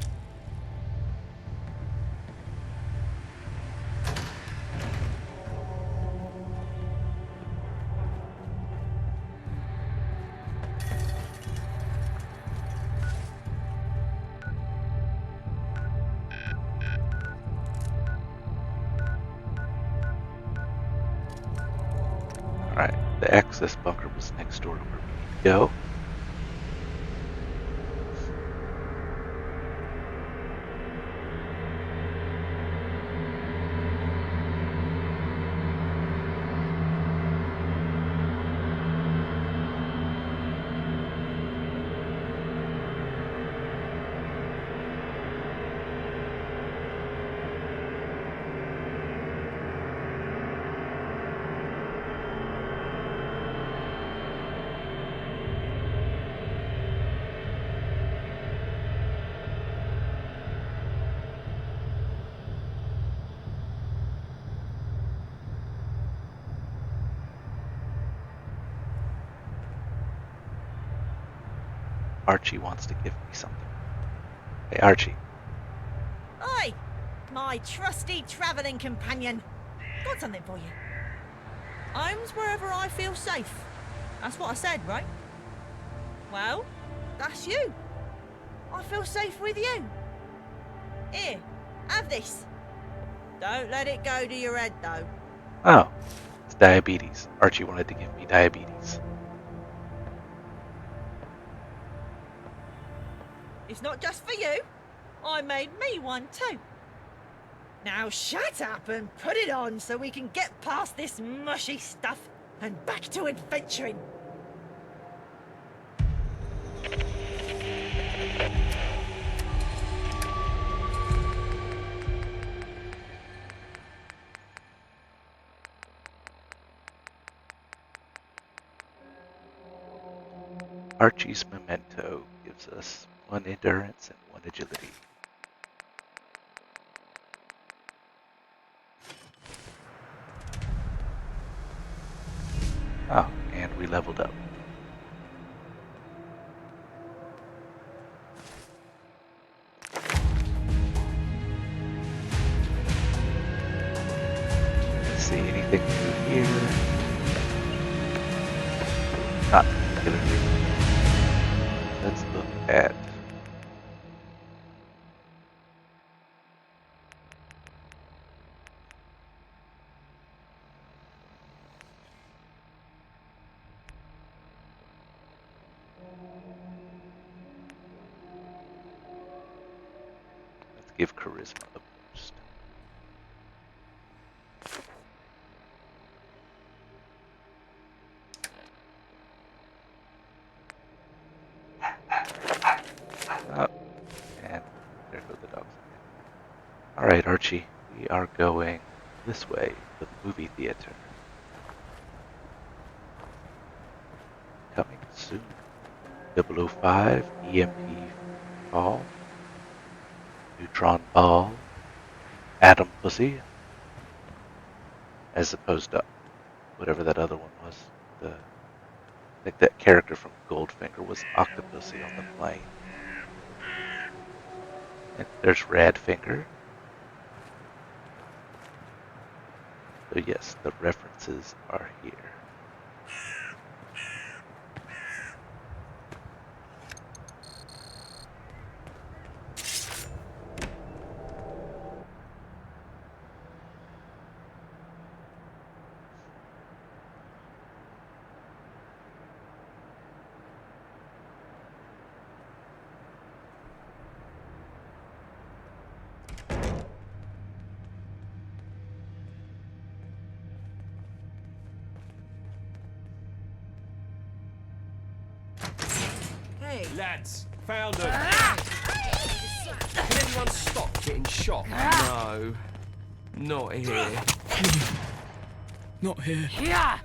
Speaker 1: Alright, the access bunker was next door to where we need to go. Archie wants to give me something. Hey, Archie.
Speaker 6: Oi! My trusty travelling companion. Got something for you. Home's wherever I feel safe. That's what I said, right? Well, that's you. I feel safe with you. Here, have this. Don't let it go to your head, though.
Speaker 1: Oh, it's diabetes. Archie wanted to give me diabetes.
Speaker 6: It's not just for you. I made me one too. Now shut up and put it on so we can get past this mushy stuff and back to adventuring.
Speaker 1: Archie's memento gives us 1 endurance and 1 agility. Oh, and we leveled up. Let's see, anything new here? Not particularly. Let's look at give charisma a boost. Oh, and there go the dogs again. Alright, Archie, we are going this way, the movie theater. Coming soon. 005, EMP Fall. Neutron Ball, Atom Pussy, as opposed to whatever that other one was. I think that character from Goldfinger was Octopussy on the plane. And there's Radfinger. So yes, the references are here.
Speaker 20: Lads, found them. Can anyone stop getting shot? No. Not here.
Speaker 21: Not here.
Speaker 14: Yeah.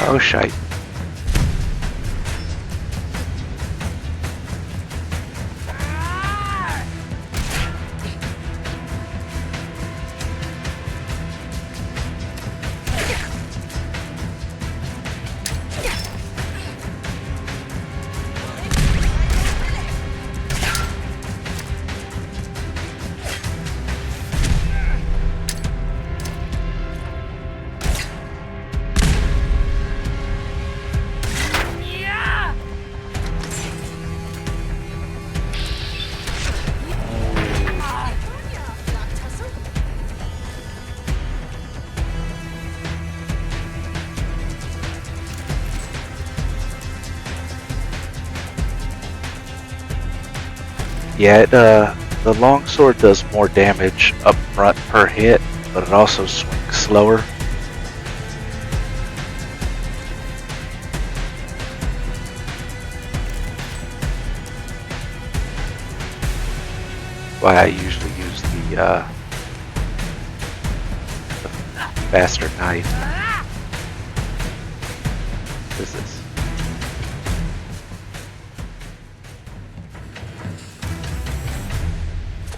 Speaker 1: Oh shite. Yeah, the longsword does more damage up front per hit, but it also swings slower. Why I usually use the faster knife. What is this?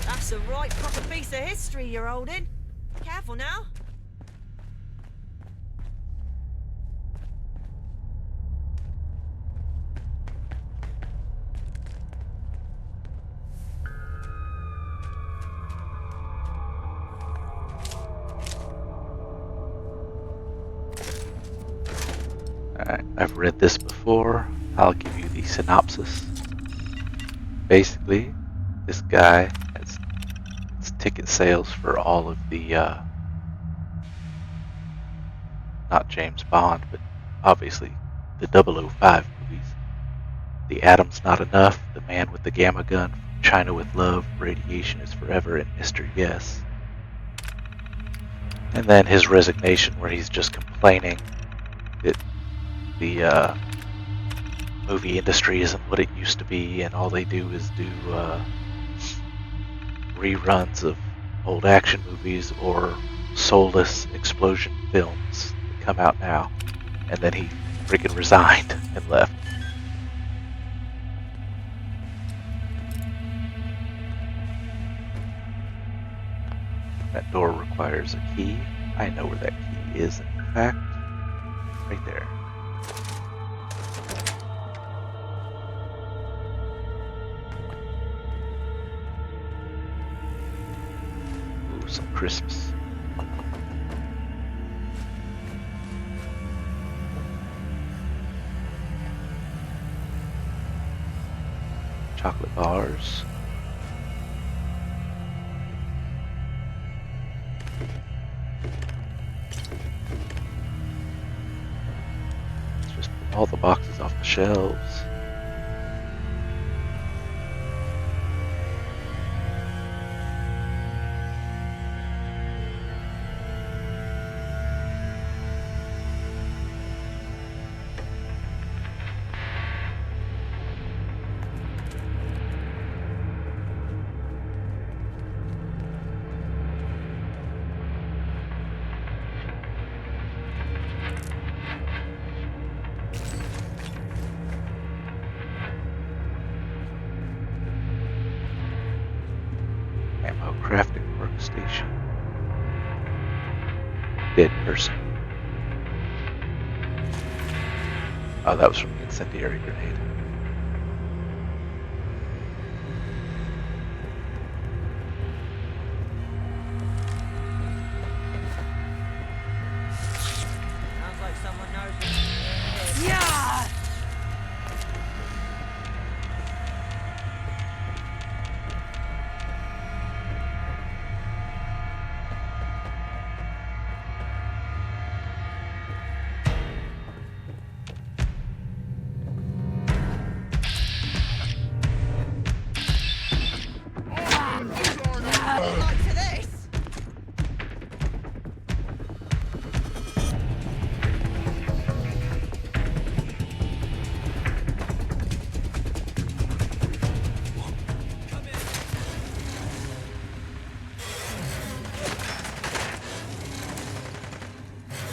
Speaker 6: That's a right proper piece of history you're holding. Careful now.
Speaker 1: Alright, I've read this before. I'll give you the synopsis. Basically, this guy has ticket sales for all of the, not James Bond, but obviously the 005 movies. The Atom's Not Enough, The Man with the Gamma Gun, China with Love, Radiation is Forever, and Mr. Yes. And then his resignation, where he's just complaining that the movie industry isn't what it used to be, and all they do is do reruns of old action movies or soulless explosion films that come out now. And then he freaking resigned and left. That door requires a key. I know where that key is, in fact. Right there. Ooh, some crisps. Chocolate bars. All the boxes off the shelves. Ammo crafting workstation. Dead person. Oh, that was from the incendiary grenade.
Speaker 6: Sounds like someone knows what yeah!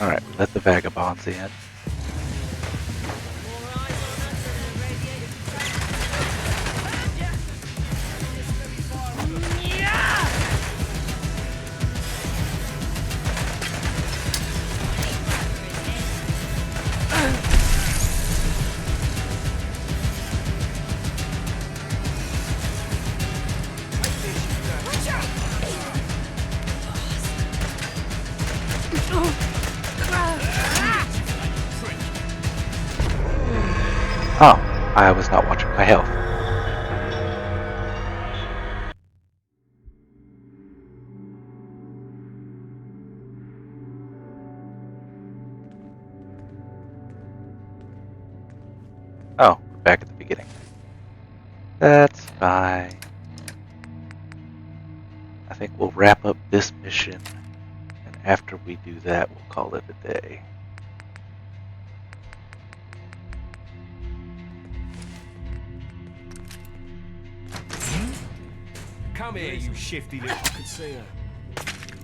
Speaker 1: Alright, let the vagabonds in. Oh, I was not watching my health. Oh, we're back at the beginning. That's fine. I think we'll wrap up this mission, and after we do that, we'll call it a day.
Speaker 20: Come here, you shifty little... I could see her.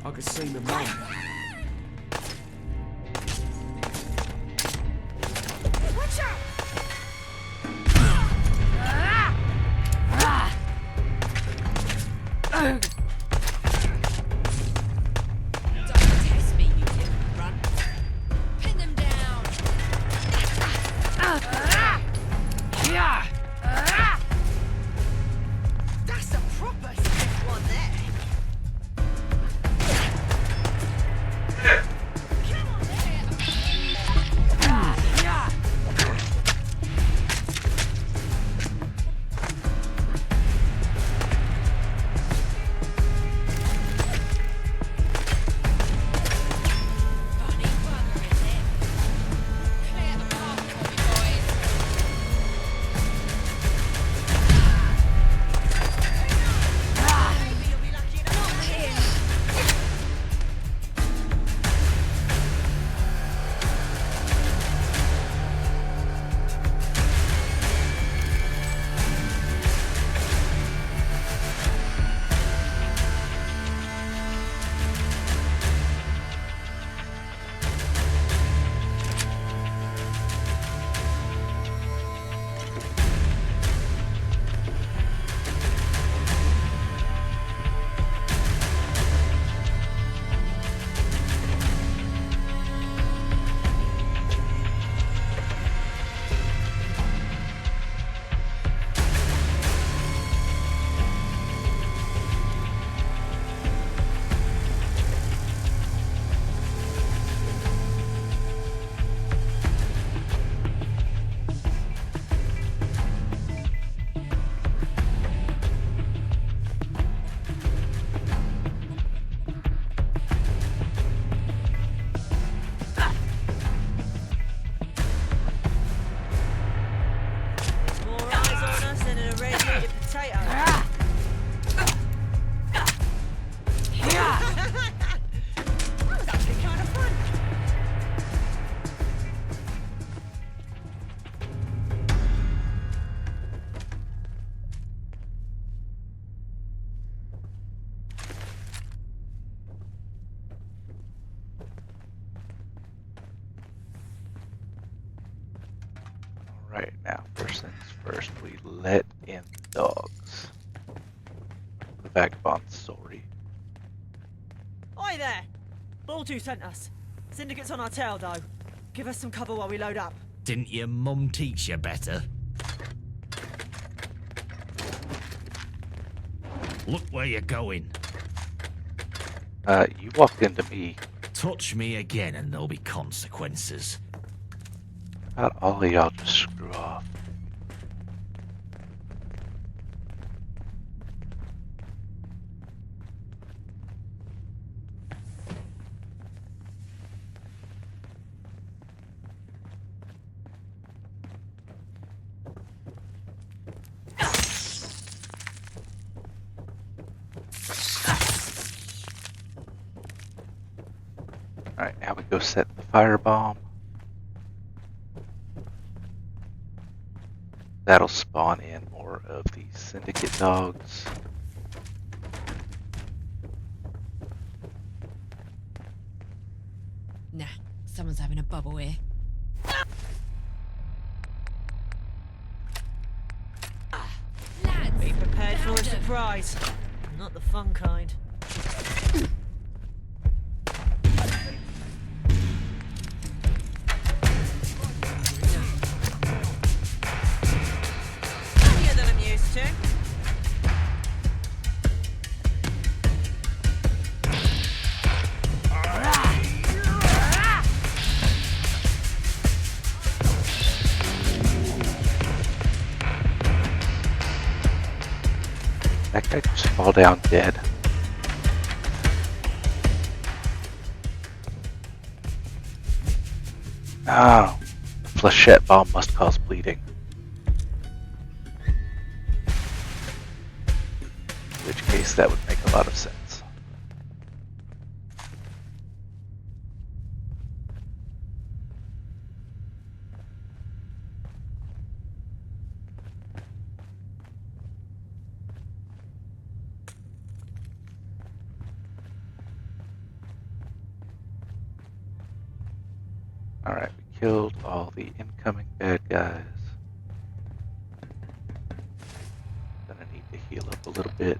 Speaker 20: I could see my mum.
Speaker 6: Watch out!
Speaker 5: Don't test me, you little runt. Pin them down.
Speaker 6: That's a proper stiff one there.
Speaker 1: Alright, now first things first, we let in the dogs. The vagabond's sorry.
Speaker 6: Oi there! Baldu sent us. Syndicate's on our tail, though. Give us some cover while we load up.
Speaker 11: Didn't your mum teach you better? Look where you're going.
Speaker 1: You walked into me.
Speaker 11: Touch me again and there'll be consequences.
Speaker 1: About all of y'all just screw off. Alright, now we go set the firebomb. That'll spawn in more of the syndicate dogs.
Speaker 5: Nah, someone's having a bubble here.
Speaker 6: Be prepared for a surprise. Not the fun kind. Funnier than I'm used to.
Speaker 1: That guy just fall down dead. Oh, flechette bomb must cause bleeding. In which case that would make a lot of sense. Alright, we killed all the incoming bad guys. Gonna need to heal up a little bit.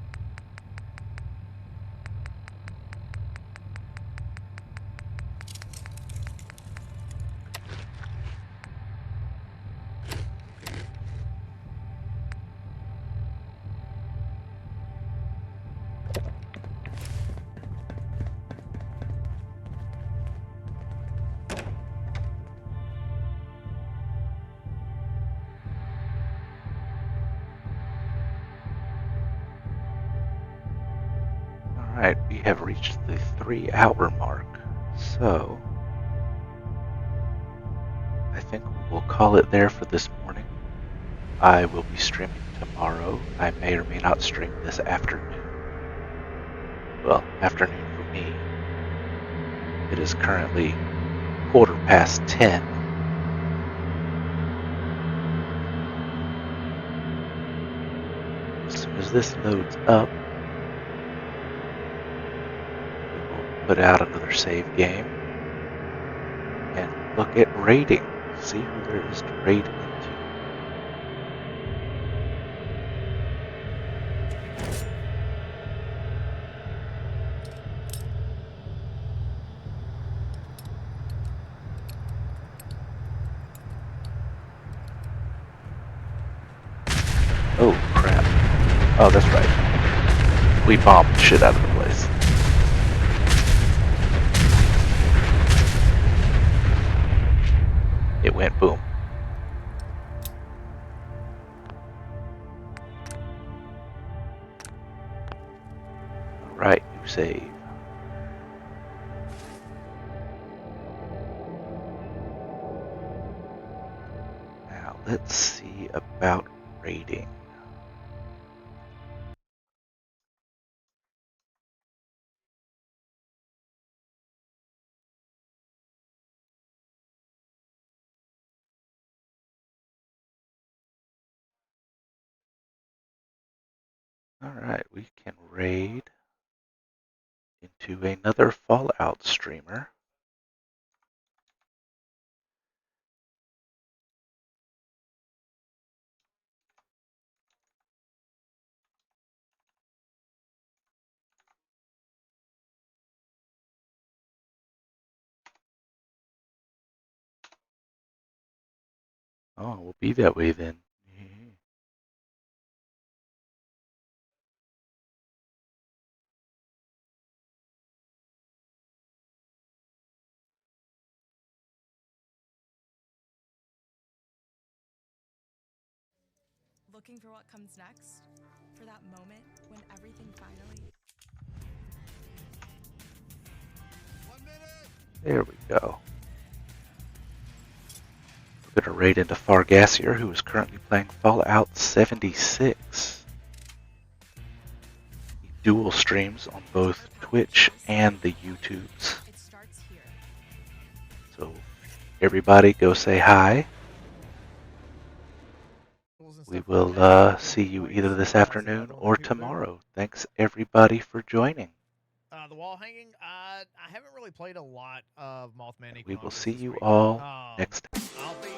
Speaker 1: Alright, we have reached the 3-hour mark, so I think we'll call it there for this morning. I will be streaming tomorrow. I may or may not stream this afternoon. Well, afternoon for me. It is currently 10:15. As soon as this loads up, put out another save game and look at raiding. See who there is to raid into. Oh crap. Oh, that's right. We bombed the shit out of the place. It went boom. Alright, new save. Now let's see about raiding. Alright, we can raid into another Fallout streamer. Oh, we'll be that way then.
Speaker 14: Looking for what comes next? For that moment when everything finally...
Speaker 1: There we go. We're going to raid into Fargassier, who is currently playing Fallout 76. He dual streams on both Twitch and the YouTubes. So everybody go say hi. We will see you either this afternoon or tomorrow. Thanks everybody for joining.
Speaker 4: The wall hanging, I haven't really played a lot of Mothman.
Speaker 1: We will see you all next time.
Speaker 4: I'll be